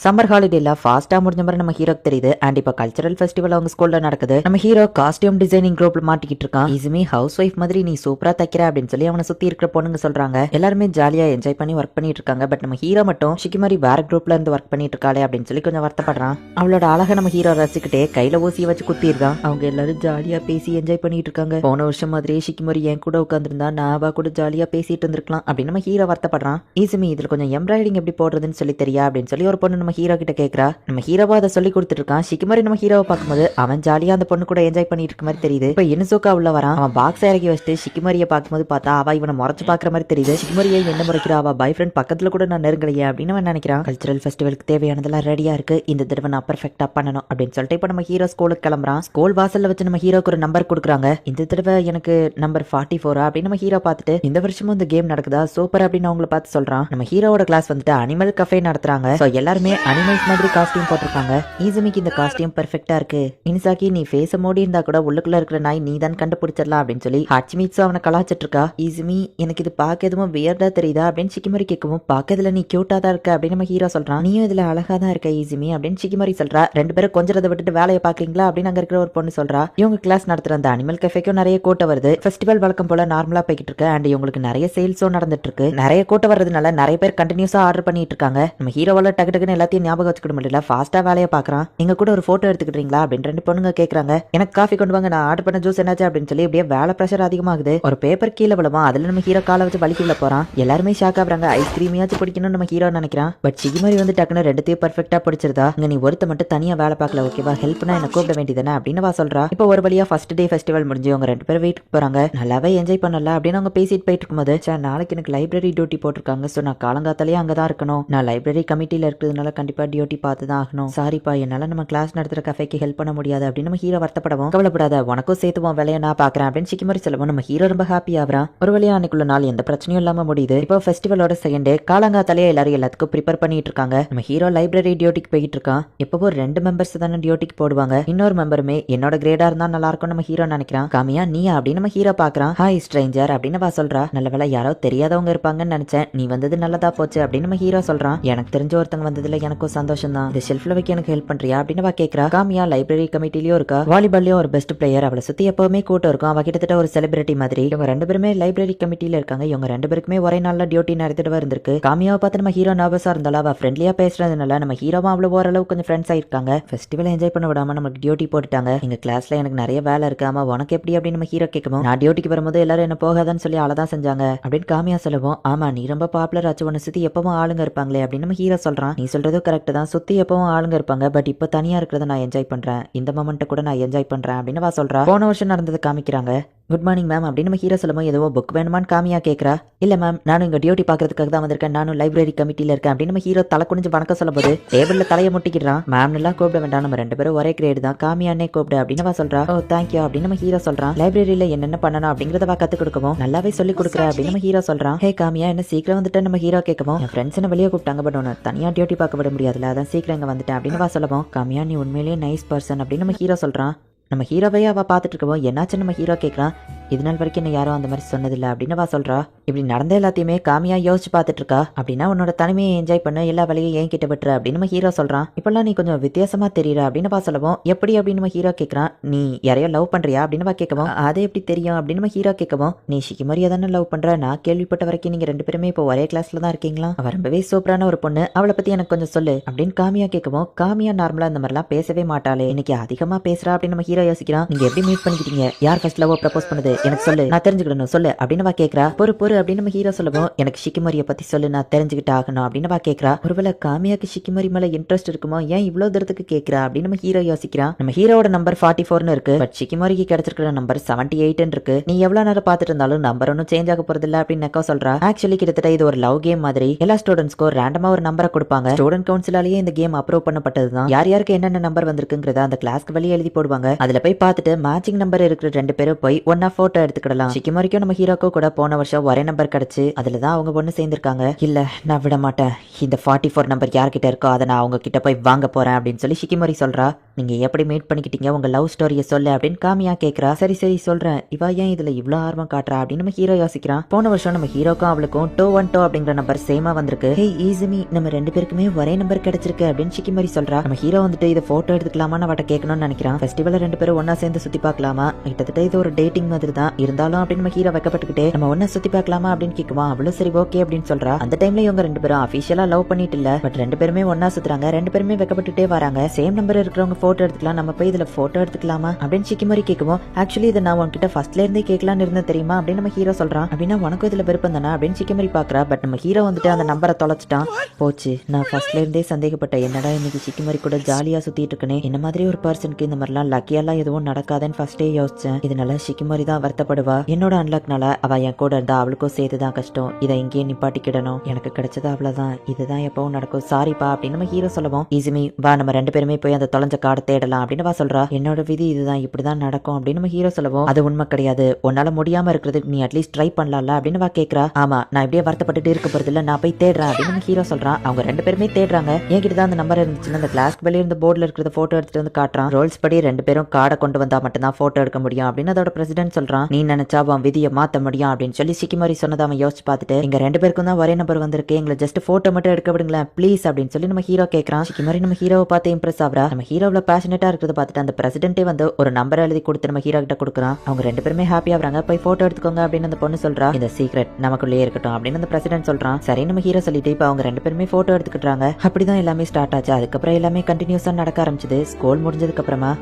சம்மர் ஹாலிடேல ஃபாஸ்டா முடிஞ்ச மாதிரி நம்ம ஹீரோக்கு தெரியுது. அண்ட் இப்ப கல்ச்சரல் ஃபெஸ்டிவல் அவங்க ஸ்கூல்ல நடக்குது. நம்ம ஹீரோ காஸ்டியூம் டிசைனிங் குரூப்ல மாட்டிக்கிட்டு இருக்கான். இசுமி ஹவுஸ் ஒய்ஃப் மாதிரி நீ சூப்பரா தைக்கிற அப்படின்னு சொல்லி அவனை சுத்தி இருக்கிற பொண்ணுங்க சொல்றாங்க. எல்லாருமே ஜாலியா என்ஜாய் பண்ணி ஒர்க் பண்ணிட்டு இருக்காங்க. பட் நம்ம ஹீரோ மட்டும் ஷிகிமாரி வேற குரூப்ல இருந்து ஒர்க் பண்ணிட்டு இருக்காளே அப்படின்னு சொல்லி கொஞ்சம் வருத்தப்படுறான். அவளோட அழகை நம்ம ஹீரோ ரசிக்கிட்டே கையில ஊசியை வச்சு குத்திருக்கான். அவங்க எல்லாரும் ஜாலியா பேசி என்ஜாய் பண்ணிட்டு இருக்காங்க. போன வருஷம் மாதிரியே ஷிகிமாரி என் கூட உட்காந்துருந்தா நான் அவ கூட ஜாலியா பேசிட்டு இருந்திருக்கலாம் அப்படின்னு நம்ம ஹீரோ வருத்தப்படுறான். இசுமி இதுல கொஞ்சம் எம்ப்ராய்டிங் எப்படி போடுறதுன்னு சொல்லி தெரியா அப்படின்னு சொல்லி ஒரு பொண்ணு நம்ம ஹீரோ கிட்ட கேக்குறா. நம்ம ஹீரோவா அதை சொல்லி கொடுத்துட்டு இருக்கான். ஷிகிமாரி நம்ம ஹீரோவை பார்க்கும்போது அவன் ஜாலியா அந்த பொண்ணு கூட என்ஜாய் பண்ணிட்டு இருக்க மாதிரி தெரியுது. இப்ப இனுசோகா உள்ள வரான். அவன் பாக்ஸ் இறக்கி வச்சுட்டு ஷிகிமாரியை பார்க்கும்போது பார்த்தா அவ இவனை முறைச்சு பாக்குற மாதிரி தெரியுது. ஷிகிமாரியை என்ன முறைக்கிறா, அவ பாய் ஃப்ரெண்ட் பக்கத்துல கூட நான் நெருங்கலையே அப்படின்னு அவன் நினைக்கிறான். கல்ச்சரல் ஃபெஸ்டிவலுக்கு தேவையானதெல்லாம் ரெடியா இருக்கு. இந்த தடவை நான் பெர்ஃபெக்ட்டா பண்ணணும் அப்படின்னு சொல்லிட்டு இப்ப நம்ம ஹீரோ ஸ்கூலுக்கு கிளம்புறான். ஸ்கூல் வாசல்ல வச்சு நம்ம ஹீரோக்கு ஒரு நம்பர் கொடுக்குறாங்க. இந்த தடவை எனக்கு நம்பர் 44 அப்படின்னு நம்ம ஹீரோ பார்த்துட்டு இந்த வருஷமும் இந்த கேம் நடக்குதா சூப்பர் அப்படின்னு அவங்கள பார்த்து சொல்றான். நம்ம ஹீரோவோட கிளாஸ் வந்துட்டு அனிமல் கஃபே நடத்துறாங்க. சோ எல்லாருமே அனிமல்ஸ் மாதிரி காஸ்டியூம் போட்டிருக்காங்க. ஈசுமிக்கு இந்த காஸ்டியூம் பெர்ஃபெக்ட்டா இருக்கு. இன்சாக்கி நீ ஃபேஸ மூடி இருந்தா கூட உள்ளுக்குள்ள இருக்கிற நாய் நீ தான் கண்டுபிடிச்சிடலாம் அப்படின்னு சொல்லி ஹாச்சிமிட்சு அவனை கலாச்சிட்டு இருக்கா. ஈசுமி எனக்கு இது பார்க்க எதுவும் வியர்டா தெரியுதா அப்படின்னு ஷிகிமாரி கேட்கவும் பார்க்கறதுல நீ கியூட்டா தான் இருக்க அப்படின்னு நம்ம ஹீரோ சொல்றான். நீயும் இதுல அழகா தான் இருக்க ஈசுமி அப்படின்னு ஷிகிமாரி சொல்றா. ரெண்டு பேரும் கொஞ்சத்தை விட்டுட்டு வேலையை பாக்குறீங்களா அப்படின்னு அங்க இருக்கிற ஒரு பொண்ணு சொல்றா. இவங்க கிளாஸ் நடத்துற அந்த அனிமல் கஃபேக்கும் நிறைய கூட்டம் வருது. ஃபெஸ்டிவல் வழக்கம் போல நார்மலா போய்கிட்டு இருக்கு. அண்ட் இவங்களுக்கு நிறைய சேல்ஸும் நடந்துட்டு இருக்கு. நிறைய கூட்டம் வர்றதுனால நிறைய பேர் கண்டினியூஸா ஆர்டர் பண்ணிட்டு இருக்காங்க. நம்ம ஹீரோவால டக்கு டக்குன்னு எல்லாத்தையும் ஞாபகம் வச்சுக்கிட முடியல. ஃபாஸ்டா வேலையை பாக்குறான். எங்க கூட ஒரு போட்டோ எடுத்துக்கிட்டீங்களா அப்படின்னு ரெண்டு பொண்ணுங்க கேக்குறாங்க. எனக்கு காஃபி கொண்டு வாங்க, நான் ஆர்டர் பண்ண ஜூஸ் என்னாச்சு அப்படின்னு சொல்லி இப்படியே வேலை பிரஷர் அதிகமாகுது. ஒரு பேப்பர் கீழே விழுமா, அதுல நம்ம ஹீரோ காலை வச்சு வலிக்குள்ள போறான். எல்லாருமே ஷாக் ஆகுறாங்க. ஐஸ்கிரீமையாச்சும் பிடிக்கணும்னு நம்ம ஹீரோ நினைக்கிறான். பட் ஷிகிமாரி வந்து டக்குன்னு ரெண்டுத்தையும் பெர்ஃபெக்ட்டா பிடிச்சிருதா. இங்க நீ ஒருத்த மட்டும் தனியா வேலை பார்க்கல, ஓகேவா, ஹெல்ப்னா என்ன கூப்பிட வேண்டியதானே அப்படின்னு வா சொல்றா. இப்போ ஒரு வழியா ஃபர்ஸ்ட் டே ஃபெஸ்டிவல் முடிஞ்சு அவங்க ரெண்டு பேரும் வீட்டுக்கு போறாங்க. நல்லாவே என்ஜாய் பண்ணல அப்படின்னு அவங்க பேசிட்டு போயிட்டு இருக்கும்போது நாளைக்கு எனக்கு லைப்ரரி டியூட்டி போட்டிருக்காங்க. சோ நான் காலங்காத்தாலேயே அங்கதான் இருக்கணும். நான் லைப்ரரி கமிட்டியில இருக்கிறதுனால கண்டிப்பா டியூட்டி பார்த்து தான் ஆகணும். சாரிப்பா, என்னால நம்ம கிளாஸ் நடத்துற கஃபேக்கு ஹெல்ப் பண்ண முடியாது அப்படின்னு நம்ம ஹீரோ வருத்தப்படவும் கவலைப்படாத, உனக்கும் சேர்த்துவோம் வேலையை நான் பாக்குறேன் அப்படின்னு ஷிகிமாரி சொல்லவும் நம்ம ஹீரோ ரொம்ப ஹாப்பி ஆகுறான். ஒரு வழியா அன்னைக்குள்ள நாள் எந்த பிரச்சனையும் இல்லாம முடியுது. இப்போ ஃபெஸ்டிவலோட செகண்ட் டே காலங்காத்தாலே எல்லாரும் எல்லாத்துக்கும் ப்ரிப்பேர் பண்ணிட்டு இருக்காங்க. நம்ம ஹீரோ லைப்ரரி டியூட்டிக்கு போயிட்டு இருக்கான். எப்பவோ 2 மெம்பர்ஸ் தானே டியூட்டிக்கு போடுவாங்க. இன்னொரு மெம்பருமே என்னோட கிரேடா இருந்தா நல்லா இருக்கும் நம்ம ஹீரோ நினைக்கிறான். காமியா நீ அப்படின்னு நம்ம ஹீரோ பாக்குறான். ஹாய் ஸ்ட்ரேஞ்சர் அப்படின்னு வா சொல்றா. நல்ல வேலை யாரோ தெரியாதவங்க இருப்பாங்கன்னு நினைச்சேன், நீ வந்தது நல்லதா போச்சு அப்படின்னு நம்ம ஹீரோ சொல்றான். எனக்கு தெரிஞ்ச ஒருத்தங்க வந்ததுல எனக்கும் சந்தோஷம் தான். இந்த ஷெல்ஃப்ல வைக்க எனக்கு ஹெல்ப் பண்றியா அப்படின்னு வா கேக்குறா. காமியா லைப்ரரி கமிட்டிலயும் இருக்கா. வாலிபால்லயும் ஒரு பெஸ்ட் பிளேயர். அவளை சுத்தி எப்பவுமே கூட்டம் இருக்கும். அவ கிட்டத்தட்ட ஒரு செலிபிரிட்டி மாதிரி. இவங்க ரெண்டு பேருமே லைப்ரரி கமிட்டில இருக்காங்க. இவங்க ரெண்டு பேருக்குமே ஒரே நாள்ல டியூட்டி நிறைய தடவை இருந்திருக்கு. காமியாவை பார்த்து நம்ம ஹீரோ நர்வஸா இருந்தாலும் அவ ஃப்ரெண்ட்லியா பேசுறதுனால நம்ம ஹீரோவும் அவ்வளவு ஓரளவு கொஞ்சம் ஃப்ரெண்ட்ஸ் ஆயிருக்காங்க. ஃபெஸ்டிவல் என்ஜாய் பண்ண விடாம நமக்கு டியூட்டி போட்டுட்டாங்க. எங்க கிளாஸ்ல எனக்கு நிறைய வேலை இருக்காம உனக்கு எப்படி அப்படின்னு நம்ம ஹீரோ கேட்கவும் நான் டியூட்டிக்கு வரும்போது எல்லாரும் என்ன போகாதான்னு சொல்லி அழதான் செஞ்சாங்க அப்படின்னு காமியா சொல்லவும் ஆமா நீ ரொம்ப பாப்புலர் ஆச்சு, உன்னை சுத்தி எப்பவும் ஆளுங்க இருப்பாங்களே அப்படின்னு நம்ம ஹீரோ சொல்றான். நீ சொல்றதும் கரெக்ட் தான், சுத்தி எப்பவும் ஆளுங்க இருப்பாங்க. பட் இப்போ தனியா இருக்கிறத நான் என்ஜாய் பண்றேன். இந்த மொமெண்ட் கூட நான் என்ஜாய் பண்றேன் அப்படின்னு வா சொல்றா. போன வருஷம் நடந்தது காமிக்கிறாங்க. குட் மார்னிங் மேம் அப்படின்னு நம்ம ஹீரோ சொல்லும்போது ஏதோ புக் வேணுமான்னு காமியா கேட்கறா. இல்ல மேம், நானும் இங்க டியூட்டி பாக்குறதுக்காக தான் வந்திருக்கேன். நானும் லைப்ரரி கமிட்டியில இருக்கேன் அப்படின்னு நம்ம ஹீரோ தலை குனிஞ்சு வணக்கம் சொல்லும்போது டேபிள்ல தலையை முட்டிக்கிறான். மேம் எல்லாம் கூப்பிட வேண்டாம், நம்ம ரெண்டு பேரும் ஒரே கிரேடு தான், காமியானே கூப்பிடு அப்படின்னு வா சொல்றா. ஓ தேங்க்யூ அப்படின்னு நம்ம ஹீரோ சொல்றான். லைப்ரரியில என்னென்ன பண்ணணும் அப்படிங்கறத வா கத்து கொடுக்கவும் நல்லாவே சொல்லி கொடுக்குற அப்படின்னு நம்ம ஹீரோ சொல்றான். ஹே காமியா என்ன சீக்கிரம் வந்துட்டு நம்ம ஹீரோ கேட்கவும் என் ஃப்ரெண்ட்ஸ் என்ன வெளியே கூப்பிட்டாங்க, பட் உன்னை தனியா டியூட்டி பார்க்க விட முடியாதுல, அதான் சீக்கிரம் இங்க வந்துட்டேன் அப்படின்னு வா சொல்லவும் காமியா நீ உண்மையிலேயே நைஸ் பர்சன் அப்படின்னு நம்ம ஹீரோ சொல்றான். நம்ம ஹீரோவையே அவ பார்த்துட்டு இருக்கவும் என்னாச்சு நம்ம ஹீரோ கேட்கறான். இது நாள் வரைக்கும் என்ன யாரும் அந்த மாதிரி சொன்னதில்லை அப்படின்னு வா சொல்றா. இப்படி நடந்த எல்லாத்தையுமே காமியா யோசிச்சு பார்த்துட்டு இருக்கா. அப்படின்னா உன்னோட தனிமையை என்ஜாய் பண்ண எல்லா வேலையும் ஏன் கிட்ட விட்டுற அப்படின்னு நம்ம ஹீரோ சொல்றான். இப்பெல்லாம் நீ கொஞ்சம் வித்தியாசமா தெரியற அப்படின்னு வா சொல்லவும் எப்படி அப்படின்னு நம்ம ஹீரோ கேட்கறான். நீ யாரையோ லவ் பண்றியா அப்படின்னு வா கேட்கவும் அது எப்படி தெரியும் அப்படின்னு நம்ம ஹீரோ கேட்கவும் நீ ஷிகிமாரியா தானே லவ் பண்ற, நான் கேள்விப்பட்ட வரைக்கும் நீங்க ரெண்டு பேருமே இப்போ ஒரே கிளாஸ்ல தான் இருக்கீங்களா, அவ ரொம்பவே சூப்பரான ஒரு பொண்ணு, அவளை பத்தி எனக்கு கொஞ்சம் சொல்லு அப்படின்னு காமியா கேட்கவும் காமியா நார்மலா இந்த மாதிரிலாம் பேசவே மாட்டாளே, இன்னைக்கு அதிகமா பேசுறா அப்படின்னு நம்ம ஹீரோ யோசிக்கிறான். நீங்க எப்படி மீட் பண்ணிக்கிட்டீங்க, யார் ஃபர்ஸ்ட் லவ் ப்ரப்போஸ் பண்ணது எனக்கு சொல்லு, நான் தெரிஞ்சுக்கணும் சொல்லு அப்படின்னு வா கேட்கறா. பொறு அப்படின்னு நம்ம ஹீரோ சொல்லவும் எனக்கு ஷிகிமாரியை பத்தி சொல்லு, நான் தெரிஞ்சுக்கிட்டு ஆகணும் அப்படின்னு வா கேட்கறா. ஒருவேளை காமியாக்கு ஷிகிமாரி மேல இன்ட்ரெஸ்ட் இருக்குமோ, ஏன் இவ்வளவு தூரத்துக்கு கேட்கறா அப்படின்னு நம்ம ஹீரோ யோசிக்கிறான். நம்ம ஹீரோட நம்பர் 44 இருக்கு, பட் ஷிகிமாரிக்கு கிடைச்சிருக்கிற நம்பர் 78 இருக்கு. நீ எவ்வளவு நேரம் பார்த்துட்டு இருந்தாலும் நம்பர் ஒன்னும் சேஞ்ச் ஆக போறது இல்ல அப்படின்னு நெக்கோ சொல்றா. ஆக்சுவலி கிட்டத்தட்ட இது ஒரு லவ் கேம் மாதிரி. எல்லா ஸ்டூடெண்ட்ஸ்க்கும் ரேண்டமா ஒரு நம்பரை கொடுப்பாங்க. ஸ்டூடெண்ட் கவுன்சிலாலேயே இந்த கேம் அப்ரூவ் பண்ணப்பட்டதுதான். யார் யாருக்கு என்னென்ன நம்பர் வந்திருக்குங்கிறத அந்த கிளாஸ்க்கு வெளியே எழுதி போடுவாங்க. அதுல போய் பார்த்துட்டு மேட்சிங் நம்பர் இருக்கிற ரெண்டு பேரும் போய் ஒன்னா போட்டோ எடுத்துக்கிடலாம். ஷிகிமாரிக்கும் நம்ம ஹீரோக்கும் கூட போன வருஷம் ஒரே நம்பர் கிடைச்சு அதுலதான் அவங்க பொண்ணு சேர்ந்திருக்காங்க. இல்ல நான் விட மாட்டேன், இந்த 44 நம்பர் யார்கிட்ட இருக்கோ அதை நான் அவங்க கிட்ட போய் வாங்க போறேன் அப்படின்னு சொல்லி ஷிகிமோரி சொல்றா. நீங்க எப்படி மீட் பண்ணிக்கிட்டீங்க, உங்க லவ் ஸ்டோரியை சொல்லு அப்படின்னு காமியா கேக்குறா. சரி சரி சொல்றேன். இவ ஏன் இதுல இவ்வளவு ஆர்வம் காட்டுறா அப்படின்னு நம்ம ஹீரோ யோசிக்கிறான். போன வருஷம் நம்ம ஹீரோக்கும் அவளுக்கும் 212 அப்படிங்கிற நம்பர் சேமா வந்திருக்கு. ஹே ஈஸிமி, நம்ம 2 பேருக்குமே ஒரே நம்பர் கிடைச்சிருக்கு அப்படின்னு ஷிகிமோரி சொல்றா. நம்ம ஹீரோ வந்துட்டு இதை போட்டோ எடுத்துக்கலாமான்னு அவட்ட கேட்கணும்னு நினைக்கிறான். ஃபெஸ்டிவல்ல 2 பேரும் ஒன்னா சேர்ந்து சுத்தி பார்க்கலாமா, கிட்டத்தட்ட இது ஒரு டேட்டிங் மாதிரி தான் இருந்தாலும் அப்படின்னு நம்ம ஹீரோ வைக்கப்பட்டுக்கிட்டே நம்ம ஒன்னா சுத்தி பார்க்கலாமா அப்படின்னு கேட்குவான். அவளும் சரி ஓகே அப்படின்னு சொல்றா. அந்த டைம்ல இவங்க 2 பேரும் அபிஷியலா லவ் பண்ணிட்டு இல்ல, பட் 2 பேருமே ஒன்னா சுத்துறாங்க. 2 பேருமே வைக்கப்பட்டுட்டே வராங்க. சேம் நம்பர் இருக்கிறவங்க போட்டோ எடுத்துக்கலாம், நம்ம போய் இதுல போட்டோ எடுத்துக்கலாமா அப்படின்னு ஷிகிமோரி கேட்குவோம். ஆக்சுவலி இதை நான் உன்கிட்ட ஃபர்ஸ்ட்ல இருந்தே கேட்கலான்னு இருந்தேன் தெரியுமா அப்படின்னு நம்ம ஹீரோ சொல்றான். அப்படின்னா உனக்கும் இதுல விருப்பம் தானே அப்படின்னு ஷிகிமோரி பாக்குறா. பட் நம்ம ஹீரோ வந்துட்டு அந்த நம்பரை தொலைச்சிட்டான். போச்சு, நான் ஃபர்ஸ்ட்ல இருந்தே சந்தேகப்பட்டேன். என்னடா இன்னைக்கு ஷிகிமோரி கூட ஜாலியா சுத்திட்டு இருக்கனே, என்ன மாதிரி ஒரு பர்சனுக்கு இந்த மாதிரிலாம் லக்கியெல்லாம் எதுவும் நடக்காதுன்னு ஃபர்ஸ்டே யோசிச்சேன். இதனால ஷிகிமோரி தான் வருத்தப்படுவா. என்னோட அன்லக்னால அவ என் கூட இருந்தா அவளுக்கும் சேர்த்துதான் கஷ்டம். இதை இங்கேயே நிப்பாட்டிக்கிடணும். எனக்கு கிடைச்சது அவ்வளவுதான், இதுதான் எப்பவும் நடக்கும், சாரிப்பா அப்படின்னு நம்ம ஹீரோ சொல்லுவோம். ஈஸிமி வா, நம்ம 2 பேருமே போய் அந்த தொலைஞ்ச கார்டை தேடலாம் அப்படின்னு வா சொல்றா. என்னோட விதி இதுதான், இப்படிதான் நடக்கும் அப்படின்னு நம்ம ஹீரோ சொல்லுவோம். அது உண்மை கிடையாது, உன்னால முடியாம இருக்கிறது நீ அட்லீஸ்ட் ட்ரை பண்ணலாம்ல அப்படின்னு வா கேக்குறா. ஆமா, நான் இப்படியே வருத்தப்பட்டு இருக்க போறது இல்ல, நான் போய் தேடுறேன் அப்படின்னு நம்ம ஹீரோ சொல்றான். அவங்க 2 பேருமே தேடுறாங்க. என்கிட்ட தான் அந்த நம்பர் இருந்துச்சுன்னு அந்த கிளாஸ்க்கு வெளியே இருந்த போர்டில் இருக்கிறத போட்டோ எடுத்துட்டு வந்து காட்டுறான். ரோல்ஸ் படி 2 பேரும் கார்டை கொண்டு வந்தா மட்டும்தான் போட்டோ எடுக்க முடியும் அப்படின்னு அதோட பிரசிடென்ட் சொல்றான். நீ நினைச்சா உன் விதியை மாத்த முடியும் அப்படின்னு சொல்லி ஷிகிமோரி சொன்னதை அவன் யோசிச்சு பார்த்துட்டு, எங்க 2 பேருக்கும் தான் ஒரே நம்பர் வந்திருக்கு, எங்களை ஜஸ்ட் போட்டோ மட்டும் எடுக்க விடுங்களேன் ப்ளீஸ் அப்படின்னு சொல்லி நம்ம ஹீரோ கேட்கறான். ஷிகிமோரி நம்ம ஹீரோவை பார்த்து இம்ப்ரெஸ் ஆகுறா. நம்ம ஹீரோவில் பேஷனேட்டா இருக்கிறத பார்த்துட்டு அந்த பிரசிடென்ட்டே வந்து ஒரு நம்பர் எழுதி கொடுத்து நம்ம ஹீரோ கிட்ட கொடுக்குறான். அவங்க 2 பேருமே ஹாப்பியா வராங்க. போய் போட்டோ எடுத்துக்கோங்க அப்படின்னு அந்த பொண்ணு சொல்றா. இந்த சீக்ரெட் நமக்குள்ளேயே இருக்கட்டும் அப்படின்னு அந்த பிரசிடென்ட் சொல்றான். சரி நம்ம ஹீரோ சொல்லிட்டு இப்ப அவங்க 2 பேருமே போட்டோ எடுத்துக்கிட்டாங்க. அப்படிதான் எல்லாமே ஸ்டார்ட் ஆச்சு. அதுக்கப்புறம் எல்லாமே கண்டினியூஸா நடக்க ஆரம்பிச்சது. ஸ்கூல் முடிஞ்சதுக்கு அப்புறமா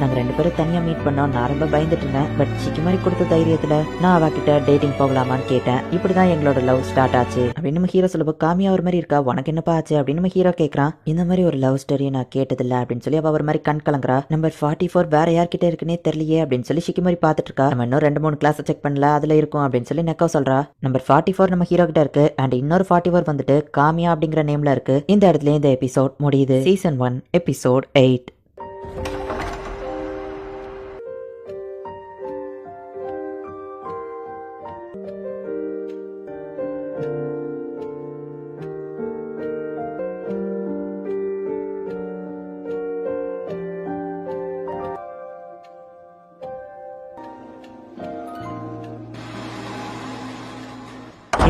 நாங்க 2 பேரும் தனியா மீட் பண்ணோம். நான் ரொம்ப பயந்துட்டு இருந்தேன். பட் ஷிகிமோரி கொடுத்த தைரியத்துல நான் அவகிட்ட டேட்டிங் போகலாமான்னு கேட்டேன். இப்படிதான் எங்களோட லவ் ஸ்டார்ட் ஆச்சு அப்படின்னு நம்ம ஹீரோ சொல்லுவோம். காமியா ஒரு மாதிரி இருக்கா, உனக்கு என்னப்பா ஆச்சு அப்படின்னு நம்ம ஹீரோ கேட்கறான். இந்த மாதிரி ஒரு லவ் ஸ்டோரியை நான் கேட்டதில்ல அப்படின்னு சொல்லி அவ ஒரு மாதிரி கண் கலங்குறா. நம்பர் 44 வேற யார்கிட்ட இருக்குன்னே தெரியலையே அப்படின்னு சொல்லி ஷிகிமோரி பார்த்துட்டு இருக்கா. நம்ம இன்னும் 2-3 கிளாஸ் செக் பண்ணல, அதுல இருக்கும் அப்படின்னு சொல்லி நெக்கோ சொல்றா. நம்பர் 44 நம்ம ஹீரோ கிட்ட இருக்கு. அண்ட் இன்னொரு 44 வந்துட்டு காமியா அப்படிங்கிற நேம்ல இருக்கு. இந்த இடத்துல இந்த எபிசோட் முடியுது. Season 1 episode 8.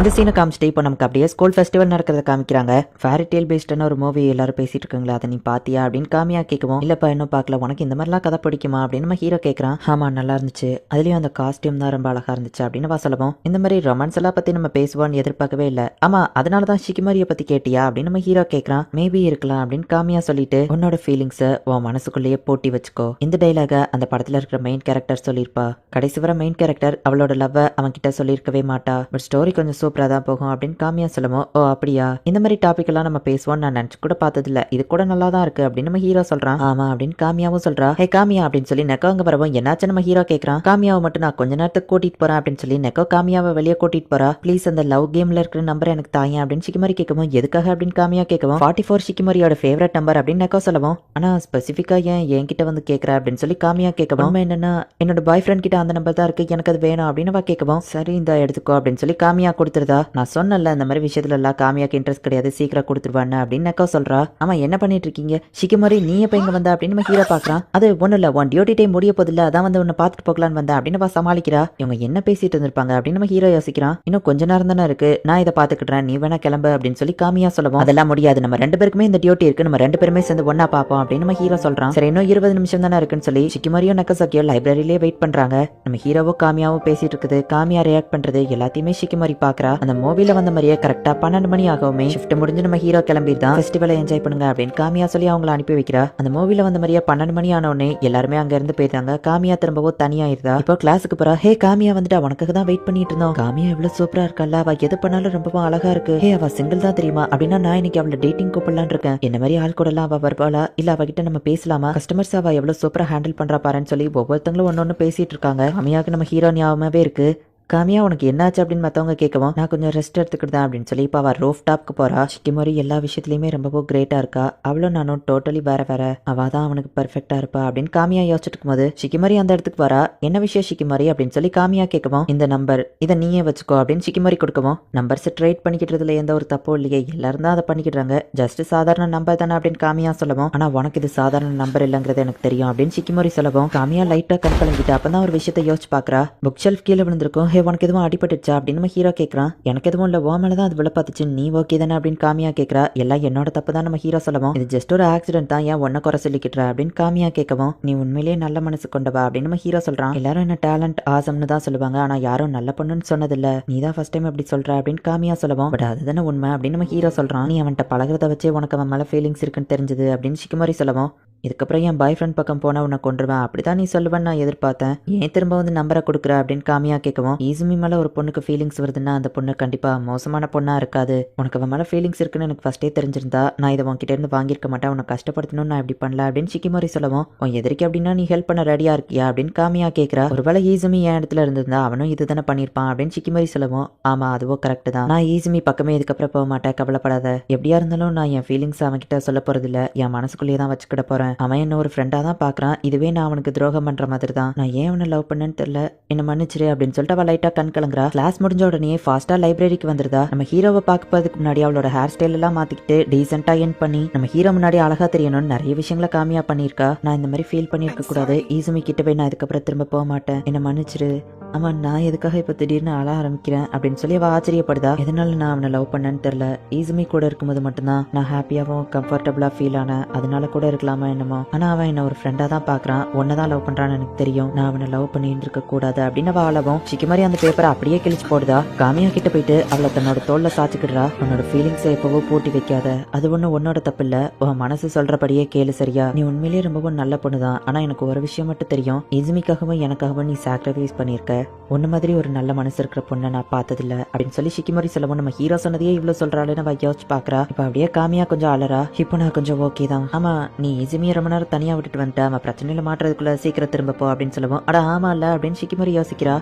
இந்த சீனை காமிச்சிட்டு இப்போ நமக்கு அப்படியே ஸ்கூல் ஃபெஸ்டிவல் நடக்கிறத காமிக்கிறாங்க. ஃபேரி டேல் பேஸ்டான ஒரு மூவி எல்லாரும் பேசிட்டு இருக்காங்களா, அதை நீ பாத்தியா அப்படின்னு காமியா கேட்கவும். இல்லப்பா இன்னும் பார்க்கல, உனக்கு இந்த மாதிரிலாம் கதை பிடிக்குமா அப்படின்னு நம்ம ஹீரோ கேட்கறான். ஆமா நல்லா இருந்துச்சு, அதுலயும் அந்த காஸ்டியூம் தான் ரொம்ப அழகா இருந்துச்சு அப்படின்னு வா சொல்லவும். இந்த மாதிரி ரொமான்ஸ் எல்லாம் பத்தி நம்ம பேசுவோம்னு எதிர்பார்க்கவே இல்லை. ஆமா அதனாலதான் ஷிகிமோரியை பத்தி கேட்டியா அப்படின்னு நம்ம ஹீரோ கேட்கறான். மேபி இருக்கலாம் அப்படின்னு காமியா சொல்லிட்டு, உன்னோட ஃபீலிங்ஸை உன் மனசுக்குள்ளேயே போட்டி வச்சுக்கோ. இந்த டைலாக அந்த படத்துல இருக்கிற மெயின் கேரக்டர் சொல்லியிருப்பா. கடைசி வர மெயின் கேரக்டர் அவளோட லவ் அவன் கிட்ட சொல்லியிருக்கவே மாட்டா. பட் ஸ்டோரி கொஞ்சம் சூப்பரா தான் போகும் அப்படின்னு காமியா சொல்லுவோம். ஓ அப்படியா, இந்த மாதிரி டாபிக் எல்லாம் நம்ம பேசுவோம் நான் நினைச்சு கூட பார்த்ததில்ல, இது கூட நல்லா தான் இருக்கு அப்படின்னு நம்ம ஹீரோ சொல்றான். ஆமா அப்படின்னு காமியாவும் சொல்றா. ஹே காமியா அப்படின்னு சொல்லி நெக்கோ அங்க வரவும் என்னாச்சு நம்ம ஹீரோ கேட்கறான். காமியாவை மட்டும் நான் கொஞ்ச நேரத்துக்கு கூட்டிட்டு போறேன் அப்படின்னு சொல்லி நெக்கோ காமியாவை வெளியே கூட்டிட்டு போறா. ப்ளீஸ் அந்த லவ் கேம்ல இருக்கிற நம்பர் எனக்கு தாங்க அப்படின்னு ஷிகிமோரி கேட்கவும். எதுக்காக அப்படின்னு காமியா கேட்கவும். 44 ஷிகிமோரியோட ஃபேவரட் நம்பர் அப்படின்னு நெக்கோ சொல்லவும். ஆனா ஸ்பெசிஃபிக்கா ஏன் என்கிட்ட வந்து கேட்கற அப்படின்னு சொல்லி காமியா கேட்கவும். என்னன்னா என்னோட பாய் ஃப்ரெண்ட் கிட்ட அந்த நம்பர் தான் இருக்கு, எனக்கு அது வேணும் அப்படின்னு கேட்கவும். சரி இந்த எடுத்துக்கோ அப்படின்னு சொல்லி காமியா கொடுத்துருதா. நான் சொன்னல இந்த மாதிரி விஷயத்துல எல்லாம் காமியாக்கு இன்ட்ரெஸ்ட் கிடையாது, சீக்கிரம் கொடுத்துருவான்னு அப்படின்னு நெக்கோ சொல்றா. ஆமா என்ன பண்ணிட்டு இருக்கீங்க ஷிகிமோரி, நீ எப்ப இங்க வந்த அப்படின்னு நம்ம ஹீரோ பாக்குறான். அது ஒண்ணு இல்ல, உன் டியூட்டி டைம் முடிய போதில்ல, அதான் வந்து உன்னை பாத்துட்டு போகலான்னு வந்தேன் அப்படின்னு சமாளிக்கிறா. இவங்க என்ன பேசிட்டு இருந்திருப்பாங்க அப்படின்னு நம்ம ஹீரோ யோசிக்கிறான். இன்னும் கொஞ்ச நேரம் தானே இருக்கு, நான் இதை பாத்துக்கிட்டேன், நீ வேணா கிளம்பு அப்படின்னு சொல்லி காமியா சொல்லுவோம். அதெல்லாம் முடியாது, நம்ம 2 பேருக்குமே இந்த டியூட்டி இருக்கு, நம்ம 2 பேருமே சேர்ந்து ஒன்னா பாப்போம் அப்படின்னு நம்ம ஹீரோ சொல்றான். சரி இன்னும் 20 நிமிஷம் தானே இருக்குன்னு சொல்லி ஷிகிமோரியும் நக்கசாக்கியோ லைப்ரரியிலே வெயிட் பண்றாங்க. நம்ம ஹீரோவோ காமியாவும் பேசிட்டு இருக்குது. காமியா ரியாக்ட் பண்றது எல்லாத்தையுமே ஷிகிமோரி பாக்குறா. அந்த மூவில வந்த மாதிரியே கரெக்டா 12 மணி ஆகவுமே ஷிஃப்ட் முடிஞ்சு நம்ம ஹீரோ கிளம்பிதான் ஃபெஸ்டிவலை என்ஜாய் பண்ணுங்க அப்படின்னு காமியா சொல்லி அவங்கள அனுப்பி வைக்கிறா. அந்த மூவில வந்த மாதிரியே 12 மணி ஆனோடனே எல்லாருமே அங்க இருந்து போயிட்டாங்க. காமியா திரும்பவும் தனியா இருந்தா. இப்போ கிளாஸுக்கு போறா. ஹே காமியா வந்துட்டு உனக்காக தான் வெயிட் பண்ணிட்டு இருந்தோம். காமியா எவ்வளவு சூப்பரா இருக்கல்ல, அவ எது பண்ணாலும் ரொம்பவும் அழகா இருக்கு. ஹே அவ சிங்கிள் தான் தெரியுமா, அப்படின்னா நான் இன்னைக்கு அவளை டேட்டிங் கூப்பிடலான்னு இருக்கேன். என்ன மாதிரி ஆள் கூட எல்லாம் அவ வருவாளா, இல்ல அவகிட்ட நம்ம பேசலாமா, கஸ்டமர்ஸ் அவ எவ்வளவு சூப்பரா ஹேண்டில் பண்றா பாருன்னு சொல்லி ஒவ்வொருத்தங்களும் ஒன்னொன்னு பேசிட்டு இருக்காங்க. காமியாவுக்கு நம்ம ஹீரோ ஞாபகமாவே இருக்கு. காமியா உனக்கு என்னாச்சு அப்படின்னு மற்றவங்க கேட்கவும் நான் கொஞ்சம் ரெஸ்ட் எடுத்துக்கிட்டேன் அப்படின்னு சொல்லி இப்போ அவள் ரோஃப் டாப்க்கு போறா. ஷிக்கிமோரி எல்லா விஷயத்துலையுமே ரொம்பவும் கிரேட்டா இருக்கா. அவளும் நானும் டோட்டலி வேற வேற. அவ தான் அவனுக்கு பெர்ஃபெக்டா இருப்பா அப்படின்னு காமியா யோசிச்சுட்டு இருக்கும்போது ஷிக்கிமோரி அந்த இடத்துக்கு வரா. என்ன விஷயம் ஷிக்கிமோரி அப்படின்னு சொல்லி காமியா கேட்கவும் இந்த நம்பர் இதை நீயே வச்சுக்கோ அப்படின்னு ஷிக்கிமோரி கொடுக்கவும் நம்பர்ஸ் ட்ரேட் பண்ணிக்கிட்டதுல எந்த ஒரு தப்பும் இல்லையே, எல்லாரும் தான் அதை பண்ணிக்கிட்டாங்க, ஜஸ்ட் சாதாரண நம்பர் தானே அப்படின்னு காமியா சொல்லவும் ஆனா உனக்கு இது சாதாரண நம்பர் இல்லைங்கிறது எனக்கு தெரியும் அப்படின்னு ஷிக்கிமோரி சொல்லவும் காமியா லைட்டா கண் கலங்கிட்டு அப்பதான் ஒரு விஷயத்தை யோசிச்சு பாக்குறா. புக் ஷெல்ஃப் கீழே விழுந்திருக்கும். ஹே உனக்கு எதுவும் அடிபட்டுச்சா அப்படின்னு நம்ம ஹீரோ கேட்கறான். எனக்கு எதுவும் இல்ல, ஓ மேலதான் அது விழ பார்த்துச்சு, நீ ஓகே தானே அப்படின்னு காமியா கேட்கறா. எல்லாம் என்னோட தப்பு தான் நம்ம ஹீரோ சொல்லவும் இது ஜஸ்ட் ஒரு ஆக்சிடென்ட் தான், ஏன் ஒன்ன குறை சொல்லிக்கிட்டுற அப்படின்னு காமியா கேட்கவும் நீ உண்மையிலேயே நல்ல மனசு கொண்டவா அப்படின்னு நம்ம ஹீரோ சொல்றான். எல்லாரும் என்ன டேலண்ட் ஆசம்னு தான் சொல்லுவாங்க, ஆனா யாரும் நல்ல பொண்ணுன்னு சொன்னதில்ல, நீ தான் ஃபர்ஸ்ட் டைம் அப்படி சொல்ற அப்படின்னு காமியா சொல்லவும் பட் அதுதானே உண்மை அப்படின்னு நம்ம ஹீரோ சொல்றான். நீ அவன்கிட்ட பழகிறத வச்சே உனக்கு அவன் மேல ஃபீலிங்ஸ் இருக்குன்னு தெரிஞ்சது அப்படின்னு ஷிக்கிமோரி சொல்லவும் இதுக்கப்புறம் என் பாய் ஃப்ரெண்ட் பக்கம் போனா உன்னை கொண்டுருவேன் அப்படிதான் நீ சொல்லுவேன்னு நான் எதிர்பார்த்தேன், ஏன் திரும்ப வந்து நம்பரை கொடுக்குற அப்படின்னு காமியா கேட்கவும் ஈசுமி மேல ஒரு பொண்ணுக்கு ஃபீலிங்ஸ் வருதுன்னா அந்த பொண்ணு கண்டிப்பா மோசமான பொண்ணா இருக்காது, உனக்கு அவன் மேல ஃபீலிங்ஸ் இருக்குன்னு எனக்கு ஃபர்ஸ்டே தெரிஞ்சிருந்தா நான் இதை உன்கிட்ட இருந்து வாங்கியிருக்க மாட்டேன், உன்னை கஷ்டப்படுத்தணும்னு நான் இப்படி பண்ணல அப்படின்னு ஷிக்கிமோரி சொல்லவும் உன் எதிர்க்கு அப்படின்னா நீ ஹெல்ப் பண்ண ரெடியா இருக்கியா அப்படின்னு காமியா கேட்கறா. ஒருவேளை ஈசுமி என் இடத்துல இருந்திருந்தா அவனும் இதுதானே பண்ணியிருப்பான் அப்படின்னு ஷிக்கிமோரி சொல்லவும் ஆமா அதுவோ கரெக்ட் தான், நான் ஈசுமி பக்கமே இதுக்கப்புறம் போக மாட்டேன், கவலைப்படாத, எப்படியா இருந்தாலும் நான் என் ஃபீலிங்ஸ் அவன் கிட்ட சொல்ல போறது இல்ல, என் மனசுக்குள்ளேயே தான் வச்சுக்கிட போறேன், அவன் என்ன ஒரு ஃப்ரெண்டா தான் பாக்குறான், இதுவே நான் அவனுக்கு துரோகம் பண்ற மாதிரி தான், நான் ஏன் அவனை லவ் பண்ணேன்னு தெரியல, என்ன மன்னிச்சிரு அப்படின்னு சொல்லிட்டு அவள் லைட்டா கண் கலங்குறா. கிளாஸ் முடிஞ்ச உடனே ஃபாஸ்டா லைப்ரரிக்கு வந்துருதா. நம்ம ஹீரோவை பார்க்கறதுக்கு முன்னாடி அவளோட ஹேர் ஸ்டைல் எல்லாம் மாத்திக்கிட்டு டீசென்டா என் பண்ணி நம்ம ஹீரோ முன்னாடி அழகா தெரியணும்னு நிறைய விஷயங்களை காமியா பண்ணிருக்கா. நான் இந்த மாதிரி ஃபீல் பண்ணிருக்க கூடாது, ஈசுமி கிட்ட போய் நான் இதுக்கப்புறம் திரும்ப போக மாட்டேன், என்ன மன்னிச்சிரு, ஆமா நான் எதுக்காக இப்ப திடீர்னு அழ ஆரம்பிக்கிறேன் அப்படின்னு சொல்லி அவ ஆச்சரியப்படுதா. எதனால நான் அவனை லவ் பண்ணேன்னு தெரியல, ஈசுமி கூட இருக்கும்போது மட்டும்தான் நான் ஹாப்பியாவும் கம்ஃபர்டபுளா ஃபீல் ஆனேன், அதனால கூட இருக்கலாமா என்னமோ, ஆனா அவன் என்ன ஒரு ஃப்ரெண்டா தான் பாக்குறான், ஒன்னதான் லவ் பண்றான்னு எனக்கு தெரியும், நான் அவனை லவ் பண்ணிட்டு இருக்க கூடாது அப்படின்னு அவ ஆளவும் ஷிக்கிமோரி அந்த பேப்பரை அப்படியே கிழிச்சு போடுதா. காமியா கிட்ட போயிட்டு அவளை தன்னோட தோல்ல சாச்சுக்கிடுறா. உன்னோட ஃபீலிங்ஸ் எப்பவோ பூட்டி வைக்காத, அது ஒண்ணு உன்னோட தப்பு இல்ல, உன் மனசு சொல்றபடியே கேளு சரியா, நீ உண்மையிலேயே ரொம்பவும் நல்ல பொண்ணுதான், ஆனா எனக்கு ஒரு விஷயம் மட்டும் தெரியும், ஈசுமிக்காகவும் எனக்காகவும் நீ சாக்ரிஃபைஸ் பண்ணிருக்க, ஒன்னு மாதிரி ஒரு நல்ல மனசு இருக்கிற பொண்ணை நான் பார்த்ததில்ல அப்படின்னு சொல்லி ஷிக்கிமோரி சொல்லவும் நம்ம ஹீரோ சொன்னதையே இவ்வளவு சொல்றாளே நம்ம யோசிச்சு பாக்குறா. இப்ப அப்படியே காமியா கொஞ்சம் அலறா. இப்போ நான் கொஞ்சம் ஓகே தான், ஆமா நீ ஈசுமியை ரொம்ப நேரம் தனியா விட்டுட்டு வந்துட்ட, அவன் பிரச்சனையில மாட்டுறதுக்குள்ள சீக்கிரம் திரும்ப போ அப்படின்னு சொல்லவும் அட ஆமா இல்ல அப்படின்னு ஷிக்கிமோரி யோசிக்கிறா.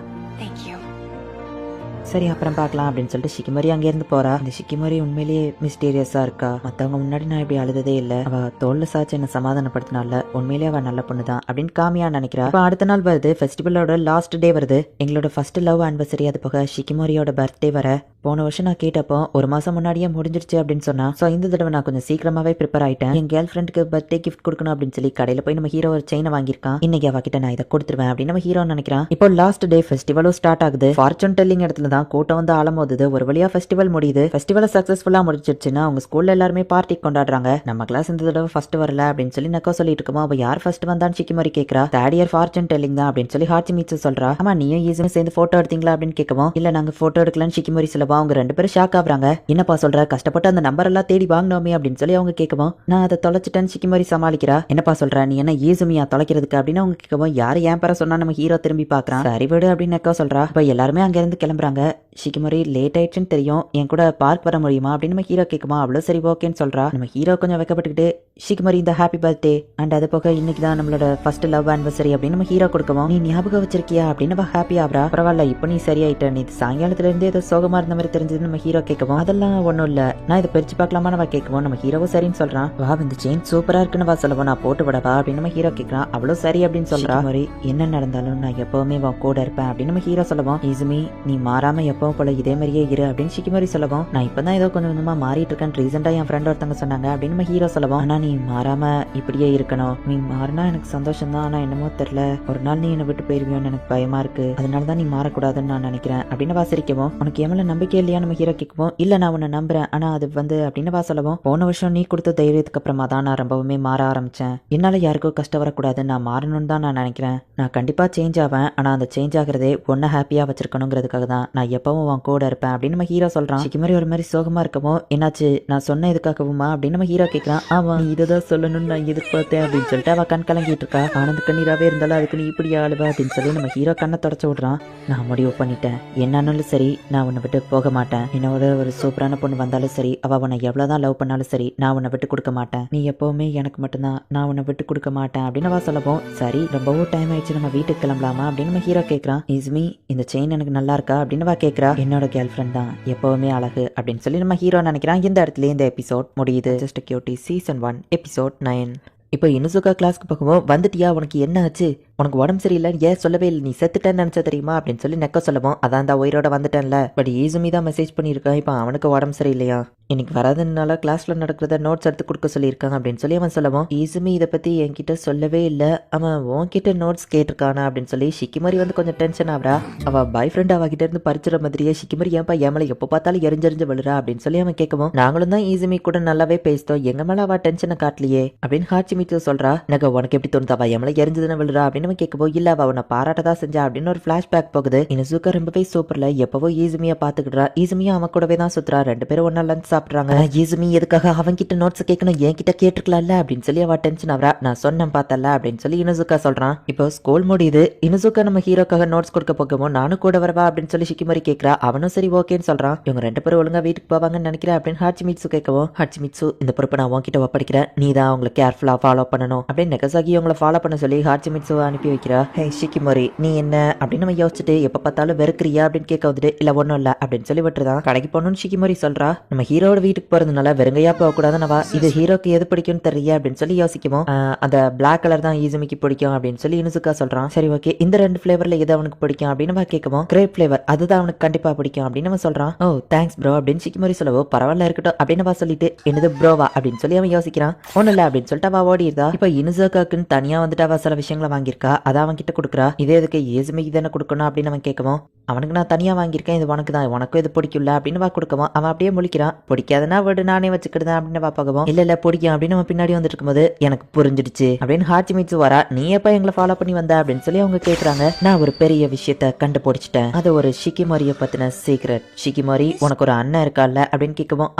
சரி அப்புறம் பார்க்கலாம் அப்படின்னு சொல்லிட்டு ஷிக்கிமோரி அங்கேருந்து போறா. இந்த ஷிக்கிமோரி உண்மையிலேயே மிஸ்டீரியஸா இருக்கா, மத்தவங்க முன்னாடி நான் இப்படி அழுததே இல்ல, அவ தோல்ல சாச்சு என்ன சமாதானப்படுத்தினால உண்மையிலேயே அவ நல்ல பொண்ணுதான் அப்படின்னு காமியா நினைக்கிறா. இப்ப அடுத்த நாள் வருது, ஃபெஸ்டிவலோட லாஸ்ட் டே வருது, எங்களோட ஃபர்ஸ்ட் லவ் ஆனிவர்சரி, அது போக ஷிக்கிமோரியோட பர்த்டே வர. போன வருஷம் நான் கேட்டப்போ ஒரு மாசம் முன்னாடியே முடிஞ்சிருச்சு அப்படின்னு சொன்னா, சோ இந்த தடவை நான் கொஞ்சம் சீக்கிரமாவே ப்ரிப்பேர் ஆயிட்டேன், என் கேர்ள் ஃப்ரெண்டுக்கு பர்த்டே கிஃப்ட் கொடுக்கணும் அப்படின்னு சொல்லி கடையில போய் நம்ம ஹீரோ ஒரு செயினை வாங்கியிருக்கான், இன்னைக்கு அவகிட்ட நான் இதை கொடுத்துருவேன் அப்படின்னு நம்ம ஹீரோ நினைக்கிறான். இப்போ லாஸ்ட் டே ஃபெஸ்டிவலும் ஸ்டார்ட் ஆகுது. ஃபார்ச்சூன் டெல்லிங் இடத்துல தான் கூட்டம் வந்து ஆலமோதுது. ஒரு வழியா ஃபெஸ்டிவல் முடியுது. ஃபெஸ்டிவலை சக்சஸ்ஃபுல்லா முடிச்சிருச்சுன்னா அவங்க ஸ்கூல்ல எல்லாருமே பார்ட்டி கொண்டாடுறாங்க. நம்ம கிளாஸ் இந்த தடவை ஃபர்ஸ்ட் வரல அப்படின்னு சொல்லி நக்கோ சொல்லிட்டு இருக்கோம். அவ யார் ஃபர்ஸ்ட் வந்தான்னு ஷிக்கிமோரி கேக்குறா. தேர்ட் இயர் ஃபார்ச்சூன் டெல்லிங் தான் அப்படின்னு சொல்லி ஹாச்சிமிட்சு சொல்றா. ஆமா நீயும் ஈஸியும் சேர்ந்து போட்டோ எடுத்தீங்களா அப்படின்னு கேட்கவும் இல்ல நாங்க போட்டோ எடுக்கலன்னு ஷிக்கிமோரி சொல்லவா. அவங்க ரெண்டு பேரும் ஷாக் ஆகுறாங்க. என்னப்பா சொல்ற, கஷ்டப்பட்டு அந்த நம்பர் எல்லாம் தேடி வாங்கினோமே அப்படின்னு சொல்லி அவங்க கேட்கவும் நான் அதை தொலைச்சிட்டேன்னு ஷிக்கிமோரி சமாளிக்கிறா. என்னப்பா சொல்ற, நீ என்ன ஈசுமியா தொலைக்கிறதுக்கு அப்படின்னு அவங்க கேட்கவும் யாரு ஏன் பேர சொன்னா நம்ம ஹீரோ திரும்பி பாக்குறான். சரி விடு அப்படின்னு நக்கோ சொல்றா. இப்ப எல்லாருமே அங்க இருந்து கிளம்புறாங்க. ஷிக்கிமோரி லேட் ஆயிடுச்சுன்னு தெரியும், என் கூட பார்க் வர முடியுமா அப்படின்னு நம்ம ஹீரோ கேட்குமா. அவ்வளவு சரி ஓகேன்னு சொல்றா. நம்ம ஹீரோ கொஞ்சம் வைக்கப்பட்டுக்கிட்டு ஷிக்கிமோரி இந்த ஹாப்பி பர்த்டே அண்ட் அது போக இன்னைக்கு தான் நம்மளோட ஃபர்ஸ்ட் லவ் ஆனிவர்சரி அப்படின்னு நம்ம ஹீரோ கொடுக்கவும் நீ ஞாபகம் வச்சிருக்கியா அப்படின்னு நம்ம ஹாப்பி ஆகுறா. பரவாயில்ல இப்போ நீ சரியாயிட்ட, நீ சாயங்காலத்துல இருந்து ஏதோ சோகமா இருந்த மாதிரி தெரிஞ்சது நம்ம ஹீரோ கேட்கவும் அதெல்லாம் ஒன்றும் இல்ல, நான் இதை பிரிச்சு பார்க்கலாமா நம்ம கேட்கவும் நம்ம ஹீரோவும் சரின்னு சொல்றான். வா இந்த செயின் சூப்பரா இருக்குன்னு வா சொல்லவும் நான் போட்டு விடவா அப்படின்னு நம்ம ஹீரோ கேட்கறான். அவ்வளவு சரி அப்படின்னு சொல்றா. மாதிரி என்ன நடந்தாலும் நான் எப்பவுமே உன் கூட இருப்பேன் அப்படின்னு நம்ம ஹீரோ சொல்லவும் ஈசுமி நீ மாறாம எப்பவும் போல இதே மாதிரியே இரு அப்படின்னு ஷிக்கிமோரி சொல்லவும் நான் இப்பதான் ஏதோ கொஞ்சம் கொஞ்சமா மாறிட்டு இருக்கேன், ரீசெண்டா என் ஃப்ரெண்ட் ஒருத்தவங்க சொன்னாங்க அப்படின்னு நம்ம ஹீரோ சொல்லவும் ஆனா நீ மாறாம இப்படியே இருக்கணும், நீ மாறினா எனக்கு சந்தோஷம் தான், ஆனா என்னமோ தெரியல ஒரு நாள் நீ என்னை விட்டு போயிருவியோன்னு எனக்கு பயமா இருக்கு, அதனாலதான் நீ மாறக்கூடாதுன்னு நான் நினைக்கிறேன் அப்படின்னு வாசிரிக்கவும் உனக்கு எவ்வளவு நம்பிக்கை இல்லையா நம்ம ஹீரோ கேட்கவும் இல்ல நான் உன்னை நம்புறேன், ஆனா அது அப்படின்னு வா சொல்லவும் போன வருஷம் நீ கொடுத்த தைரியத்துக்கு அப்புறமா தான் நான் ரொம்பவுமே மாற ஆரம்பிச்சேன், என்னால யாருக்கும் கஷ்டம் வரக்கூடாது, நான் மாறணும்னு தான் நான் நினைக்கிறேன், நான் கண்டிப்பா சேஞ்ச் ஆவேன், ஆனா அந்த சேஞ்ச் ஆகிறதே ஒன்ன ஹாப்பியா வச்சிருக்கணுங்கிறதுக்காக தான், நான் நான் எப்பவும் உன் கூட இருப்பேன் அப்படின்னு நம்ம ஹீரோ சொல்றான். ஷிகிமோரி ஒரு மாதிரி சோகமா இருக்கவும், என்னாச்சு நான் சொன்ன இதுக்காகவுமா அப்படின்னு நம்ம ஹீரோ கேட்கறான். ஆமா நீ இதைதான் சொல்லணும்னு நான் எதிர்பார்த்தேன் அப்படின்னு சொல்லிட்டு அவ கண் கலங்கிட்டு இருக்கா. ஆனந்த கண்ணீராவே இருந்தாலும் அதுக்கு நீ இப்படி ஆளுவ அப்படின்னு சொல்லி நம்ம ஹீரோ கண்ணை தொடச்சு விடுறான். நான் முடிவு பண்ணிட்டேன், என்னானாலும் சரி நான் உன்னை விட்டு போக மாட்டேன். என்னோட ஒரு சூப்பரான பொண்ணு வந்தாலும் சரி, அவ உன்னை எவ்வளவுதான் லவ் பண்ணாலும் சரி, நான் உன்னை விட்டு கொடுக்க மாட்டேன். நீ எப்பவுமே எனக்கு மட்டும்தான், நான் உன்னை விட்டு கொடுக்க மாட்டேன் அப்படின்னு அவ சொல்லவும், சரி ரொம்பவும் டைம் ஆயிடுச்சு நம்ம வீட்டுக்கு கிளம்பலாமா அப்படின்னு நம்ம ஹீரோ கேட்கறான். இஸ்மி இந்த செயின் எனக்கு நல்லா இருக்கா அப்படின்னு அவ கேட்கறா. என்னோட கேர்ள் ஃப்ரெண்ட் தான், எப்பவுமே அழகு அப்படின்னு சொல்லி நம்ம ஹீரோ நினைக்கிறான். இந்த இடத்துல இந்த எபிசோட் முடியுது. Just cutie season 1 episode 9. இப்போ இனுசுகா கிளாஸ்க்கு போகவும், வந்துட்டியா உனக்கு என்ன ஆச்சு, உனக்கு உடம்பு சரியில்லைன்னு ஏன் சொல்லவே இல்லை, நீ செத்துட்டேன்னு நினைச்ச தெரியுமா அப்படின்னு சொல்லி நெக்க சொல்லவும், அதான் தான் உயிரோட வந்துட்டேன்ல, பட் ஈசுமி தான் மெசேஜ் பண்ணியிருக்கான் இப்போ அவனுக்கு உடம்பு சரியில்லையா, இன்னைக்கு வராதுனால கிளாஸ்ல நடக்கிறத நோட்ஸ் எடுத்து கொடுக்க சொல்லியிருக்காங்க அப்படின்னு சொல்லி அவன் சொல்லவும், ஈசுமி இதை பத்தி என்கிட்ட சொல்லவே இல்லை, அவன் உன்கிட்ட நோட்ஸ் கேட்டிருக்கானா அப்படின்னு சொல்லி ஷிக்கிமரி வந்து கொஞ்சம் டென்ஷன் ஆகுறா. அவ பாய் ஃப்ரெண்ட் அவகிட்ட இருந்து பறிச்சுற மாதிரியே ஷிக்கிமரி ஏன்பா ஏமலை எப்போ பார்த்தாலும் எரிஞ்செறிஞ்சு விழுறா அப்படின்னு சொல்லி அவன் கேட்கவும், நாங்களும் தான் ஈசுமி கூட நல்லாவே பேசிட்டோம், எங்க மேல அவ டென்ஷனை காட்டலையே அப்படின்னு ஹாச்சிமித்து சொல்றா. எனக்கு உனக்கு எப்படி தோணுது அவ எமலை எரிஞ்சதுன்னு விழுறா அப்படின்னு கேட்கவும், இல்ல அவ உன்னை பாராட்டதான் செஞ்சா அப்படின்னு ஒரு பிளாஷ்பேக் போகுது. இனுசுகா ரொம்பவே சூப்பர்ல எப்பவோ ஈசுமியா பாத்துக்கிட்டா, ஈசுமியா அவன் கூடவே தான் சுத்துறா, ரெண்டு பேரும் ஒன்னா லஞ்ச் சாப்பிடுறாங்க. ஈசுமி எதுக்காக அவன் கிட்ட நோட்ஸ் கேட்கணும், என்கிட்ட கேட்டுக்கலாம்ல அப்படின்னு சொல்லி அவ டென்ஷன் ஆவறா. நான் சொன்னேன் பார்த்தல அப்படின்னு சொல்லி இனுசுகா சொல்றான். இப்போ ஸ்கூல் முடியுது. இனுசுகா நம்ம ஹீரோக்காக நோட்ஸ் கொடுக்க போகவும், நானும் கூட வரவா அப்படின்னு சொல்லி ஷிக்கிமரி கேட்கறா. அவனும் சரி ஓகேன்னு சொல்றான். இவங்க ரெண்டு பேரும் ஒழுங்கா வீட்டுக்கு போவாங்கன்னு நினைக்கிறேன் அப்படின்னு ஹாச்சிமிட்சு கேட்கவும், ஹாச்சிமிட்சு இந்த பொறுப்பை நான் உன்கிட்ட ஒப்படைக்கிறேன், நீ தான் அவங்களை கேர்ஃபுல்லா ஃபாலோ பண்ணணும் அப்படின்னு நெகசாகி அவங்களை ஃபாலோ பண்ண சொல்லி ஹாச்சிமிட்சுவை அனுப்பி வைக்கிறா. ஹே ஷிக்கிமோரி நீ என்ன அப்படின்னு நம்ம யோசிச்சுட்டு எப்ப பார்த்தாலும் வெறுக்கிறியா அப்படின்னு கேட்க வந்துட்டு, இல்ல ஒன்னும் இல்ல அப்படின்னு சொல்லி விட்டுருதான். கடைக்கு போகணும்னு ஷிக்கிமோரி சொல்றா. நம்ம ஹீரோட வீட்டுக்கு போறதுனால வெறுங்கையா போக கூடாதுன்னு இது ஹீரோக்கு எது பிடிக்கும்னு தெரியல அப்படின்னு சொல்லி யோசிக்குமோ, அந்த பிளாக் கலர் தான் ஈசுமிக்கு பிடிக்கும் அப்படின்னு சொல்லி இனுசுகா சொல்றான். சரி ஓகே இந்த ரெண்டு பிளேவர்ல எது அவனுக்கு பிடிக்கும் அப்படின்னு கேட்கவும், கிரேப் பிளேவர் அதுதான் அவனுக்கு கண்டிப்பா பிடிக்கும் அப்படின்னு அவன் சொல்றான். ஓ தேங்க்ஸ் ப்ரோ அப்படின்னு ஷிக்கிமோரி சொல்லவோ, பரவாயில்ல இருக்கட்டும் அப்படின்னு சொல்லிட்டு, என்னது ப்ரோவா அப்படின்னு சொல்லி அவன் யோசிக்கிறான். ஒன்னும் இல்ல அப்படின்னு சொல்லிட்டு அவ ஓடிடுதா. இப்ப இனுசுகாக்குன்னு தனியா வந்துட்டு அவ சில விஷயங்களை வாங்கியிருக்கா, அதை அவன் கிட்ட கொடுக்குறா. இதே எதுக்கு ஈசுமிக்கு தானே கொடுக்கணும் அப்படின்னு அவன் கேட்கவும், அவனுக்கு நான் தனியா வாங்கியிருக்கேன், இது உனக்கு தான், உனக்கும் இது பிடிக்கும்ல அப்படின்னு கொடுக்கவும், அவன் அப்படியே முழிக்கிறான். பிடிக்காதுன்னா விடு நானே வச்சுக்கிடுதேன் அப்படின்னு பார்க்கவும், இல்ல இல்ல பிடிக்கும் அப்படின்னு அவன் பின்னாடி வந்துட்டு இருக்கும்போது, எனக்கு புரிஞ்சிடுச்சு அப்படின்னு ஹாச்சிமிட்சு வரா. நீ எப்ப எங்களை ஃபாலோ பண்ணி வந்த அப்படின்னு சொல்லி அவங்க கேட்கறாங்க. நான் ஒரு பெரிய விஷயத்த கண்டுபிடிச்சிட்டேன், அது ஒரு ஷிக்கிமோரிய பத்தின சீக்ரெட். ஷிக்கிமோரி உனக்கு ஒரு அண்ணன் இருக்கால அப்படின்னு கேட்கவும்,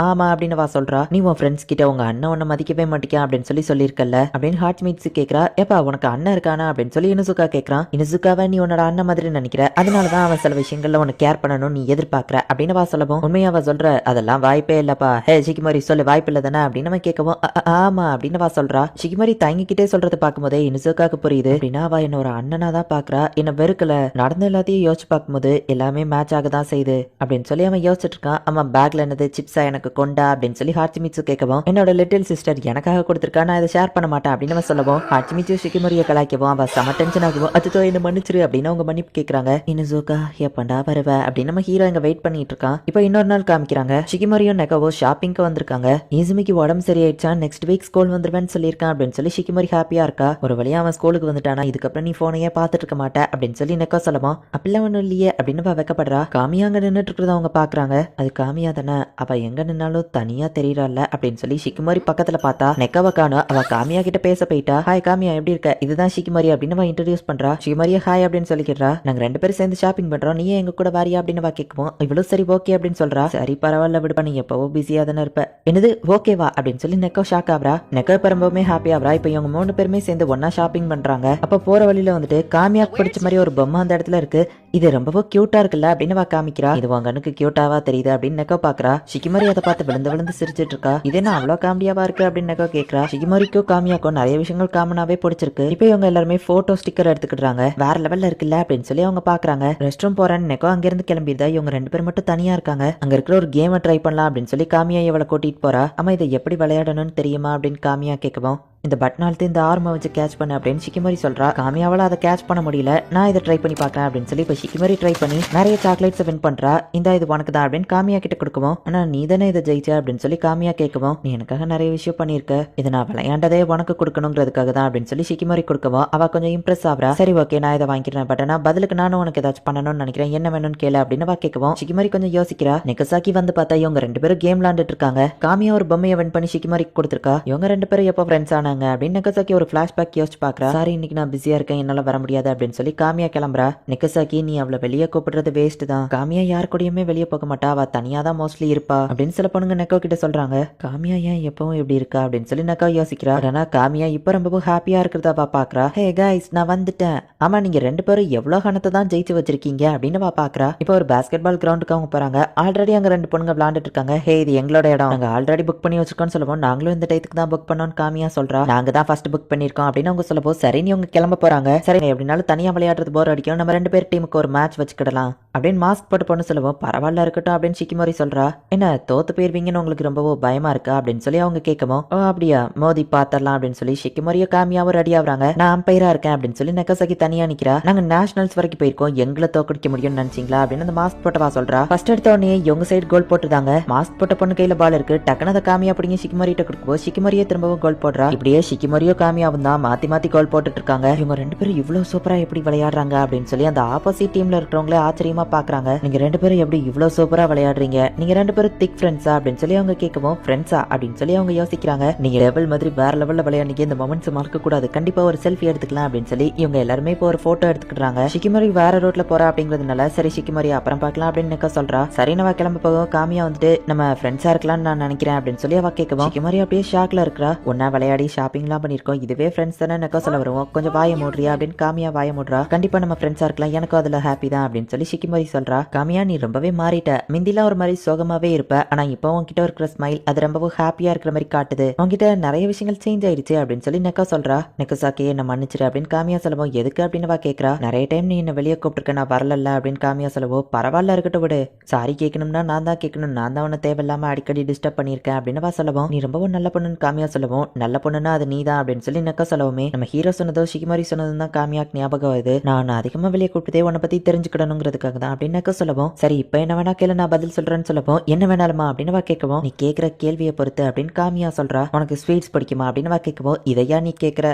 ஆமா அப்படின்னு வா சொல்றா. நீ உன் ஃப்ரெண்ட்ஸ் கிட்ட உங்க அண்ணன் உன்னை மதிக்கவே மாட்டிக்கா அப்படின்னு சொல்லியிருக்கல அப்படின்னு ஹாச்சிமிட்சு கேட்கறா. எப்பா உனக்கு அண்ணன் இருக்கானா அப்படின்னு சொல்லி இனுசுகா கேட்கறான். இனுசுகாவை நீ உன்னோட அண்ணன் மாதிரி நினைக்கிற, அதனாலதான் அவன் சில விஷயங்கள்ல உனக்கு கேர் பண்ணணும் நீ எதிர்பார்க்கற அப்படின்னு வா சொல்லவும், உண்மையாவா சொல்ற, அதெல்லாம் வாய்ப்பே இல்லப்பா, ஹே ஷிக்கிமோரி சொல்லு வாய்ப்பு இல்ல தானே அப்படின்னு அவன் கேட்கவும், ஆமா அப்படின்னு வா சொல்றா. ஷிக்கிமோரி தயங்கிக்கிட்டே சொல்றது பார்க்கும்போதே இனுசுகாக்கு புரியுது. அப்படின்னா அவ என்ன ஒரு அண்ணனா தான் பாக்குறா, என்ன வெறுக்கல, நடந்த எல்லாத்தையும் யோசிச்சு பார்க்கும்போது எல்லாமே மேட்ச் ஆக தான் செய்யுது அப்படின்னு சொல்லி அவன் யோசிச்சுட்டு இருக்கான். அவன் பேக்ல என்னது சிப்ஸா எனக்கு கொண்டா அப்படின்னு சொல்லி ஹாச்சிமிட்சு கேட்கவும், என்னோட லிட்டில் சிஸ்டர் எனக்காக கொடுத்திருக்கா, நான் இதை ஷேர் பண்ண மாட்டேன் அப்படின்னு அவன் சொல்லவும், ஹாச்சிமிட்சு ஷிக்கிமோரியை கலாய்க்கவும் அவ செம டென்ஷன் ஆகும். அதுதோ என்ன மன்னிச்சிரு அப்படின்னு அவங்க மன்னிப்பு கேட்கறாங்க. இனுசுகா எப்பண்டா வருவ அப்படின்னு நம்ம ஹீரோ இங்க வெயிட் பண்ணிட்டு இருக்கான். இப்போ இன்னொரு நாள் காமிக்கிறாங்க. ஷிக்கிமோரியும் நெகவோ ஷாப்பிங்க்கு வந்திருக்காங்க. ஈசுமிக்கு உடம்பு சரியாயிடுச்சா, நெக்ஸ்ட் வீக் ஸ்கூல் வந்துருவேன்னு சொல்லியிருக்கான் அப்படின்னு சொல்லி ஷிக்கிமோரி ஹாப்பியா இருக்கா. ஒரு வழியா அவன் ஸ்கூலுக்கு வந்துட்டானா, இதுக்கப்புறம் நீ போனையே பார்த்துட்டு இருக்க மாட்டேன் அப்படின்னு சொல்லி நெக்கோ சொல்லவும், அப்படிலாம் ஒன்றும் இல்லையே அப்படின்னு வைக்கப்படுறா. காமியா அங்க நின்றுட்டு இருக்கிறத அவங்க பாக்குறாங்க. அது காமியா தானே, அவ எங்க நின்னாலும் தனியா தெரியறாள் அப்படின்னு சொல்லி ஷிக்கிமோரி பக்கத்துல பார்த்தா நெக்கவ காணோம். அவ காமியா கிட்ட பேச போயிட்டா. ஹாய் காமியா எப்படி இருக்க, இதுதான் ஷிக்கிமோரி அப்படின்னு இன்ட்ரோடியூஸ் பண்றா. ஷிக்கிமோரியா ஹாய் அப்படின்னு சொல்லிக்கிறா. நாங்க ரெண்டு பேரும் சேர்ந்து ஷாப்பிங் பண்றோம், நீயே எங்க கூட வாரியா அப்படின்னு கேட்கவும், இவ்வளவு சரி ஓகே அப்படின்னு சொல்றா. சரி பரவாயில்ல விடுப்பா, நீ எப்பவோ பிஸியா தானே இருப்ப, என்னது ஓகேவா அப்படின்னு சொல்லி நெக்கோ ஷாக் ஆகுறா. நெக்கோ ரொம்பவுமே ஹாப்பி ஆகுறா. இப்ப இவங்க மூணு பேருமே சேர்ந்து ஒன்னா ஷாப்பிங் பண்றாங்க. அப்ப போற வழியில வந்துட்டு காமியாக்கு பிடிச்ச மாதிரி ஒரு பொம்மை அந்த இடத்துல இருக்கு. இது ரொம்பவும் கியூட்டா இருக்குல்ல அப்படின்னு காமிக்கிறா. இது உங்க கண்ணுக்கு கியூட்டாவா தெரியுது அப்படின்னு நெக்கோ பாக்குறா. ஷிக்கிமோரி அதை பார்த்து விழுந்து விழுந்து சிரிச்சிட்டு இருக்கா. இது என்ன அவ்வளவு காமெடியாவா இருக்கு அப்படின்னு நெக்கோ கேக்குறா. ஷிக்கிமோரிக்கும் காமியாக்கும் நிறைய விஷயங்கள் காமனாவே பிடிச்சிருக்கு. இப்போ இவங்க எல்லாருமே போட்டோ ஸ்டிக்கர் எடுத்துக்கிட்டாங்க. வேற லெவல்ல இருக்குல்ல அப்படின்னு சொல்லி அவங்க பாக்குறாங்க. ரெஸ்ட் ரூம் போறேன்னு நெக்கோ அங்கிருந்து கிளம்பிடுதா. இவங்க ரெண்டு பேரும் மட்டும் தனியா இருக்காங்க. அங்க இருக்கிற ஒரு கேமை ட்ரை பண்ணலாம் அப்படின்னு சொல்லி காமியா இவளை கூட்டிட்டு போறா. அம்மா இதை எப்படி விளையாடணும்னு தெரியுமா அப்படின்னு காமியா கேட்கவும், இந்த பட்னால்த்து இந்த ஆர்மை வச்சு கேட்ச் பண்ண அப்படின்னு ஷிக்கிமோரி சொல்றா. காமியாவால அதை கேட்ச் பண்ண முடியல, நான் இதை ட்ரை பண்ணி பார்க்கறேன் அப்படின்னு சொல்லி இப்போ ஷிக்கிமோரி ட்ரை பண்ணி நிறைய சாக்லேட்ஸ் வின் பண்றா. இந்த இது உனக்கு தான் அப்படின்னு காமியா கிட்ட கொடுக்கவும், ஆனா நீ தானே இதை ஜெயிச்ச அப்படின்னு சொல்லி காமியா கேட்கவும், நீ எனக்காக நிறைய விஷயம் பண்ணிருக்க, இதை நான் விளையாண்டதே உனக்கு கொடுக்கணுங்கிறதுக்காக தான் அப்படின்னு சொல்லி ஷிக்கிமோரி கொடுக்கவும் அவ கொஞ்சம் இம்ப்ரெஸ் ஆகுறா. சரி ஓகே நான் இதை வாங்கிக்கிறேன், பட் நான் பதிலுக்கு நானும் உனக்கு ஏதாச்சும் பண்ணணும்னு நினைக்கிறேன், என்ன வேணும்னு கேளு அப்படின்னு கேட்கவும் ஷிக்கிமோரி கொஞ்சம் யோசிக்கிறா. நெகசாக்கி வந்து பார்த்தா இவங்க ரெண்டு பேரும் கேம் விளையாண்டுட்டு இருக்காங்க. காமியா ஒரு பொம்மையை வின் பண்ணி ஷிக்கிமோரிக்கு கொடுத்துருக்கா. இவங்க ரெண்டு பேரும் எப்போ ஃப்ரெண்ட்ஸ் ஆனாங்க போனாங்க அப்படின்னு நெக்கசாக்கி ஒரு ஃபிளாஷ்பேக் யோசிச்சு பாக்குறா. சாரி இன்னைக்கு நான் பிஸியா இருக்கேன், என்னால வர முடியாது அப்படின்னு சொல்லி காமியா கிளம்புறா. நெக்கசாக்கி நீ அவளை வெளியே கூப்பிடுறது வேஸ்ட் தான், காமியா யார் கூடயுமே வெளியே போக மாட்டா, அவ தனியா தான் மோஸ்ட்லி இருப்பா அப்படின்னு சில பொண்ணுங்க நெக்கோ கிட்ட சொல்றாங்க. காமியா ஏன் எப்பவும் இப்படி இருக்கா அப்படின்னு சொல்லி நெக்கோ யோசிக்கிறா. ஆனா காமியா இப்ப ரொம்ப ஹாப்பியா இருக்கிறதா பாக்குறா. ஹே கைஸ் நான் வந்துட்டேன், ஆமா நீங்க ரெண்டு பேரும் எவ்வளவு கணத்தை தான் ஜெயிச்சு வச்சிருக்கீங்க அப்படின்னு பாக்குறா. இப்போ ஒரு பாஸ்கெட் பால் கிரவுண்டுக்கு அவங்க போறாங்க. ஆல்ரெடி அங்க ரெண்டு பொண்ணுங்க விளையாண்டுட்டு இருக்காங்க. ஹே இது எங்களோட இடம், நாங்க ஆல்ரெடி புக் பண்ணி வச்சிருக்கோம்னு சொல்லுவோம். நாங்களும் இந்த டைத்துக்கு தான் புக் பண்ணோம்னு காமியா சொல்றா. நாங்க தான் ஃபர்ஸ்ட் புக் பண்ணிருக்கோம் அப்படின்னு அவங்க சொல்லப்போ சரி நீ உங்க கிளம்ப போறாங்க. சரி எப்படினாலும் தனியா விளையாடுறது போர் அடிக்கும், நம்ம ரெண்டு பேர் டீமுக்கு ஒரு மேட்ச் வச்சுக்கிடலாம் அப்படின்னு மாஸ்க் போட்டு பொண்ணு சொல்லுவோம். பரவாயில்ல இருக்கட்டும் அப்படின்னு ஷிக்கிமோரி சொல்றா. என்ன தோத்து போயிருவீங்கன்னு உங்களுக்கு ரொம்ப பயமா இருக்கா அப்படின்னு சொல்லி அவங்க கேட்கவும், ஓ அப்படியா மோதி பாத்திரலாம் அப்படின்னு சொல்லி ஷிக்கிமோரிய காமியாவும் ரெடி ஆகுறாங்க. நான் அம்பையரா இருக்கேன் அப்படின்னு சொல்லி நெக்கசாக்கி தனியா நிக்கிறா. நாங்க நேஷனல்ஸ் வரைக்கும் போயிருக்கோம், எங்களை தோக்கடிக்க முடியும்னு நினைச்சீங்களா அப்படின்னு அந்த மாஸ்க் போட்டவா சொல்றா. ஃபர்ஸ்ட் எடுத்த உடனே இவங்க சைடு கோல் போட்டுதாங்க. மாஸ்க் போட்ட பொண்ணு கையில பால் இருக்கு. டக்குனு அதை காமியா அப்படிங்க ஷிக்கிமோரிட்ட கொடுக்கும்போது ஷிக்கிமோரியே திரும்பவும் கோல் போடுறா. இப்படியே ஷிக்கிமோரியோ காமியாவும் தான் மாத்தி மாத்தி கோல் போட்டுட்டு இருக்காங்க. இவங்க ரெண்டு பேரும் இவ்வளவு சூப்பரா எப்படி விளையாடுறாங்க அப்படின்னு சொல்லி அந்த ஆப்போசிட் டீம்ல இருக்கிறவங்களே ஆச்சரியமா பாக்குறாங்க. நீங்க ரெண்டு பேரும் எப்படி இவ்வளவு சூப்பரா விளையாடுறீங்க, நீங்க ரெண்டு பேரும் திக் ஃப்ரெண்ட்ஸா அப்படின்னு சொல்லி அவங்க கேட்கவும், ஃப்ரெண்ட்ஸா அப்படின்னு சொல்லி அவங்க யோசிக்கிறாங்க. நீங்க லெவல் மாதிரி வேற லெவல்ல விளையாடுங்க, இந்த மொமெண்ட்ஸ் மறக்க கூடாது, கண்டிப்பா ஒரு செல்ஃபி எடுத்துக்கலாம் அப்படின்னு சொல்லி இவங்க எல்லாருமே இப்போ ஒரு போட்டோ எடுத்துக்கிறாங்க. ஷிக்கிமோரி வேற ரோட்ல போறா அப்படிங்கிறதுனால சரி ஷிக்கிமோரி அப்புறம் பார்க்கலாம் அப்படின்னு நெக்கோ சொல்றா. சரி நம்ம கிளம்ப போகும். காமியா வந்துட்டு நம்ம ஃப்ரெண்ட்ஸா இருக்கலாம்னு நான் நினைக்கிறேன் அப்படின்னு சொல்லி அவ கேட்கவும் ஷிக்கிமோரி அப்படியே ஷாக்ல இருக்கா. ஒன்னா விளையாடி ஷாப்பிங் எல்லாம் பண்ணிருக்கோம், இதுவே ஃப்ரெண்ட்ஸ் தானே நெக்கோ சொல்ல வருவோம். கொஞ்சம் வாய மூடுறியா அப்படின்னு காமியா வாய மூடுறா. கண்டிப்பா நம்ம ஃப்ரெண்ட்ஸா இருக்கலாம், எனக்கும் அதுல ஹாப்பி தான் அப்படின்னு சொல்லி ஷிக்கிமோரி சொல்றா. காமியா நீ ரொம்பவே மாறிட்ட, மிந்திலாம் ஒரு மாதிரி சோகமாவே இருப்ப, ஆனா இப்போ உன்கிட்ட இருக்கிற ஸ்மைல் அது ரொம்பவும் ஹாப்பியா இருக்கிற மாதிரி காட்டுது, உன்கிட்ட நிறைய விஷயங்கள் சேஞ்ச் ஆயிடுச்சு அப்படின்னு சொல்லி நெக்கோ சொல்றா. நெக்கசாக்கி என்ன மன்னிச்சிரு அப்படின்னு காமியா சொல்லுவோம். எதுக்கு அப்படின்னு வா கேக்குறா. நிறைய டைம் நீ என்ன வெளியே கூப்பிட்டுருக்க, நான் வரல அப்படின்னு காமியா சொல்லுவோம். பரவாயில்ல இருக்கட்டும் விடு, சாரி கேட்கணும்னா நான் தான் கேட்கணும், நான் தான் உன்னை தேவையில்லாம அடிக்கடி டிஸ்டர்ப் பண்ணிருக்கேன் அப்படின்னு வா சொல்லுவோம். நீ ரொம்பவும் நல்ல பொண்ணுன்னு காமியா சொல்லுவோம். நல்ல பொண்ணுன்னா அது நீ தான் அப்படின்னு சொல்லி நெக்கோ சொல்லவுமே நம்ம ஹீரோ சொன்னதோ ஷிக்கிமோரி சொன்னதும் தான் காமியாக்கு ஞாபகம் வருது. நான் அதிகமா வெளியே கூப்பிட்டதே உன்னை பத்தி தெரிஞ்சுக்கணுங்கிறதுக்காக தான் அப்படின்னு நெக்கோ சொல்லவும். சரி இப்போ என்ன வேணா கேளு, நான் பதில் சொல்றேன்னு சொல்லவும். என்ன வேணாலுமா அப்படின்னு வா கேட்கவும். நீ கேட்கிற கேள்வியை பொறுத்து அப்படின்னு காமியா சொல்றா. உனக்கு ஸ்வீட்ஸ் பிடிக்குமா அப்படின்னு வா கேட்கவும். இதையா நீ கேட்கிற,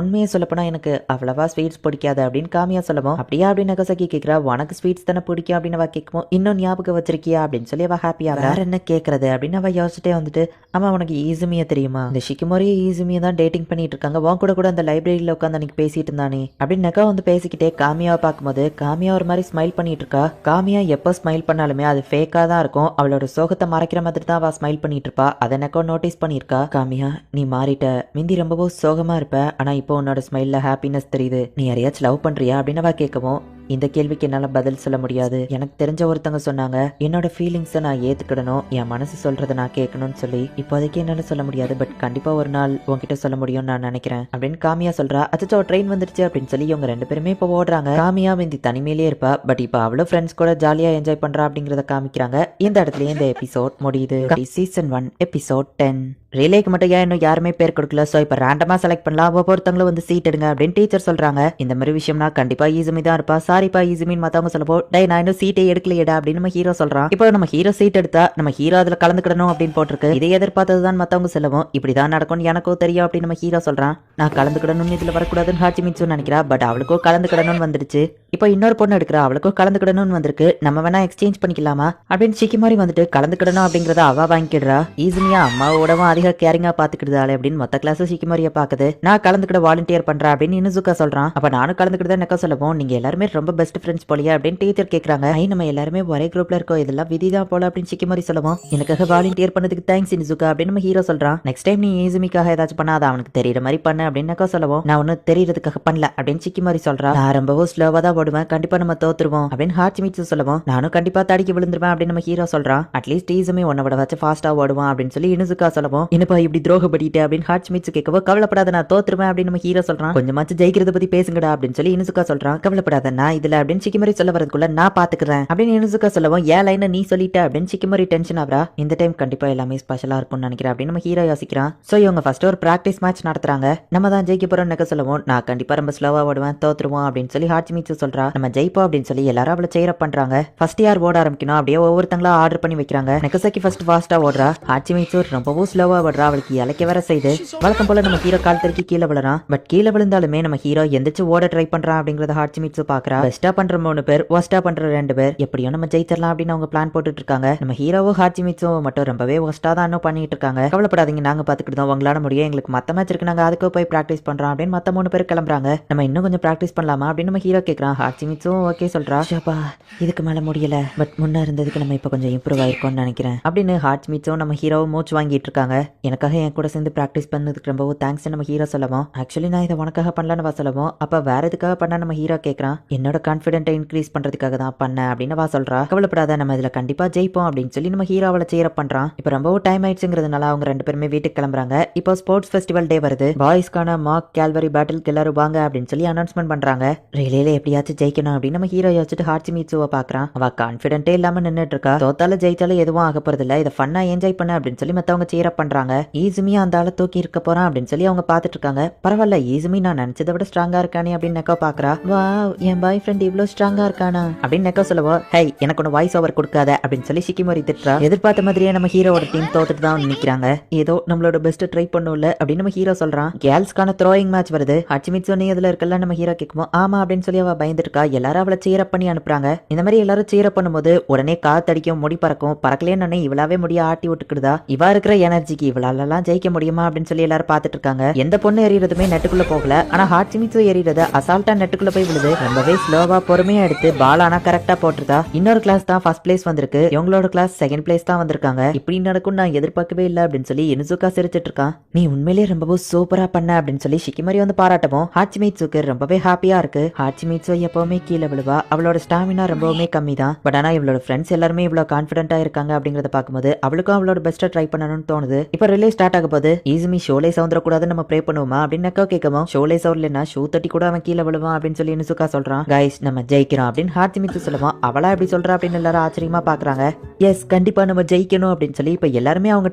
உண்மையை சொல்லப்போனா எனக்கு அவ்வளவா ஸ்வீட்ஸ் பிடிக்காது அப்படின்னு காமியா சொல்லவும். அப்படியா அப்படின்னு நெக்கசாக்கி கேட்கிறா. உனக்கு ஸ்வீட்ஸ் தானே பிடிக்கும் அப்படின்னு அவ கேட்கவும். இன்னும் ஞாபகம் வச்சிருக்கியா அப்படின்னு சொல்லி அவ ஹாப்பியா. வேற என்ன கேட்கறது அப்படின்னு அவ யோசிச்சுட்டே வந்துட்டு, ஆமா உனக்கு ஈசுமியா தெரியுமா, இந்த ஷிக்கிமோரியும் ஈசுமியா தான் டேட்டிங் பண்ணிட்டு இருக்காங்க, உன் கூட அந்த லைப்ரரியில உட்காந்து அன்னைக்கு பேசிட்டு இருந்தானே அப்படின்னு நெக்கா வந்து பேசிக்கிட்டே காமியாவை பார்க்கும்போது காமியா ஒரு மாதிரி ஸ்மைல் பண்ணிட்டு இருக்கா. காமியா எப்போ ஸ்மைல் பண்ணாலுமே அது ஃபேக்கா தான் இருக்கும், அவளோட சோகத்தை மறைக்கிற மாதிரி தான் அவ ஸ்மைல் பண்ணிட்டு இருப்பா. அதை நெக்கோ நோட்டீஸ் பண்ணிருக்கா. காமியா நீ மாறிட்ட, மிந்தி ரொம்பவும் சோகமா இருப்ப, ஆனா இப்போ உன்னோட ஸ்மைல்ல ஹாப்பினஸ் தெரியுது, நீ யாரையாச்சும் லவ் பண்றியா அப்படின்னு அவ கேட்கவும். இந்த கேள்விக்கு என்னால பதில் சொல்ல முடியாது, எனக்கு தெரிஞ்ச ஒருத்தங்க சொன்னாங்க என்னோட ஃபீலிங்ஸை நான் ஏத்துக்கிடணும், என் மனசு சொல்றதை நான் கேட்கணும்னு சொல்லி. இப்போதைக்கு என்னால சொல்ல முடியாது, பட் கண்டிப்பா ஒரு நாள் உன்கிட்ட சொல்ல முடியும்னு நான் நினைக்கிறேன் அப்படின்னு காமியா சொல்றா. அச்சோ ட்ரெயின் வந்துருச்சு அப்படின்னு சொல்லி இவங்க ரெண்டு பேருமே இப்போ ஓடுறாங்க. காமியா இந்த தனிமையிலே இருப்பா, பட் இப்போ அவ்வளவு ஃப்ரெண்ட்ஸ் கூட ஜாலியா என்ஜாய் பண்றா அப்படிங்கறத காமிக்கிறாங்க. இந்த இடத்துல இந்த எபிசோட் முடியுது. Season 1 episode 10. ரிலேக்கு மட்டும் ஏன் இன்னும் யாருமே பேர் கொடுக்கல, சோ இப்ப ரேண்டமா செலக்ட் பண்ணலாம், ஒவ்வொருத்தங்களும் வந்து சீட் எடுங்க அப்படின்னு டீச்சர் சொல்றாங்க. இந்த மாதிரி விஷயம்னா கண்டிப்பா ஈசுமி தான் இருப்பா. சாரிப்பா ஈசுமின்னு மத்தவங்க சொல்லப்போ, டே நான் இன்னும் சீட்டே எடுக்கலையடா அப்படின்னு நம்ம ஹீரோ சொல்றான். இப்போ நம்ம ஹீரோ சீட் எடுத்தா நம்ம ஹீரோ அதுல கலந்துக்கிடணும் அப்படின்னு போட்டிருக்கு. இதை எதிர்பார்த்ததுதான் மத்தவங்க சொல்லவும், இப்படிதான் நடக்கும்னு எனக்கும் தெரியும் அப்படின்னு நம்ம ஹீரோ சொல்றான். நான் கலந்துக்கிடணும்னு இதுல வரக்கூடாதுன்னு ஹாச்சிமிட்சு நினைக்கிறா, பட் அவளுக்கும் கலந்துக்கிடணும்னு வந்துருச்சு. இப்போ இன்னொரு பொண்ணு எடுக்கிறா, அவளுக்கும் கலந்துக்கிடணும்னு வந்திருக்கு, நம்ம வேணா எக்ஸ்சேஞ்ச் பண்ணிக்கலாமா அப்படின்னு ஷிக்கிமோரி வந்துட்டு கலந்துக்கிடணும் அப்படிங்கறத அவ வாங்கிடுறா. ஈசுமியா அம்மாவோடவும் அதிக கேரிங்கா பாத்துக்கிட்டாளே அப்படின்னு மொத்த கிளாஸ் ஷிக்கிமோரிய பாக்குது. நான் கலந்துக்கிட வாலண்டியர் பண்றேன் அப்படின்னு இனுசுகா சொல்றான். அப்ப நானும் கலந்துக்கிட்டு நெக்கோ சொல்லவும், நீங்க எல்லாருமே ரொம்ப பெஸ்ட் ஃப்ரெண்ட்ஸ் போலியா அப்படின்னு டீச்சர் கேக்குறாங்க. நம்ம எல்லாருமே ஒரே குரூப்ல இருக்கோம், இதெல்லாம் விதிதான் போல அப்படின்னு ஷிக்கிமோரி சொல்லவும், எனக்காக வாலண்டியர் பண்ணதுக்கு தேங்க்ஸ் இனுசுகா அப்படின்னு நம்ம ஹீரோ சொல்றான். நெக்ஸ்ட் டைம் நீ ஈசுமிக்காக ஏதாச்சும் பண்ணா அதை அவனுக்கு தெரியற மாதிரி பண்ணு அப்படின்னு நெக்கோ சொல்லவும், நான் ஒன்னும் தெரியறதுக்காக பண்ணல அப்படின்னு ஷிக்கிமோரி சொல்றா. நான் ரொம்பவும் ஸ்லோவா தான் ஓடுவேன், கண்டிப்பா நம்ம தோத்துருவோம் அப்படின்னு ஹாச்சிமிட்சு சொல்லவும், நானும் கண்டிப்பா தடிக்கி விழுந்துருவேன் அப்படின்னு நம்ம ஹீரோ சொல்றான். அட்லீஸ்ட் ஈசுமி உன்னை விட வச்சு ஃபாஸ்டா ஓடுவான் அப்படின்னு சொல்லி இனுசுகா சொல்லவும், என்னப்பா இப்படி துரோகப்படிட்டு அப்படின்னு ஹாச்சிமிட்சு கேட்கவோ, கவலைப்படாத நான் தோத்துருவேன் அப்படின்னு நம்ம ஹீரோ சொல்றான். கொஞ்சமாச்சு ஜெயிக்கிறத பத்தி பேசுங்கடா அப்படின்னு சொல்லி இனுசுகா சொல்றான். கவலைப்படாத நான் இதுல அப்படின்னு ஷிக்கிமோரி சொல்ல வரதுக்குள்ள நான் பாத்துக்கிறேன் அப்படின்னு இனுசுகா சொல்லவும், ஏன் லைனை நீ சொல்லிட்ட அப்படின்னு ஷிக்கிமோரி டென்ஷன் ஆகுறா. இந்த டைம் கண்டிப்பா எல்லாமே ஸ்பெஷலா இருக்கும்னு நினைக்கிறேன் அப்படின்னு நம்ம ஹீரோ யோசிக்கிறான். சோ இவங்க ஃபர்ஸ்ட் ஒரு பிராக்டிஸ் மேட்ச் நடத்துறாங்க. நம்ம தான் ஜெயிக்க போறோம் நெக்க சொல்லவும், நான் கண்டிப்பா ரொம்ப ஸ்லோவா ஓடுவேன், தோத்துருவோம் அப்படின்னு சொல்லி ஹாச்சிமிட்சு சொல்றா. நம்ம ஜெயிப்போம் அப்படின்னு சொல்லி எல்லாரும் அவளை சேர் அப் பண்றாங்க. ஃபர்ஸ்ட் யார் ஓட ஆரம்பிக்கணும் அப்படியே ஒவ்வொருத்தங்களா ஆர்டர் பண்ணி வைக்கிறாங்க. நெக்கசாக்கி ஃபர்ஸ்ட் ஃபாஸ்டா ஓடுறா. ஹாச்சிமிட்சு ரொம்பவும் ஸ்லோவா ஓடுறா, அவளுக்கு இலைக்க வர செய்து. வழக்கம் போல நம்ம ஹீரோ கால் தடுக்கி கீழே விழுறான். பட் கீழே விழுந்தாலுமே நம்ம ஹீரோ எந்திரிச்சு ஓட ட்ரை பண்றான் அப்படிங்கறத ஹாச்சிமிட்சு பாக்குறா. பெஸ்டா பண்ற 3 பேர், ஒஸ்டா பண்ற 2 பேர், எப்படியோ நம்ம ஜெயிச்சிடலாம் அப்படின்னு அவங்க பிளான் போட்டுட்டு இருக்காங்க. நம்ம ஹீரோவும் ஹாச்சிமிட்சுவும் மட்டும் ரொம்பவே ஒஸ்டா தான் இன்னும் பண்ணிட்டு இருக்காங்க. கவலைப்படாதீங்க, நாங்க பாத்துக்கிட்டோம், உங்களால முடியும், எங்களுக்கு மத்த மேட்ச் இருக்கு, நாங்க அதுக்கு போய் பிராக்டிஸ் பண்றோம் அப்படின்னு மத்த 3 பேர் கிளம்புறாங்க. நம்ம இன்னும் கொஞ்சம் பிராக்டிஸ் பண்ணலாமா அப்படின்னு நம்ம ஹீரோ கேக்குறான். ஹாச்சிமிட்சும் ஓகே சொல்றா. ஷப்பா, இதுக்கு மேல முடியல, பட் முன்ன இருந்ததுக்கு நம்ம இப்ப கொஞ்சம் இம்ப்ரூவ் ஆயிருக்கோம்னு நினைக்கிறேன் அப்படின்னு ஹாச்சிமிட்சும் நம்ம ஹீரோவும் மூச்சு வாங்கிட்டு இருக்காங்க. எனக்காக என் கூட சேர்ந்து பிராக்டிஸ் பண்ணதுக்கு ரொம்பவும் தேங்க்ஸ் நம்ம ஹீரோ சொல்லவும், ஆக்சுவலி நான் இதை உனக்காக பண்ணலான்னு சொல்லவும், அப்ப வேற எதுக்காக பண்ண நம்ம ஹீரோ கேட்கறான். என்னோட கான்ஃபிடென்ட்டை இன்க்ரீஸ் பண்றதுக்காக தான் பண்ண அப்படின்னு வா சொல்றா. கவலைப்படாத, நம்ம இதுல கண்டிப்பா ஜெயிப்போம் அப்படின்னு சொல்லி நம்ம ஹீரோ அவளை சேர பண்றான். இப்ப ரொம்பவும் டைம் ஆயிடுச்சுங்கிறதுனால அவங்க 2 பேருமே வீட்டுக்கு கிளம்புறாங்க. இப்போ ஸ்போர்ட்ஸ் ஃபெஸ்டிவல் டே வருது. பாய்ஸ்க்கான மார்க் கேல்வரி பேட்டில் எல்லாரும் வாங்க அப்படின்னு சொல்லி அனௌன்ஸ்மெண்ட் பண்றாங்க. ரிலேல எப்படியாச்சும் ஜெயிக்கணும் அப்படின்னு நம்ம ஹீரோ யோசிச்சுட்டு ஹாச்சிமிட்சுவை பாக்குறான். அவ கான்ஃபிடென்ட்டே இல்லாம நின்னுட்டு இருக்கா. தோத்தாலும் ஜெயிச்சாலும் எதுவும் ஆக போறது இல்ல, இதை ஃபன்னா என்ஜாய் பண்ண அப்படின்னு சொல்லி மத்தவங்க சேர பண்றாங்க. ஈசுமி அந்த ஆளை தூக்கி இருக்க போறான் அப்படின்னு சொல்லி அவங்க பாத்துட்டு இருக்காங்க. பரவாயில்ல, ஈசுமி நான் நினைச்சதை விட ஸ்ட்ராங்கா இருக்கானே அப்படின்னு நெக்கோ பாக்குறா. வா, என் பாய் ஃப்ரெண்ட் இவ்வளவு ஸ்ட்ராங்கா இருக்கானா அப்படின்னு நெக்கோ சொல்லவோ, ஹை எனக்கு ஒன்று வாய்ஸ் ஓவர் கொடுக்காத அப்படின்னு சொல்லி ஷிகிமோரி திட்டுறா. எதிர்பார்த்த மாதிரியே நம்ம ஹீரோட டீம் தோத்துட்டு தான் நிக்கிறாங்க. ஏதோ நம்மளோட பெஸ்ட் ட்ரை பண்ணும்ல அப்படின்னு நம்ம ஹீரோ சொல்றான். கேர்ள்ஸ்க்கான த்ரோயிங் மேட்ச் வருது. ஹாச்சிமிட்சு நீ இதுல இருக்கல நம்ம ஹீரோ கேட்குமோ ஆமா அப்படின்னு சொல்லி அவ பயந்துட்டு இருக்கா. எல்லாரும் அவளை சேர பண்ணி அனுப்புறாங்க. இந்த மாதிரி எல்லாரும் சேர பண்ணும்போது உடனே காத்தடிக்கும், முடி பறக்கும். பறக்கலேன்னு இவளாவே முடிய ஆட்டி விட்டுக்கிடுதா. இவா இருக்கிற எனர்ஜிக்கு இவளாலெல்லாம் ஜெயிக்க முடியுமா அப்படின்னு சொல்லி எல்லாரும் பாத்துட்டு இருக்காங்க. எந்த பொண்ணு எறியறதுமே நெட்டுக்குள்ள போகல. ஆனா ஹாச்சிமிட்சு எறியறது அசால்ட்டா நெட்டுக்குள்ள போய் விழுது. ரொம்பவே ஸ்லோவா பொறுமையா எடுத்து பால் ஆனா கரெக்டா போட்டுருதா. இன்னொரு கிளாஸ் தான் ஃபர்ஸ்ட் பிளேஸ் வந்திருக்கு, இவங்களோட கிளாஸ் செகண்ட் பிளேஸ் தான் வந்திருக்காங்க. இப்படி நடக்கும் நான் எதிர்பார்க்கவே இல்லை அப்படின்னு சொல்லி இனுசுகா சிரிச்சிட்டு இருக்கான். நீ உண்மையிலேயே ரொம்பவும் சூப்பரா பண்ண அப்படின்னு சொல்லி ஷிகிமோரி வந்து பாராட்டவும் ஹாச்சிமிட்சுக்கு ரொம்பவே ஹாப்பியா இருக்கு. ஹாச்சிமிட்சு எப்பவுமே கீழே விழுவா. அவளோட ஸ்டாமினா ரொம்பவுமே கம்மி தான். பட் ஆனா இவளோட ஃப்ரெண்ட்ஸ் எல்லாருமே இவ்வளவு கான்பிடென்ட்டா இருக்காங்க அப்படிங்கறத பார்க்கும்போது அவளுக்கும் அவளோட பெஸ்ட்டா ட்ரை பண்ணணும்னு தோணுது. இப்ப ரிலே ஸ்டார்ட் ஆக போது. ஈசுமி ஷோலே சவுந்தரக்கூடாதுன்னு நம்ம ப்ரே பண்ணுவோமா அப்படின்னு நெக்கோ கேட்கவும், ஷோலே சவுண்ட்லன்னா ஷூ தட்டி கூட அவன் கீழே விழுவான் அப்படின்னு சொல்லி இனுசுகா சொல்றான். கைஸ் நம்ம ஜெயிக்கிறோம் அப்படின்னு ஹாச்சிமிட்சு சொல்லுவான். அவளா எப்படி சொல்றா அப்படின்னு எல்லாரும் ஆச்சரியமா பாக்குறாங்க. எஸ், கண்டிப்பா நம்ம ஜெயிக்கணும் அப்படின்னு சொல்லி இப்ப எல்லாருமே அவங்க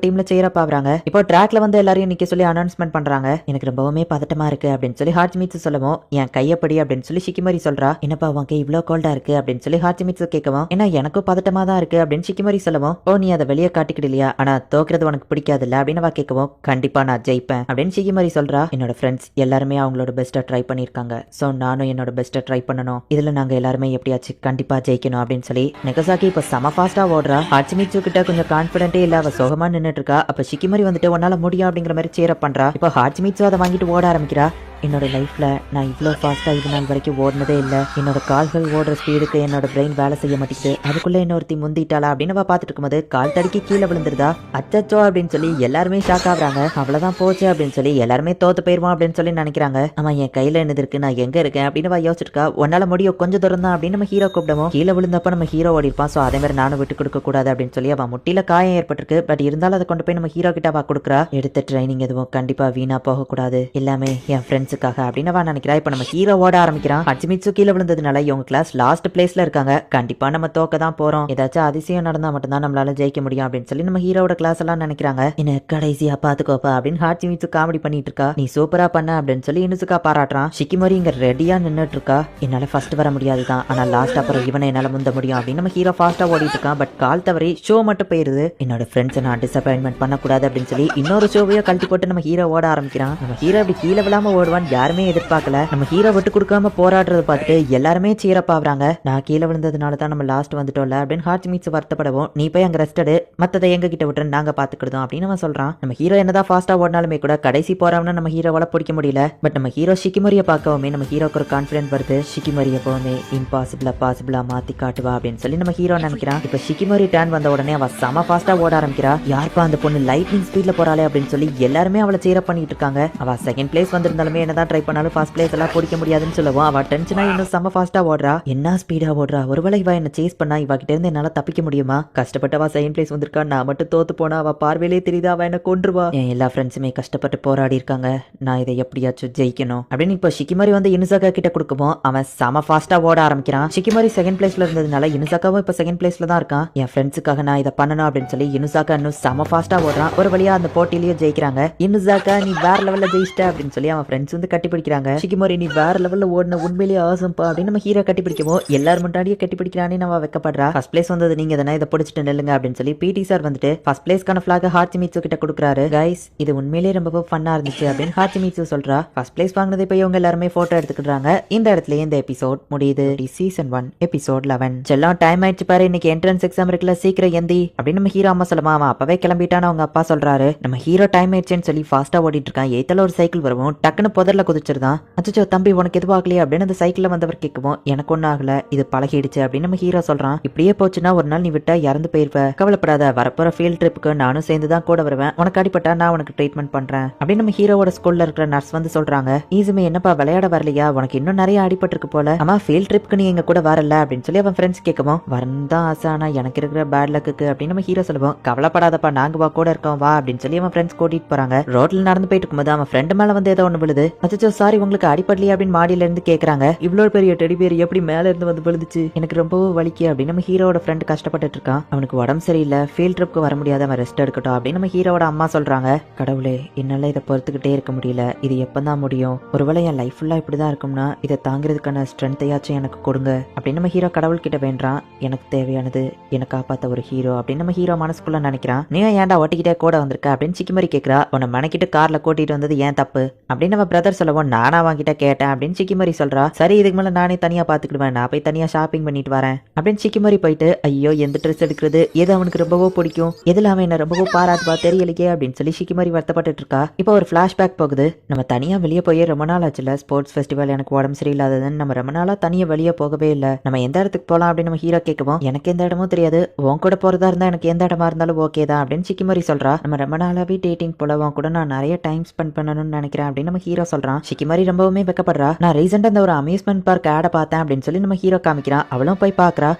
டீம்ல சேரப் ஆகுறாங்க. இப்போ ட்ராக்ல வந்து எல்லாரையும் நிக்க சொல்லி அனௌன்ஸ்மெண்ட் பண்றாங்க. எனக்கு ரொம்பவுமே பதட்டமா இருக்கு அப்படின்னு சொல்லி ஹாச்சிமிட்சு சொல்லவும், என் கையப்படி அப்படின்னு சொல்லி ஷிகிமோரி சொல்றா. என்னப்பா உன் கை இவ்வளவு கோல்டா இருக்கு அப்படின்னு சொல்லி ஹாச்சிமிட்சு கேட்கவும், ஏன்னா எனக்கும் பதட்டமா தான் இருக்கு அப்படின்னு ஷிகிமோரி சொல்லவும், ஓ நீ அதை வெளியே காட்டிக்கிடலையா, ஆனா தோக்குறது உனக்கு பிடிக்காது இல்ல அப்படின்னு அவ கேட்கவும், கண்டிப்பா நான் ஜெயிப்பேன் அப்படின்னு ஷிகிமோரி சொல்றா. என்னோட ஃப்ரெண்ட்ஸ் எல்லாருமே அவங்களோட பெஸ்ட்டா ட்ரை பண்ணிருக்காங்க. சோ நானும் என்னோட பெஸ்ட்டா ட்ரை பண்ணணும். இதுல நாங்க எல்லாருமே எப்படியாச்சும் கண்டிப்பா ஜெயிக்கணும் அப்படின்னு சொல்லி நெகசாக்கி இப்ப செம ஃபாஸ்டா ஓடுறா. ஹாச்சிமிட்சு கிட்ட கொஞ்சம் கான்பிடென்ட்டே இல்ல, அவ சோகமா நின்னுட்டு இருக்கா. அப்ப ஷிகிமோரி வந்துட்டு உன்னால முடியும் அப்படிங்கிற மாதிரி சேர பண்றா. இப்ப ஹாச்சிமிட்சு அதை வாங்கிட்டு ஓட ஆரம்பிக்கிறா. என்னோட லைஃப்ல நான் இவ்வளோ ஃபாஸ்ட்டாக இது நாள் வரைக்கும் ஓடினதே இல்லை. என்னோட கால்கள் ஓடுற ஸ்பீடுக்கு என்னோட பிரெயின் வேலை செய்ய மாட்டேங்குது. அதுக்குள்ள இன்னொருத்தி முந்திட்டாளா அப்படின்னு பார்த்துட்டு இருக்கும்போது கால் தடுக்கி கீழே விழுந்துருதா. அச்சச்சோ அப்படின்னு சொல்லி எல்லாருமே ஷாக் ஆகுறாங்க. அவ்வளவுதான் போச்சு அப்படின்னு சொல்லி எல்லாருமே தோத்து போயிருவோம் அப்படின்னு சொல்லி நினைக்கிறாங்க. அவன் என் கையில என்னது இருக்கு, நான் எங்க இருக்கேன் அப்படின்னு யோசிச்சிருக்கா. உன்னால முடியும், கொஞ்சம் தூரம் தான் அப்படின்னு நம்ம ஹீரோ கூப்பிடுவோம். கீழே விழுந்தப்ப நம்ம ஹீரோ ஓடி இருப்பான். ஸோ அதே மாதிரி நானும் விட்டு கொடுக்க கூடாது அப்படின்னு சொல்லி அவன் முட்டில காயம் ஏற்பட்டிருக்கு. பட் இருந்தாலும் அதை கொண்டு போய் நம்ம ஹீரோ கிட்ட அவ கொடுக்குறா. எடுத்த ட்ரைனிங் எதுவும் கண்டிப்பா வீணா போக கூடாது, எல்லாமே என் ஃப்ரெண்ட்ஸுக்காக அப்படின்னு நினைக்கிறா. இப்ப நம்ம ஹீரோ ஓட ஆரம்பிக்கிறான். ஹாச்சிமிட்சு கீழே விழுந்ததுனால இவங்க கிளாஸ் லாஸ்ட் பிளேஸ்ல இருக்காங்க. கண்டிப்பா நம்ம தோக்க தான் போறோம், ஏதாச்சும் அதிசயம் நடந்தா மட்டும்தான் நம்மளால ஜெயிக்க முடியும் அப்படின்னு சொல்லி நம்ம ஹீரோட கிளாஸ் எல்லாம் நினைக்கிறாங்க. என்ன கடைசியா பாத்துக்கோப்பா அப்படின்னு ஹாச்சிமிட்சு காமெடி பண்ணிட்டு இருக்கா. நீ சூப்பரா பண்ண அப்படின்னு சொல்லி இனுசுகா பாராட்டுறான். ஷிகிமோரி இங்க ரெடியா நின்னுட்டு இருக்கா. என்னால ஃபர்ஸ்ட் வர முடியாதுதான், ஆனா லாஸ்ட் அப்புறம் இவனை என்னால முந்த முடியும் அப்படின்னு நம்ம ஹீரோ ஃபாஸ்டா ஓடிட்டு இருக்கான். பட் கால் தவறி ஷோ மட்டும் போயிருது. என்னோட ஃப்ரெண்ட்ஸை நான் டிசப்பாயின்மெண்ட் பண்ணக்கூடாது அப்படின்னு சொல்லி இன்னொரு ஷோவையோ கழட்டி போட்டு நம்ம ஹீரோ ஓட ஆரம்பிக்கிறான். நம்ம ஹீரோ அப்படி கீழே விழாம ஓடுவான் யாருமே எதிர்பார்க்கல. நம்ம ஹீரோ விட்டு கொடுக்காம போராடுறத பார்த்துட்டு எல்லாருமே சீரப் ஆகுறாங்க. நான் கீழே விழுந்ததுனால தான் நம்ம லாஸ்ட் வந்துட்டோம்ல அப்படின்னு ஹாச்சிமிட்சு வருத்தப்படவும், நீ போய் அங்க ரெஸ்ட் எடு, மத்ததை எங்க கிட்ட விட்டு நாங்க பாத்துக்கிடுதோம் அப்படின்னு அவன் சொல்றான். நம்ம ஹீரோ என்னதான் ஃபாஸ்டா ஓடினாலுமே கூட கடைசி போறவன நம்ம ஹீரோவால பிடிக்க முடியல. பட் நம்ம ஹீரோ ஷிகிமோரியை பார்க்கவுமே நம்ம ஹீரோக்கு ஒரு கான்பிடன்ட் வருது. ஷிகிமோரி எப்பவுமே இம்பாசிபிளா பாசிபிளா மாத்தி காட்டுவா அப்படின்னு சொல்லி நம்ம ஹீரோ நினைக்கிறான். இப்ப ஷிகிமோரி டர்ன் வந்த உடனே அவ செம ஃபாஸ்டா ஓட ஆரம்பிக்கிறா. யாருப்பா அந்த பொண்ணு லைட்னிங் ஸ்பீட்ல போறாளே அப்படின்னு சொல்லி எல்லாருமே அவளை சீரப் பண்ணிட்டு இருக்காங்க. அவ செகண்ட் பிளேஸ் வந்திருந்தாலுமே என்னதான் ட்ரை பண்ணாலும் ஃபர்ஸ்ட் பிளேஸ் எல்லாம் பிடிக்க முடியாதுன்னு சொல்லுவோம். அவ டென்ஷனா இன்னும் செம ஃபாஸ்டா ஓடுறா. என்ன ஸ்பீடா ஓடுறா, ஒருவேளை இவ என்ன சேஸ் பண்ணா இவ கிட்ட இருந்து என்னால தப்பிக்க முடியுமா? கஷ்டப்பட்டு அவ செகண்ட் பிளேஸ் வந்திருக்கா, நான் மட்டும் தோத்து போனா அவ பார்வையிலே தெரியுது அவ என்ன கொன்றுவா. என் எல்லா ஃப்ரெண்ட்ஸுமே கஷ்டப்பட்டு போராடி இருக்காங்க, நான் இதை எப்படியாச்சும் ஜெயிக்கணும் அப்படின்னு இப்ப ஷிகிமோரி வந்து இனுசாகா கிட்ட கொடுக்கவும் அவன் செம ஃபாஸ்டா ஓட ஆரம்பிக்கிறான். ஷிகிமோரி செகண்ட் பிளேஸ்ல இருந்ததுனால இனுசாகாவும் இப்ப செகண்ட் பிளேஸ்ல தான் இருக்கான். என் ஃப்ரெண்ட்ஸுக்காக நான் இதை பண்ணணும் அப்படின்னு சொல்லி இனுசாகா இன்னும் செம ஃபாஸ்டா ஓடுறான். ஒரு வழியா அந்த போட்டியிலேயே ஜெயிக்கிறாங்க. இனுசாகா நீ வேற லெவல்ல ஜெயிச்சிட்ட அப்படின்னு சொல்லி அவன் ஃப்ரெண்ட்ஸ் வந்து கட்டி பிடிக்கிறாங்க. ஷிகிமோரி நீ வேற லெவல்ல ஓடின, உண்மையிலேயே ஆசம்பா அப்படின்னு நம்ம ஹீரோ கட்டி பிடிக்கவும் எல்லாரும் முன்னாடியே கட்டி பிடிக்கிறானே நம்ம வைக்கப்படுறா. ஃபர்ஸ்ட் பிளேஸ் வந்தது நீங்க தானே, இதை பிடிச்சிட்டு நெல்லுங்க அப்படின்னு சொல்லி பிடி பிடி சார் வந்துட்டு ஃபர்ஸ்ட் பிளேஸ்க்கான ஃபிளாக் ஹாச்சிமிட்சு கிட்ட கொடுக்குறாரு. கைஸ் இது உண்மையிலேயே ரொம்ப ஃபன்னா இருந்துச்சு அப்படின்னு ஹாச்சிமிட்சு சொல்றா. ஃபர்ஸ்ட் பிளேஸ் வாங்கினது இப்ப இவங்க எல்லாருமே போட்டோ எடுத்துக்கிறாங்க. இந்த இடத்துல இந்த எபிசோட் முடியுது. Season 1 episode 11. செல்லம் டைம் ஆயிடுச்சு பாரு, இன்னைக்கு என்ட்ரன்ஸ் எக்ஸாம் இருக்குல்ல, சீக்கிரம் எந்தி அப்படின்னு நம்ம ஹீரோ அம்மா சொல்லுமா. அவன் அப்பவே கிளம்பிட்டான்னு அவங்க அப்பா சொல்றாரு. நம்ம ஹீரோ டைம் ஆயிடுச்சுன்னு சொல்லி ஃபாஸ்டா ஓடிட்டு இருக்கான். எய்த்தால ஒரு சைக்கிள் வருவோம், டக்குன்னு புதர்ல குதிச்சிருந்தான். அச்சோ தம்பி உனக்கு எதுவும் ஆகலையே அப்படின்னு அந்த சைக்கிள்ல வந்தவர் கேட்கவும், எனக்கு ஒன்னும் ஆகல, இது பழகிடுச்சு அப்படின்னு நம்ம ஹீரோ சொல்றான். இப்படியே போச்சுன்னா ஒரு நாள் நீ விட்டா இறந்து போயிருவ, கவலைப்படாத, வரப்போற ஃபீல்ட் ட்ரிப்புக்கு நானும் சேர்ந்து தான் கூட வருவேன், உனக்கு அடிப்பட்டா நான் உனக்கு ட்ரீட்மெண்ட் பண்றேன் அப்படின்னு நம்ம ஹீரோவோட ஸ்கூல்ல இருக்கிற நர்ஸ் வந்து சொல்றாங்க. ஈஸுமே என்னப்பா விளையாட வரலையா, உனக்கு இன்னும் நிறைய அடிபட்டிருக்கு போல, ஆமா ஃபீல்ட் ட்ரிப்புக்கு நீ எங்க கூட வரல அப்படின்னு சொல்லி அவன் ஃப்ரெண்ட்ஸ் கேட்கவும், வரந்தான் ஆசை, ஆனா எனக்கு இருக்கிற பேட் லக்கு அப்படின்னு நம்ம ஹீரோ சொல்லுவோம். கவலைப்படாதப்பா நாங்க வா கூட இருக்கோம் வா அப்படின்னு சொல்லி அவன் ஃப்ரெண்ட்ஸ் கூட்டிட்டு போறாங்க. ரோட்ல நடந்து போயிட்டு இருக்கும்போது அவன் ஃப்ரெண்ட் மேல வந்து ஏதோ ஒண்ணு விழுது. அச்சோ சாரி உங்களுக்கு அடிப்படலையே அப்படின்னு மாடியில இருந்து கேக்குறாங்க. இவ்வளவு பெரிய டெடி பேர் எப்படி மேல இருந்து வந்து விழுந்துச்சு, எனக்கு ரொம்ப வலிக்கு அப்படின்னு நம்ம ஹீரோட ஃப்ரெண்ட் கஷ்டப்பட்டு இருக்கான். அவனுக்கு உடம்பு சரியில்லை, ஃபீல்ட் ட்ரிப்க்கு வர முடியாத, அவன் ரெஸ்ட் எடுக்கட்டும் அப்படின்னு நம்ம ஹீரோட அம்மா சொல்றாங்க. கடவுளே என்னால இதை பொறுத்துக்கிட்டே இருக்க முடியல, இது எப்பதான் முடியும், ஒருவேளை என் லைஃப் ஃபுல்லா இப்படிதான் இருக்கும்னா இதை தாங்கிறதுக்கான ஸ்ட்ரென்த்தையாச்சும் எனக்கு கொடுங்க அப்படின்னு நம்ம ஹீரோ கடவுள் கிட்ட வேண்டான். எனக்கு தேவையானது என்னை காப்பாத்த ஒரு ஹீரோ அப்படின்னு நம்ம ஹீரோ மனசுக்குள்ள நினைக்கிறான். நீ ஏன்டா ஒட்டிக்கிட்டே கூட வந்திருக்க அப்படின்னு சிக்கிமரி கேட்கிறா. உன்னை மனைக்கிட்டு கார்ல கூட்டிட்டு வந்தது ஏன் தப்பு அப்படின்னு நம்ம பிரதர் சொல்லவும், நானா வாங்கிட்ட கேட்டேன் அப்படின்னு சிக்கிமரி சொல்றா. சரி இதுக்கு மேல நானே தனியா பாத்துக்கிடுவேன், நான் போய் தனியா ஷாப்பிங் பண்ணிட்டு வரேன் அப்படின்னு சிக்கிமரி போயிட்டு, ஐயோ எந்த ட்ரெஸ் எடுக்கிறது, எது அவனுக்கு ரொம்பவோ பிடிக்கும், எதுல அவன் என்ன ரொம்பவோ பாராட்டுவா தெரியலையே அப்படின்னு சொல்லி சிக்கிமரி வருத்தப்பட்டு இருக்கா. இப்போ ஒரு பிளாஷ்பேக் போகுது. நம்ம தனியா வெளியே போய் ரொம்ப நாள் ஆச்சுல, ஸ்போர்ட்ஸ் ஃபெஸ்டிவல், எனக்கு உடம்பு சரியில்லாததுன்னு நம்ம ரொம்ப நாளா தனியா வெளியே போகவே இல்லை, நம்ம எந்த இடத்துக்கு போலாம் அப்படின்னு நம்ம ஹீரோ கேட்கவும், எனக்கு எந்த இடமும் தெரியாது, உன் கூட போறதா இருந்தா எனக்கு எந்த இடமா இருந்தாலும் ஓகே தான் அப்படின்னு சிக்கிமரி சொல்றா. நம்ம ரொம்ப நாளாவே டேட்டிங் போல, உன் கூட நான் நிறைய டைம் ஸ்பெண்ட் பண்ணணும்னு நினைக்கிறேன் அப்படின்னு நம்ம ஹீரோ சொல்றான். சிக்கிமரி ரொம்பவுமே வெக்கப்படுறா. நான் ரீசெண்டா இந்த ஒரு அம்யூஸ்மெண்ட் பார்க் ஆட பார்த்தேன் அப்படின்னு சொல்லி நம்ம ஹீரோ காமிக்கிறான். அவளும் போய் பாக்குறா.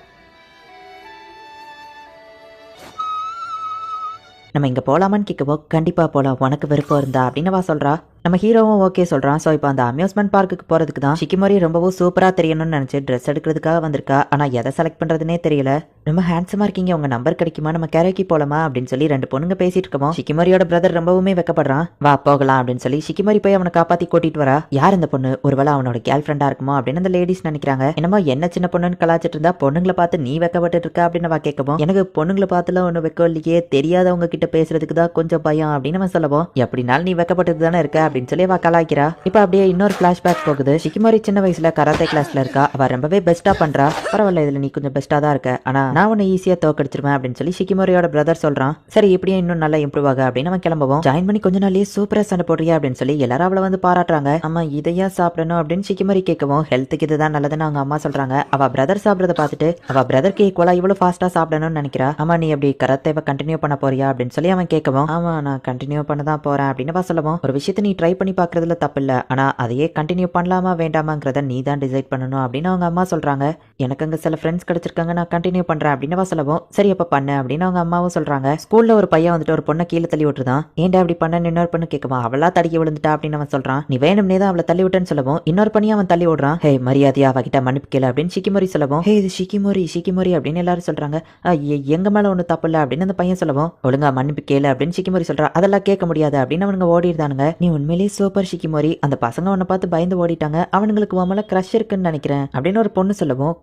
நம்ம இங்க போலாமான்னு கேட்கவோ, கண்டிப்பா போலாம், உனக்கு விருப்பம் இருந்தா அப்படின்னு வா சொல்றா. நம்ம ஹீரோவும் ஓகே சொல்றான். ஸோ இப்போ அந்த அம்யூஸ்மெண்ட் பார்க்குக்கு போறதுக்கு தான் சிக்கிமரி ரொம்பவும் சூப்பரா தெரியணும்னு நினைச்சு ட்ரெஸ் எடுக்கிறதுக்காக வந்திருக்கா. ஆனா எதை செலக்ட் பண்றதுனே தெரியல. ரொம்ப ஹேண்ட்ஸமா இருக்கீங்க, உங்க நம்பர் கிடைக்குமா, நம்ம கரைக்கு போலாமா அப்படின்னு சொல்லி ரெண்டு பொண்ணுங்க பேசிட்டு இருக்கோம். சிக்கிமரியோட பிரதர் ரொம்பவுமே வெக்கப்படுறான். வா போகலாம் அப்படின்னு சொல்லி சிக்கிமரி போய் அவனை காப்பாத்தி கூட்டிட்டு வரா. யார் இந்த பொண்ணு, ஒருவேளை அவனோட கேர்ள் ஃப்ரெண்டா இருக்குமோ அப்படின்னு அந்த லேடிஸ் நினைக்கிறாங்க. என்னமோ என்ன சின்ன பொண்ணுன்னு கலாச்சிட்டு இருந்தா பொண்ணுங்களை பார்த்து நீ வெக்கப்பட்டு இருக்கா அப்படின்னு வா கேட்கவும், எனக்கு பொண்ணுங்களை பார்த்துலாம் ஒண்ணு வெக்கம் இல்லையே, தெரியாதவங்க கிட்ட பேசுறதுக்கு தான் கொஞ்சம் பயம் அப்படின்னு நம்ம சொல்லவும், எப்படினாலும் நீ வெக்கப்பட்டு தானே இருக்க அப்படின்னு சொல்லி அவ கலாய்க்கிறா. இப்ப அப்படியே இன்னொரு பிளாஷ்பேக் போகுது. சிக்கிமரி சின்ன வயசுல கராத்தே கிளாஸ்ல இருக்கா. அவ ரொம்பவே பெஸ்டா பண்றா. பரவாயில்ல இதுல நீ கொஞ்சம் பெஸ்டா தான் இருக்க, ஆனா நான் உன்னை ஈஸியா தோக்கடிச்சிருவேன் அப்படின்னு சொல்லி சிக்கிமரியோட பிரதர் சொல்றான். சரி இப்படியே இன்னும் நல்லா இம்ப்ரூவ் ஆக அப்படின்னு அவன் கிளம்பவும், ஜாயின் பண்ணி கொஞ்ச நாள்லயே சூப்பரா சண்டை போடுறியா அப்படின்னு சொல்லி எல்லாரும் அவளை வந்து பாராட்டுறாங்க. ஆமா இதையா சாப்பிடணும் அப்படின்னு சிக்கிமரி கேட்கவும், ஹெல்த்துக்கு இதுதான் நல்லதுன்னு அவங்க அம்மா சொல்றாங்க. அவ பிரதர் சாப்பிடறத பார்த்துட்டு அவ பிரதருக்கு ஈக்குவலா இவ்வளவு ஃபாஸ்டா சாப்பிடணும்னு நினைக்கிறா. ஆமா நீ அப்படி கராத்தேவை கண்டினியூ பண்ண போறியா அப்படின்னு சொல்லி அவன் கேட்கவும், ஆமா நான் கண்டினியூ பண்ண தான் போறேன் அப்படின்னு சொல்லவும், ஒரு விஷயத்தை நீ ட்ரை பண்ணி பாக்குறதுல தப்பு இல்ல, ஆனா அதையே கண்டினியூ பண்ணலாமா வேண்டாமாங்கிறத நீ தான் டிசைட் பண்ணணும் அப்படின்னு அவங்க அம்மா சொல்றாங்க. எனக்கு அங்க சில ஃப்ரெண்ட்ஸ் கிடைச்சிருக்காங்க, நான் கண்டினியூ பண்றேன் அப்படின்னு சொல்லவும், சரி அப்ப பண்ணு அப்படின்னு அவங்க அம்மாவும் சொல்றாங்க. ஸ்கூல்ல ஒரு பையன் வந்துட்டு ஒரு பொண்ணை கீழே தள்ளி விட்டுருதான். ஏன்டா அப்படி பண்ண இன்னொரு பொண்ணு கேட்குவான். அவளா தடுக்கி விழுந்துட்டா அப்படின்னு அவன் சொல்றான். நீ வேணும்னே தான் அவளை தள்ளி விட்டேன்னு சொல்லவும், இன்னொரு பண்ணியும் அவன் தள்ளி விடுறான். ஹே மரியாதையா அவகிட்ட மன்னிப்பு கேளு அப்படின்னு சிக்கிமரி சொல்லவும், ஹே இது சிக்கிமரி அப்படின்னு எல்லாரும் சொல்றாங்க. எங்க மேல ஒண்ணு தப்பு இல்ல அப்படின்னு அந்த பையன் சொல்லவும், ஒழுங்கா மன்னிப்பு கேளு அப்படின்னு சிக்கிமரி சொல்றா. அதெல்லாம் கேட்க முடியாது அப்படின்னு அவனுங்க ஓடிடுதானுங்க. நீ உண்மையிலேயே சூப்பர் சிக்கிமரி, அந்த பசங்க உன்னை பார்த்து பயந்து ஓடிட்டாங்க, அவனுங்களுக்கு உன் மேல கிரஷ் இருக்குன்னு நினைக்கிறேன் அப்படின்னு ஒரு பொண்ணு சொல்லவும்,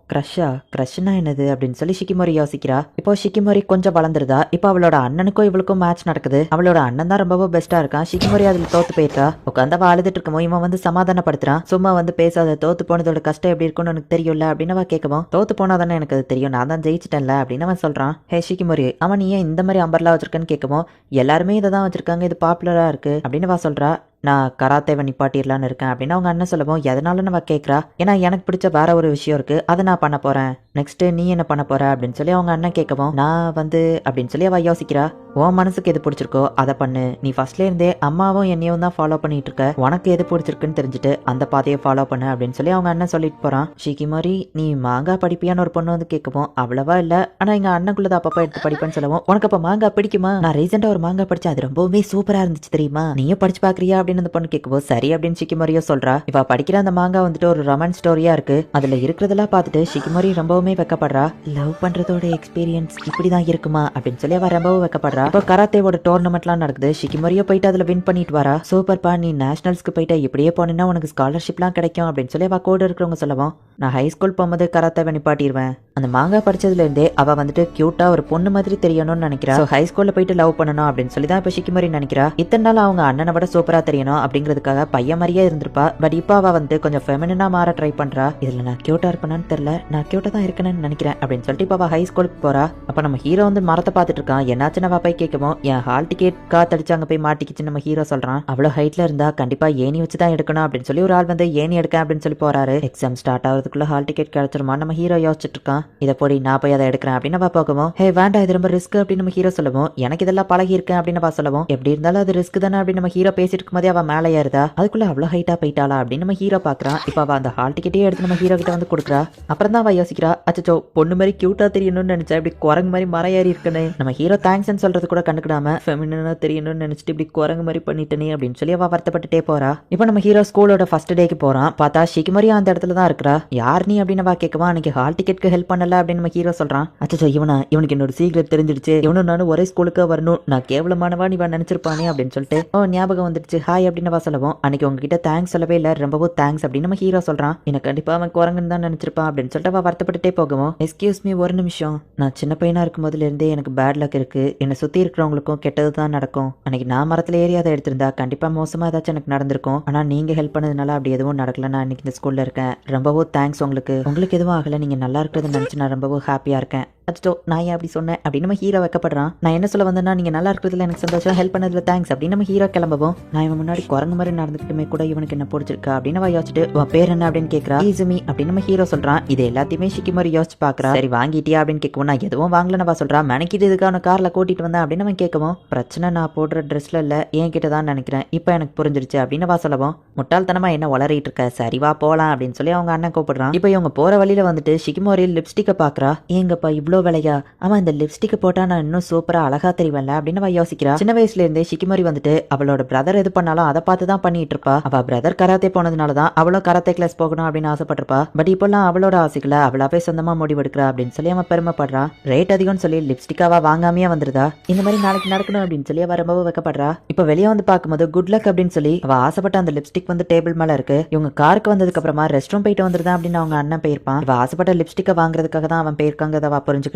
கிரஷ்னா என்னது அப்படின்னு சொல்லி சிக்கிமரி யோசிக்கிறா. இப்போ சிக்கிமரி கொஞ்சம் வளர்ந்துருதா. இப்போ அவளோட அண்ணனுக்கும் இவளுக்கும் மேட்ச் நடக்குது. அவளோட அண்ணன் தான் ரொம்ப பெஸ்டா இருக்கான். சிக்கிமரி அதுல தோத்து போயிட்டா. உட்காந்து அவ அழுதுட்டு இருக்கமோ இவன் வந்து சமாதானப்படுத்துறான். சும்மா வந்து பேசாத, தோத்து போனதோட கஷ்டம் எப்படி இருக்கும்னு எனக்கு தெரியும்ல அப்படின்னு அவ கேட்கவும், தோத்து போனாதானே எனக்கு அது தெரியும், நான் தான் ஜெயிச்சிட்டேன்ல அப்படின்னு அவன் சொல்றான். ஹே சிக்கிமரி அவன் நீ ஏன் இந்த மாதிரி அம்பர்லா வச்சிருக்கன்னு கேட்கவும், எல்லாருமே இதை தான் வச்சிருக்காங்க, இது பாப்புலரா இருக்கு அப்படின்னு அவ சொல்றா. நான் கராத்தேவை நிப்பாட்டிடலான்னு இருக்கேன் அப்படின்னு அவங்க அண்ணன் சொல்லவும், எதனால நம்ம கேட்கறா, ஏன்னா எனக்கு பிடிச்ச வேற ஒரு விஷயம் இருக்கு, அதை நான் பண்ண போறேன், நெக்ஸ்ட் நீ என்ன பண்ண போற அப்படின்னு சொல்லி அவங்க அண்ணன் கேட்கவும், நான் வந்து அப்படின்னு சொல்லி அவ யோசிக்கிறா. உன் மனசுக்கு எது பிடிச்சிருக்கோ அதை பண்ணு, நீ ஃபர்ஸ்ட்ல இருந்தே அம்மாவும் என்னையும் தான் ஃபாலோ பண்ணிட்டு இருக்க, உனக்கு எது பிடிச்சிருக்குன்னு தெரிஞ்சுட்டு அந்த பாதையை ஃபாலோ பண்ணு அப்படின்னு சொல்லி அவங்க அண்ணன் சொல்லிட்டு போறான். ஷிகிமரி நீ மாங்கா படிப்பியான்னு ஒரு பொண்ணு வந்து கேட்கவும், அவ்வளவா இல்ல, ஆனா எங்க அண்ணனுக்குள்ளதை அப்பப்ப எடுத்து படிப்பேன்னு சொல்லவும், உனக்கு அப்ப மாங்கா பிடிக்குமா, நான் ரீசெண்டா ஒரு மாங்கா படிச்சேன், அது ரொம்பவே சூப்பரா இருந்துச்சு தெரியுமா, நீயும் படிச்சு பாக்குறியா அப்படின்னு அந்த பொண்ணு கேட்கவும், சரி அப்படின்னு ஷிகிமரியும் சொல்றா. இவ படிக்கிற அந்த மாங்கா வந்துட்டு ஒரு ரொமான்ஸ் ஸ்டோரியா இருக்கு. அதுல இருக்கிறதெல்லாம் பார்த்துட்டு ஷிகிமரி ரொம்பவுமே ரொம்பவுமே வெக்கப்படுறா. லவ் பண்றதோட எக்ஸ்பீரியன்ஸ் இப்படிதான் இருக்குமா அப்படின்னு சொல்லி அவ ரொம்பவும் வெக்கப்படுறா. இப்போ கராத்தேவோட டோர்னமெண்ட்லாம் நடக்குது. ஷிகிமோரியோ போயிட்டு அதுல வின் பண்ணிட்டு வரா. சூப்பர்ப்பா, நீ நேஷனல்ஸ்க்கு போயிட்டு இப்படியே போனீங்கன்னா உனக்கு ஸ்காலர்ஷிப்லாம் கிடைக்கும் அப்படின்னு சொல்லி அவ கூட இருக்கிறவங்க சொல்லவும், நான் ஹை ஸ்கூல் போகும்போது கராத்தேவை நிப்பாட்டிடுவேன். அந்த மாங்கா படிச்சதுல இருந்தே அவ வந்துட்டு கியூட்டா ஒரு பொண்ணு மாதிரி தெரியணும்னு நினைக்கிறா. ஹை ஸ்கூல்ல போயிட்டு லவ் பண்ணணும் அப்படின்னு சொல்லி தான் இப்ப ஷிகிமோரி நினைக்கிறா. இத்தனை நாள் அவங்க அண்ணனை விட சூப்பரா தெரியணும் அப்படிங்கிறதுக்காக பையன் மாதிரியே இருந்திருப்பா. பட் இப்போ அவ வந்து கொஞ்சம் ஃபெமினா மாற ட்ரை பண்றா. இதுல நான் கியூட்டா இருப்பேன்னு தெரியல, நான் கியூட்டா தான் இருக்கணும்னு நினைக்கிறேன் அப்படின்னு சொல்லிட்டு இப்ப அவ ஹை ஸ்கூலுக்கு போறா. அப்ப நம்ம ஹீரோ வந்து மரத்தை பார்த்துட்டு இருக்கான். என்னாச்சுன்னு அவ போய் கேட்கவும், என் ஹால் டிக்கெட் காத்தடிச்சு அங்க போய் மாட்டிக்கிச்சு நம்ம ஹீரோ சொல்றான். அவ்வளவு ஹைட்ல இருந்தா கண்டிப்பா ஏணி வச்சுதான் எடுக்கணும் அப்படின்னு சொல்லி ஒரு ஆள் வந்து ஏணி எடுக்க அப்படின்னு சொல்லி போறாரு. எக்ஸாம் ஸ்டார்ட் ஆகிறதுக்குள்ள ஹால் டிக்கெட் கிடைச்சிருமா நம்ம ஹீரோ யோசிச்சுட்டு இருக்கான். இதை போடி நான் போய் அதை எடுக்கிறேன் அப்படின்னு அவ போகவும், ஹே வேண்டாம் இது ரொம்ப ரிஸ்க் அப்படின்னு நம்ம ஹீரோ சொல்லவும், எனக்கு இதெல்லாம் பழகி இருக்கேன் அப்படின்னு அவ சொல்லவும், எப்படி இருந்தாலும் அது ரிஸ்க் தானே அப்படின்னு நம்ம ஹீரோ பேசிட்டு இருக்கும் போதே அவ மேலே ஏறுதா. அதுக்குள்ள அவ்வளவு ஹைட்டா போயிட்டாளா அப்படின்னு நம்ம ஹீரோ பாக்குறான். இப்ப அவ அந்த ஹால் டிக்கெட்டே எடுத்து நம்ம ஹீரோ கிட்ட வந்து கொடுக்குறா. அப்புறம் தான் அவ யோசிக்கிறா, அச்சோ பொண்ணு மாதிரி கியூட்டா தெரியணும்னு நினைச்சா இப்படி குரங்கு மாதிரி மரம் ஏறி இருக்குன்னு. நம்ம ஹீரோ தேங்க்ஸ் சொல்றது கூட கண்டுக்கிடாம ஃபெமினா தெரியணும்னு நினைச்சிட்டு இப்படி குரங்கு மாதிரி பண்ணிட்டனே அப்படின்னு சொல்லி அவ வருத்தப்பட்டுட்டே போறா. இப்போ நம்ம ஹீரோ ஸ்கூலோட ஃபர்ஸ்ட் டேக்கு போறான். பார்த்தா ஷிகிமோரி அந்த இடத்துல தான் இருக்கா. யார் நீ அப்படின்னு அவ கேட்கவா, அன்னைக்கு ஹால் டிக்கெட்க்கு ஹெல்ப் பண்ணல அப்படின்னு நம்ம ஹீரோ சொல்றான். அச்சோ இவனுக்கு என்னோட சீக்ரெட் தெரிஞ்சிடுச்சு, இவனும் நானும் ஒரே ஸ்கூலுக்கு வரணும், நான் கேவலமானவா நீ நினைச்சிருப்பானே அப்படின்னு சொல்லிட்டு ஞாபகம் வந்துடுச்சு. ஹாய் அப்படின்னு சொல்லவும், அன்னைக்கு உங்ககிட்ட தேங்க்ஸ் சொல்லவே இல்ல, ரொம்பவும் தேங்க்ஸ் அப்படின்னு நம்ம ஹீரோ சொல்றான். எனக்கு கண்டிப்பா அவன் குரங்குன்னு தான் நினைச்சிருப்பான் அப்படின்னு சொல்லிட்டு அவ வருத்தப்பட்டுட்டே போகவும், எக்ஸ்கியூஸ் மீ ஒரு நிமிஷம், நான் சின்ன பையனா இருக்கும் போதுல இருந்தே எனக்கு பேட் லக் இருக்கு, என்னை சுத்தி இருக்கிறவங்களுக்கும் கெட்டது தான் நடக்கும். அன்னைக்கு நான் மரத்துல ஏறி அதை எடுத்திருந்தா கண்டிப்பா மோசமா ஏதாச்சும் எனக்கு நடந்திருக்கும். ஆனா நீங்க ஹெல்ப் பண்ணதுனால அப்படி எதுவும் நடக்கல, நான் இன்னைக்கு இந்த ஸ்கூல்ல இருக்கேன். ரொம்பவும் தேங்க்ஸ் உங்களுக்கு எதுவும் ஆகல, நீங்க நல்லா இருக்கிறத நினைச்சு நான் ரொம்பவும் ஹாப்பியா இருக்கேன். அச்சோ நான் ஏன் அப்படி சொன்னேன் அப்படின்னு நம்ம ஹீரோ வைக்கப்படுறான். நான் என்ன சொல்ல வந்தேன்னா, நீங்க நல்லா இருக்கிறதுல எனக்கு சந்தோஷம், ஹெல்ப் பண்ணதுல தேங்க்ஸ் அப்படின்னு நம்ம ஹீரோ கிளம்பவும், நான் இவன் முன்னாடி குரங்கு மாதிரி நடந்துக்கிட்டுமே கூட இவனுக்கு என்ன பிடிச்சிருக்கா அப்படின்னு யோசிச்சுட்டு, உன் பேர் என்ன அப்படின்னு கேட்கறா. ஈசுமி அப்படின்னு நம்ம ஹீரோ சொல்றான். இது எல்லாத்தையுமே ஷிகிமோரி யோசிச்சு பாக்குறா. சரி வாங்கிட்டியா அப்படின்னு கேட்கவும், நான் எதுவும் வாங்கலன்னு சொல்றான். மெனக்கிட்டு இதுக்கான கார்ல கூட்டிட்டு வந்தேன் அப்படின்னு அவன் கேட்கவும், பிரச்சனை நான் போடுற ட்ரெஸ்ல இல்ல என் கிட்ட தான் நினைக்கிறேன், இப்ப எனக்கு புரிஞ்சிருச்சு அப்படின்னு சொல்லவும், முட்டாள்தனமா என்ன வளரிட்டு இருக்க, சரிவா போலாம் அப்படின்னு சொல்லி அவங்க அண்ணன் கூப்பிடுறான். இப்ப இவங்க போற வழியில வந்துட்டு ஷிகிமோரி லிப்ஸ்டிக்கை பாக்குறா. ஏங்கப்பா இவ்வளோ விலையா, அவன் இந்த லிப்ஸ்டிக் போட்டா நான் இன்னும் சூப்பரா அழகா தெரிவேன்ல அப்படின்னு அவ யோசிக்கிறா. சின்ன வயசுல இருந்தே ஷிகிமோரி வந்துட்டு அவளோட பிரதர் எது பண்ணாலும் அதை பார்த்து தான் பண்ணிட்டு இருப்பா. அவ பிரதர் கராத்தே போனதுனாலதான் அவளோ கராத்தே கிளாஸ் போகணும் அப்படின்னு ஆசைப்பட்டிருப்பா. பட் இப்பெல்லாம் அவளோட ஆசைகளை அவளாவே சொந்தமா முடிவெடுக்கிறா அப்படின்னு சொல்லி அவன் பெருமைப்படுறா. ரேட் அதிகம்னு சொல்லி லிப்ஸ்டிக்காவா வாங்காமையே வந்துருதா. இந்த மாதிரி நாளைக்கு நடக்கணும் அப்படின்னு சொல்லி அவ ரொம்ப வைக்கப்படுறா. இப்ப வெளியே வந்து பார்க்கும்போது குட் லக் அப்படின்னு சொல்லி அவ ஆசைப்பட்ட அந்த லிப்ஸ்டிக் வந்து டேபிள் மேல இருக்கு. இவங்க காருக்கு வந்ததுக்கு அப்புறமா ரெஸ்ட் ரூம் போயிட்டு வந்துருதா அப்படின்னு அவங்க அண்ணன் போயிருப்பான். இவ ஆசைப்பட்ட லிப்ஸ்டிக்கை வாங்குறதுக்காக தான் அவன் போயிருக்காங்க. அவ புரிஞ்சுக்கிட்டா.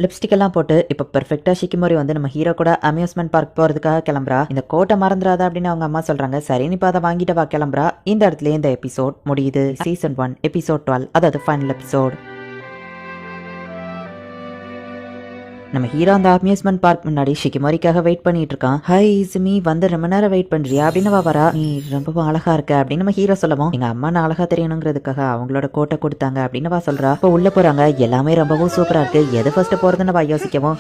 லிப்ஸ்டிக் எல்லாம் போட்டு இப்ப பெர்ஃபெக்ட்டா ஷிகிமோரி வந்து நம்ம ஹீரோ கூட அம்யூஸ்மெண்ட் பார்க் போறதுக்காக கிளம்புறா. இந்த கோட்டை மறந்துடாத அப்படின்னு அவங்க அம்மா சொல்றாங்க. சரி நீ அதை வாங்கிட்டு வா கிளம்புறா. இந்த இடத்துல இந்த எபிசோட் முடியுது. சீசன் 1 எபிசோட் 12, அதாவது ஃபைனல் எபிசோட். நம்ம ஹீரோ அந்த அம்யூஸ்மெண்ட் பார்க் முன்னாடி ஷிகிமோரிக்காக வெயிட் பண்ணிட்டு இருக்கான். ஹாய் இசுமி, வந்து ரொம்ப நேரம் வெயிட் பண்றியா அப்படின்னு வரா. நீ ரொம்ப அழகா இருக்க அப்படின்னு நம்ம ஹீரோ சொல்லவும், எங்க அம்மா நான் அழகா தெரியணுங்கிறதுக்காக அவங்களோட கோட்டை கொடுத்தாங்க அப்படின்னு சொல்றா. இப்போ உள்ள போறாங்க. எல்லாமே ரொம்பவும் சூப்பரா இருக்கு. எது ஃபர்ஸ்ட் போறதுன்னு யோசிக்கவும்,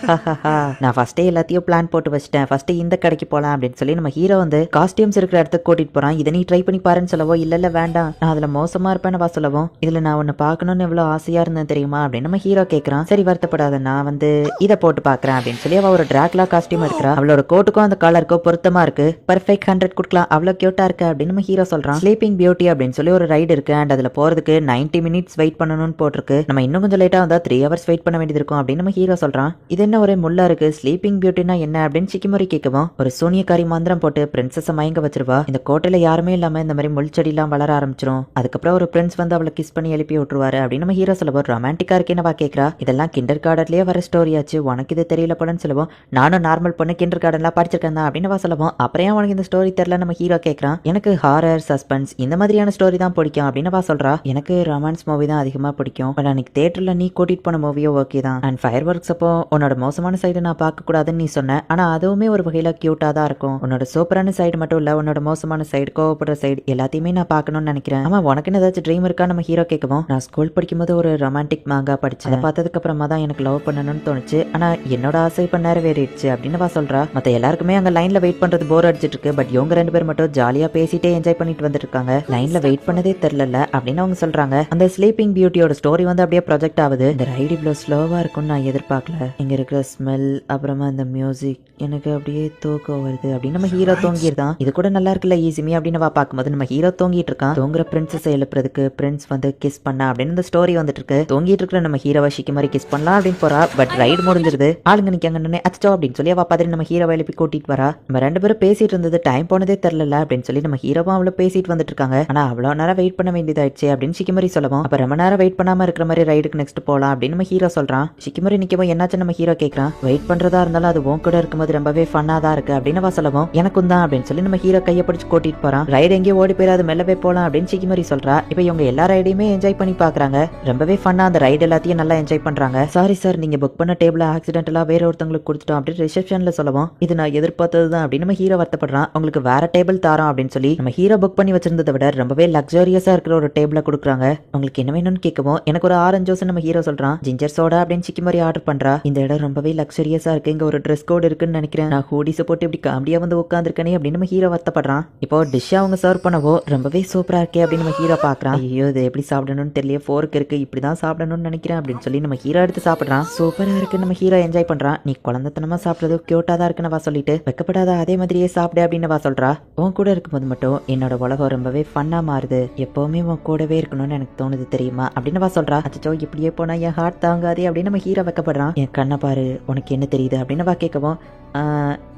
நான் ஃபர்ஸ்டே எல்லாத்தையும் பிளான் போட்டு வச்சிட்டேன், ஃபர்ஸ்ட் இந்த கடைக்கு போலாம் அப்படின்னு சொல்லி நம்ம ஹீரோ வந்து காஸ்டியூம்ஸ் இருக்கிற இடத்துக்கு கூட்டிட்டு போறான். இதை நீ ட்ரை பண்ணி பாருன்னு சொல்லவோ, இல்ல வேண்டாம் நான் அதுல மோசமா இருப்பேன்னு சொல்லவும், இதுல நான் ஒன்னு பாக்கணும்னு எவ்வளவு ஆசையா இருந்தேன் தெரியுமா அப்படின்னு நம்ம ஹீரோ கேட்கறான். சரி வருத்தப்படாத, நான் வந்து இதை போட்டு பாக்குறேன் அப்படின்னு சொல்லி அவ ஒரு டிராகுலா காஸ்டியூம் எடுக்கிறா. அவளோட கோட்டுக்கும் அந்த கலருக்கும் பொருத்தமா இருக்கு. பர்ஃபெக்ட் 100 கொடுக்கலாம், அவ்வளவு கியூட்டா இருக்கு அப்படின்னு நம்ம ஹீரோ சொல்றான். ஸ்லீப்பிங் பியூட்டி அப்படின்னு சொல்லி ஒரு ரைடு இருக்கு. அண்ட் அதுல போறதுக்கு 90 மினிட்ஸ் வெயிட் பண்ணணும்னு போட்டிருக்கு. நம்ம இன்னும் கொஞ்சம் லேட்டா வந்தா 3 ஹவர்ஸ் வெயிட் பண்ண வேண்டியது இருக்கும் அப்படின்னு நம்ம ஹீரோ சொல்றான். இது என்ன ஒரே முள்ளா இருக்கு, ஸ்லீப்பிங் பியூட்டினா என்ன அப்படின்னு ஷிகிமோரி கேட்கவும், ஒரு சூனியக்காரி மந்திரம் போட்டு பிரின்சஸ மயங்க வச்சிருவா. இந்த கோட்டையில யாருமே இல்லாம இந்த மாதிரி முள் செடி எல்லாம் வளர ஆரம்பிச்சிரும். அதுக்கப்புறம் ஒரு பிரின்ஸ் வந்து அவளை கிஸ் பண்ணி எழுப்பி விட்டுருவாரு அப்படின்னு நம்ம ஹீரோ சொல்லுவோம். ரொமான்டிக்கா இருக்கேன்னு கேட்கறா. இதெல்லாம் கிண்டர் கார்டன்லயே வர ஸ்டோரி ஆச்சு, உனக்கு இது தெரியல போலன்னு சொல்லுவோம். நானும் நார்மல் பொண்ணு கிண்டர் கார்டன்லாம் படிச்சிருக்கேன் தான் அப்படின்னு சொல்லுவோம். அப்புறம் உனக்கு இந்த ஸ்டோரி தெரியல நம்ம ஹீரோ கேட்கறான். எனக்கு ஹாரர் சஸ்பென்ஸ் இந்த மாதிரியான ஸ்டோரி தான் பிடிக்கும் அப்படின்னு சொல்றா. எனக்கு ரொமான்ஸ் மூவி தான் அதிகமா பிடிக்கும். பட் அன்னைக்கு தியேட்டர்ல நீ கூட்டிட்டு போன மூவியோ ஓகே தான். அண்ட் ஃபயர் ஒர்க்ஸ் அப்போ உன்னோட மோசமான சைடு நான் பார்க்க கூடாதுன்னு நீ சொன்ன. ஆனா அதுவுமே ஒரு வகையில கியூட்டா தான் இருக்கும். உன்னோட சூப்பரான சைடு மட்டும் இல்ல, உன்னோட மோசமான சைடு, கோவப்படுற சைடு எல்லாத்தையுமே நான் பார்க்கணும்னு நினைக்கிறேன். ஆமா உனக்கு ஏதாச்சும் ட்ரீம் இருக்கா நம்ம ஹீரோ கேட்கவும், நான் ஸ்கூல் படிக்கும்போது ஒரு ரொமான்டிக் மாங்கா படிச்சேன். அதை பார்த்ததுக்கு அப்புறமா தான் எனக்கு லவ் பண்ணணும்னு தோணுச்சு. ஆனா என்னோட ஆசை இப்ப நிறைவேறிடுச்சு அப்படின்னு அவ சொல்றா. மத்த எல்லாருக்குமே அங்க லைன்ல வெயிட் பண்றது போர் அடிச்சிட்டு இருக்கு. பட் இவங்க 2 பேர் மட்டும் ஜாலியா பேசிட்டே என்ஜாய் பண்ணிட்டு வந்துட்டு இருக்காங்க. லைன்ல வெயிட் பண்ணதே தெரியல அப்படின்னு அவங்க சொல்றாங்க. அந்த ஸ்லீப்பிங் பியூட்டியோட ஸ்டோரி வந்து அப்படியே ப்ரொஜெக்ட் ஆகுது. இந்த ரைடு இவ்வளவு ஸ்லோவா இருக்கும்னு நான் எதிர்பார்க்கல. இங்க இருக்கிற ஸ்மெல் அப்புறமா அந்த மியூசிக் எனக்கு அப்படியே தூக்கம் வருது அப்படின்னு நம்ம ஹீரோ தூங்கிருந்தான். இது கூட நல்லா இருக்குல்ல ஈஸிமி அப்படின்னு அவ பார்க்கும்போது நம்ம ஹீரோ தூங்கிட்டு இருக்கான். தூங்குற பிரின்சஸ் எழுப்புறதுக்கு பிரின்ஸ் வந்து கிஸ் பண்ண அப்படின்னு இந்த ஸ்டோரி வந்துட்டு இருக்கு. தூங்கிட்டு இருக்கிற நம்ம ஹீரோவை ஷிக்கிமாரி கிஸ் பண்ணலாம் அப்படின்னு போறா. பட் ரைடு முடிஞ்சிருது. ஆளுங்க நிக்காங்கன்னு அச்சோ அப்படின்னு சொல்லி அவ பதறி நம்ம ஹீரோவை எழுப்பி கூட்டிட்டு வரா. நம்ம 2 பேரும் பேசிட்டு இருந்தது டைம் போனதே தெரியல அப்படின்னு சொல்லி நம்ம ஹீரோவும் அவள பேசிட்டு வந்துட்டு இருக்காங்க. ஆனா அவ்வளவு நேரம் வெயிட் பண்ண வேண்டியதாயிடுச்சு அப்படின்னு ஷிக்கிமாரி சொல்லவும் அப்ப ரொம்ப நேரம் வெயிட் பண்ணாம இருக்கிற மாதிரி ரைடுக்கு நெக்ஸ்ட் போலாம் அப்படின்னு நம்ம ஹீரோ சொல்றான். ஷிக்கிமாரி நிக்கவும் என்னாச்சு நம்ம ஹீரோ கேட்கறான். வெயிட் பண்றதா இருந்தாலும் அது உன் கூட இருக்கும்போது ரொம்பவே ஃபன்னா தான் இருக்கு அப்படின்னு அவ சொல்லவும் எனக்கும் தான் அப்படின்னு சொல்லி நம்ம ஹீரோ கையை பிடிச்சு கூட்டிட்டு போறான். ரைடு எங்கேயோ ஓடி போயிடாது மெல்லவே போலாம் அப்படின்னு ஷிக்கிமாரி சொல்றா. இப்ப இவங்க எல்லா ரைடையுமே என்ஜாய் பண்ணி பாக்குறாங்க. ரொம்பவே ஃபன்னா அந்த ரைடு எல்லாத்தையும் நல்லா என்ஜாய் பண்றாங்க. சாரி சார் நீங்க புக் பண்ண டேபிள் ஆக்சிடென்டலா வேற ஒருத்தங்களுக்கு கொடுத்துட்டோம் அப்படின்னு ரிசப்ஷன்ல சொல்லவும் இது நான் எதிர்பார்த்தது தான் அப்படின்னு நம்ம ஹீரோ வருத்தப்படுறான். உங்களுக்கு வேற டேபிள் தாரோம் அப்படின்னு சொல்லி நம்ம ஹீரோ புக் பண்ணி வச்சிருந்ததை விட ரொம்பவே லக்ஸரியஸா இருக்கிற ஒரு டேபிள கொடுக்குறாங்க. உங்களுக்கு என்ன வேணும்னு கேட்கவும் எனக்கு ஒரு ஆரஞ்சு ஜூஸ் நம்ம ஹீரோ சொல்றான். ஜிஞ்சர் சோடா அப்படின்னு ஷிக்கிமாரி ஆர்டர் பண்றா. இந்த இடம் ரொம்பவே லக்ஸரியஸா இருக்கு. இங்க ஒரு ட்ரெஸ் கோட் இருக்குன்னு நினைக்கிறேன். நான் ஹூடிஸ் போட்டு இப்படி காமெடியா வந்து உட்காந்துருக்கேனே அப்படின்னு நம்ம ஹீரோ வருத்தப்படுறான். இப்போ டிஷ் அவங்க சர்வ் பண்ணவோ ரொம்பவே சூப்பரா இருக்கே அப்படின்னு நம்ம ஹீரோ பாக்குறான். ஐயோ இது எப்படி சாப்பிடணும்னு தெரியல, ஃபோர்க் இருக்கு இப்படிதான் சாப்பிடணும்னு நினைக்கிறேன் அப்படின்னு சொல்லி நம்ம ஹீரோ எடுத்து சாப்பிடுறான். சூப்பரா இருக்கு நம்ம ஹீரோ என்ஜாய் பண்றான். நீ குழந்தைத்தனமா சாப்பிடுறது கியூட்டா தான் இருக்குன்னு வா சொல்லிட்டு வெக்கப்படாத அதே மாதிரியே சாப்பிடு அப்படின்னு வா சொல்றா. உன் கூட இருக்கும்போது மட்டும் என்னோட உலகம் ரொம்பவே ஃபன்னா மாறுது. எப்பவுமே உன் கூடவே இருக்கணும்னு எனக்கு தோணுது தெரியுமா அப்படின்னு வா சொல்றா. அச்சோ இப்படியே போனா என் ஹார்ட் தாங்காதே அப்படின்னு நம்ம ஹீரோ வெக்கப்படுறான். என் கண்ணை பாரு உனக்கு என்ன தெரியுது அப்படின்னு வா கேட்கவும்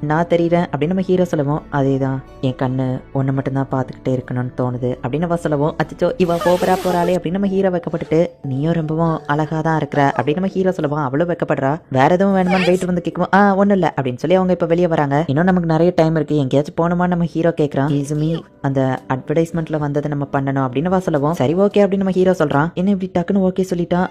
நான் தெரியுறேன் அப்படின்னு நம்ம ஹீரோ சொல்லவும் அதேதான் என் கண்ணு ஒன்று மட்டும்தான் பார்த்துக்கிட்டே இருக்கணும்னு தோணுது அப்படின்னு அவ சொல்லவும் அச்சோ இவ போறா போறாளே அப்படின்னு நம்ம ஹீரோ வைக்கப்பட்டுட்டு நீயும் ரொம்பவும் அழகா தான் இருக்கிற அப்படின்னு நம்ம ஹீரோ சொல்லவும் அவளும் வைக்கப்படுறா. வேற எதுவும் வேணுமான்னு வெயிட் வந்து கேட்கும். ஒன்றும் இல்லை அப்படின்னு சொல்லி அவங்க இப்போ வெளியே வராங்க. இன்னும் நமக்கு நிறைய டைம் இருக்கு எங்கேயாச்சும் போகணுமா நம்ம ஹீரோ கேட்கறான். ஈஸுமி அந்த அட்வர்டைஸ்மெண்ட்ல வந்ததை நம்ம பண்ணணும் அப்படின்னு வா சொல்லவும் சரி ஓகே அப்படின்னு நம்ம ஹீரோ சொல்றான். என்ன இப்படி டக்குன்னு ஓகே சொல்லிட்டான்.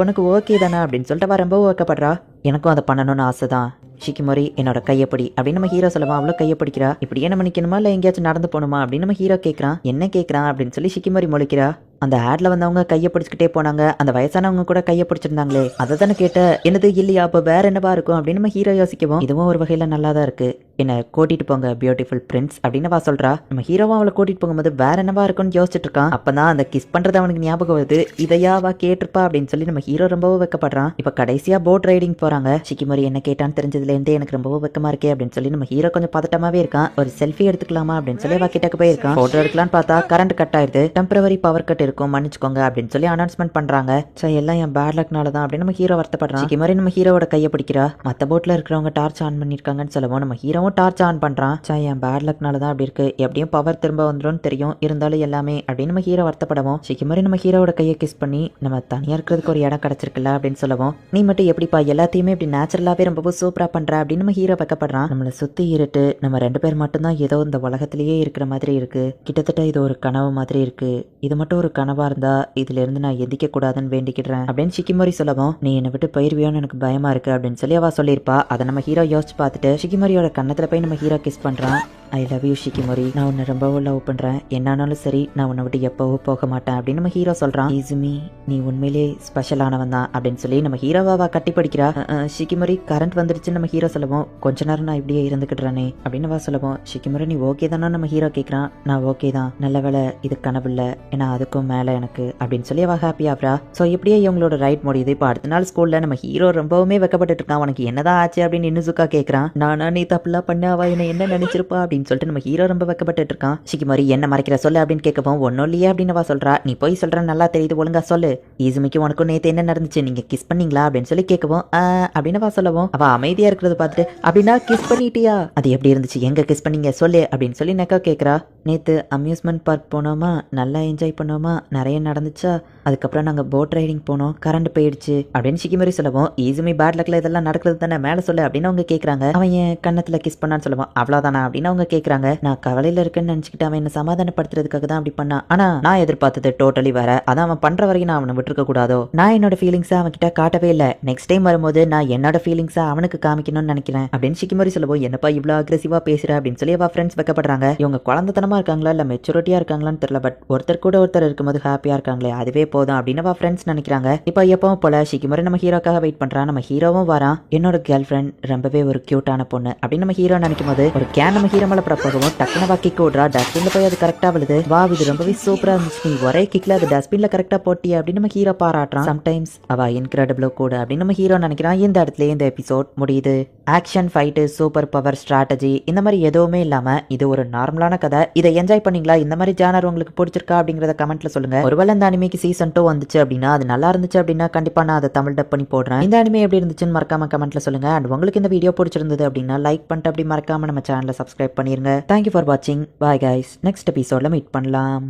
உனக்கு ஓகே தானே அப்படின்னு சொல்லிட்டு அவ ரொம்ப வைக்கப்படுறா. எனக்கும் அதை பண்ணணும்னு ஆசை தான் ஷிக்கிமாரி என்னோட கையப்படி அப்படின்னு நம்ம ஹீரோ சொல்லவா. அவ்வளோ கையை பிடிக்கிறா. இப்படியே நம்ம நிற்கணுமா இல்லை எங்கேயாச்சும் நடந்து போகணுமா அப்படின்னு நம்ம ஹீரோ கேட்குறான். என்ன கேட்குறான் அப்படின்னு சொல்லி ஷிக்கிமாரி முழிக்கிறா. அந்த ஆட்ல வந்தவங்க கையை பிடிச்சிக்கிட்டே போனாங்க. அந்த வயசானவங்க கூட கையை பிடிச்சிருந்தாங்களே அதை தானே கேட்ட. என்னது இல்லையா அப்போ வேற என்னவா இருக்கும் அப்படின்னு நம்ம ஹீரோ யோசிக்கவும் இதுவும் ஒரு வகையில நல்லா தான் இருக்கு. என்ன கூட்டிட்டு போங்க பியூட்டிஃபுல் பிரின்ஸ் அப்படின்னு வா சொல்றா. நம்ம ஹீரோவா அவளை கூட்டிட்டு போகும்போது வேற என்னவா இருக்கும்னு யோசிச்சுட்டு இருக்கான். அப்பதான் அந்த கிஸ் பண்றது அவனுக்கு ஞாபகம் வருது. இதையா வா கேட்டிருப்பா அப்படின்னு சொல்லி நம்ம ஹீரோ ரொம்பவும் வெக்கப்படுறான். இப்ப கடைசியா போட் ரைடிங் போறாங்க. ஷிக்கிமாரி என்ன கேட்டான்னு தெரிஞ்சதுல இருந்தே எனக்கு ரொம்பவும் வெக்கமா இருக்கே அப்படின்னு சொல்லி நம்ம ஹீரோ கொஞ்சம் பதட்டமாவே இருக்கான். ஒரு செல்ஃபி எடுத்துக்கலாமா அப்படின்னு சொல்லி கிட்டக்கு போயிருக்கான். போட்டோ எடுக்கலான்னு பார்த்தா கரண்ட் கட் ஆயிருது. டெம்பரவரி பவர் கட் இருக்கும் மன்னிச்சுக்கோங்க அப்படின்னு சொல்லி அனௌன்ஸ்மெண்ட் பண்றாங்க. எல்லாம் என் பேட் லக்னால தான் அப்படின்னு நம்ம ஹீரோ வருத்தப்படுறான். ஷிக்கிமாரி நம்ம ஹீரோவோட கையை பிடிக்கிறா. மத்த போட்ல இருக்கிறவங்க டார்ச் ஆன் பண்ணிருக்காங்கன்னு சொல்லவும் நம்ம ஹீரோவும் டார்ச் ஆன் பண்றான். என் பேட் லக்னால தான் அப்படி இருக்கு. எப்படியும் பவர் திரும்ப வந்துடும் தெரியும் இருந்தாலும் எல்லாமே அப்படின்னு நம்ம ஹீரோ வருத்தப்படவும் ஷிக்கிமாரி நம்ம ஹீரோவோட கையை கிஸ் பண்ணி நம்ம தனியா இருக்கிறதுக்கு ஒரு இடம் கிடைச்சிருக்குல்ல அப்படின்னு சொல்லவும் நீ மட்டும் எப்படிப்பா எல்லாத்தையுமே இப்படி நேச்சுரலாவே ரொம்பவும் சூப்பரா பண்ற அப்படின்னு நம்ம ஹீரோ வைக்கப்படுறான். நம்மளை சுத்தி இருட்டு நம்ம 2 பேர் மட்டும்தான் ஏதோ இந்த உலகத்திலேயே இருக்கிற மாதிரி இருக்கு. கிட்டத்தட்ட இது ஒரு கனவு மாதிரி இருக்கு. இது மட்டும் ஒரு கனவா இருந்தா இதுல இருந்து நான் எந்திக்க கூடாதுன்னு வேண்டிக்கிறேன் அப்படின்னு ஷிக்கிமாரி சொல்லவும் நீ என்னை விட்டு போயிருவியோன்னு எனக்கு பயமா இருக்கு அப்படின்னு சொல்லி அவ சொல்லியிருப்பா. அதை நம்ம ஹீரோ யோசிச்சு பார்த்துட்டு ஷிக்கிமாரியோட கண்ணத்துல போய் நம்ம ஹீரோ கிஸ் பண்றான். I love you Shikimori. நான் உன்னை ரொம்பவும் லவ் பண்றேன். என்னானாலும் சரி நான் உன்னை விட்டு எப்பவும் போக மாட்டேன் அப்படின்னு நம்ம ஹீரோ சொல்றான். ஈஸுமி நீ உண்மையிலே ஸ்பெஷலானவன் தான் அப்படின்னு சொல்லி நம்ம ஹீரோவா கட்டி படிக்கிறா. ஷிக்கிமாரி கரண்ட் வந்துருச்சு நம்ம ஹீரோ சொல்லவும் கொஞ்ச நேரம் நான் இப்படியே இருந்துக்கிட்டுறானே அப்படின்னு வா சொல்லவும் ஷிக்கிமாரி நீ ஓகே தானா நம்ம ஹீரோ கேட்கறான். நான் ஓகே தான் நல்ல வேலை இது கனவுல ஏன்னா அதுக்கும் மேல எனக்கு அப்படின்னு சொல்லி அவ ஹாப்பி ஆகுறா. ஸோ இப்படியே இவங்களோட ரைட் முடியுது. இப்போ அடுத்த நாள் ஸ்கூல்ல நம்ம ஹீரோ ரொம்பவுமே வெக்கப்பட்டு இருக்கான். உனக்கு என்னதான் ஆச்சு அப்படின்னு இன்னுசுக்கா கேட்கறான். நானா நீ தப்புலாம் பண்ண அவ என்ன நினைச்சிருப்பா அப்படின்னு சொல்லிட்டு நம்ம ஹீரோ ரொம்ப வெக்கப்பட்டு இருக்கான். ஷிக்கிமாரி என்ன மறைக்கிற சொல்லு அப்படின்னு கேட்கவும் ஒன்னும் இல்லையே அப்படின்னு அவ சொல்றா. நீ போய் சொல்ற நல்லா தெரியுது ஒழுங்கா சொல்லு. ஈஸுமிக்கு உனக்கும் நேத்து என்ன நடந்துச்சு நீங்க கிஸ் பண்ணீங்களா அப்படின்னு சொல்லி கேட்கவும் அப்படின்னு அவ சொல்லவும் அவ அமைதியா இருக்கிறத பார்த்துட்டு அப்படின்னா கிஸ் பண்ணிட்டியா அது எப்படி இருந்துச்சு எங்க கிஸ் பண்ணீங்க சொல்லு அப்படின்னு சொல்லி நெக்கா கேட்கறா. நேத்து அம்யூஸ்மெண்ட் பார்க் போனோமா நல்லா என்ஜாய் பண்ணோமா நிறைய நடந்துச்சா. அதுக்கப்புறம் நாங்க போட் ரைடிங் போனோம் கரண்ட் போயிடுச்சு அப்படின்னு ஷிக்கிமாரி சொல்லவும் ஈஸுமி பேட் லக்ல இதெல்லாம் நடக்கிறது தானே மேல சொல்லு அப்படின்னு அவங்க கேட்கறாங்க. அவன் என் கண்ணத்துல கிஸ் பண்ணான்னு சொல்லுவான் அவ்வளவுதானா அப்படின்னு அவங்க கேட்கறாங்க. நான் கவலையில இருக்கேன்னு நினைச்சுக்கிட்டு அவன் என்ன சமாதானப்படுத்துறதுக்காக தான் அப்படி பண்ணான். ஆனா நான் எதிர்பார்த்தது டோட்டலி வேற. அதான் அவன் பண்ற வரைக்கும் நான் அவனை விட்டுருக்க கூடாதோ. நான் என்னோட ஃபீலிங்ஸா அவன் கிட்ட காட்டவே இல்லை. நெக்ஸ்ட் டைம் வரும்போது நான் என்னோட ஃபீலிங்ஸா அவனுக்கு காமிக்கணும்னு நினைக்கிறேன் அப்படின்னு ஷிக்கிமாரி சொல்லவும் என்னப்பா இவ்வளவு அக்ரெசிவா பேசுற அப்படின்னு சொல்லி அவ ஃப்ரெண்ட்ஸ் வைக்கப்படுறாங்க. இவங்க குழந்தைத்தனமா இருக்காங்களா இல்ல மெச்சூரிட்டியா இருக்காங்களான்னு தெரியல. பட் ஒருத்தர் கூட ஒருத்தர் இருக்கும்போது ஹாப்பியா இருக்காங்களே அதுவே போதும் அப்படின்னு நம்ம ஃப்ரெண்ட்ஸ் நினைக்கிறாங்க. இப்போ எப்பவும் போல ஷிகிமோரி நம்ம ஹீரோக்காக வெயிட் பண்றான். நம்ம ஹீரோவும் வரான். என்னோட கேர்ள் ஃப்ரெண்ட் ரொம்பவே ஒரு கியூட்டான பொண்ணு அப்படின்னு நம்ம ஹீரோ நினைக்கும் போது ஒரு கேன் நம்ம ஹீரோ மேல போகவும் டக்குனு வாக்கி கூடுறா. டஸ்ட்பின்ல போய் அது கரெக்டா விழுது. வா, இது ரொம்பவே சூப்பரா இருந்துச்சு, நீ ஒரே கிக்ல அது டஸ்ட்பின்ல கரெக்டா போட்டியா அப்படின்னு நம்ம ஹீரோ பாராட்டுறான். சம்டைம்ஸ் அவ இன்கிரெடிபிளோ கூட அப்படின்னு நம்ம ஹீரோ நினைக்கிறான். இந்த இடத்துல இந்த எபிசோட் முடியுது. Action, fight, super power, strategy இந்த மாதிரி எதுவுமே இல்லாம இது ஒரு நார்மலான கதை. இதை என்ஜாய் பண்ணீங்களா? இந்த மாதிரி ஜானர் உங்களுக்கு பிடிச்சிருக்கா அப்படிங்கறத கமெண்ட்ல சொல்லுங்க. ஒருவேளை இந்த அனிமேக்கு சீசன் 2 வந்துச்சு அப்படின்னா, அது நல்லா இருந்துச்சு அப்படின்னா கண்டிப்பா நான் அதை தமிழ் டப் பண்ணி போடுறேன். இந்த அனிமே எப்படி இருந்துச்சுன்னு மறக்காம கமெண்ட்ல சொல்லுங்க. அண்ட் உங்களுக்கு இந்த வீடியோ பிடிச்சிருந்தது அப்படின்னா லைக் பண்ணிட்டு அப்படி மறக்காம நம்ம சேனலை சப்ஸ்கிரைப் பண்ணிருங்க. தேங்க்யூ ஃபார் வாட்சிங். Bye guys. நெக்ஸ்ட் எபிசோட்ல மீட் பண்ணலாம்.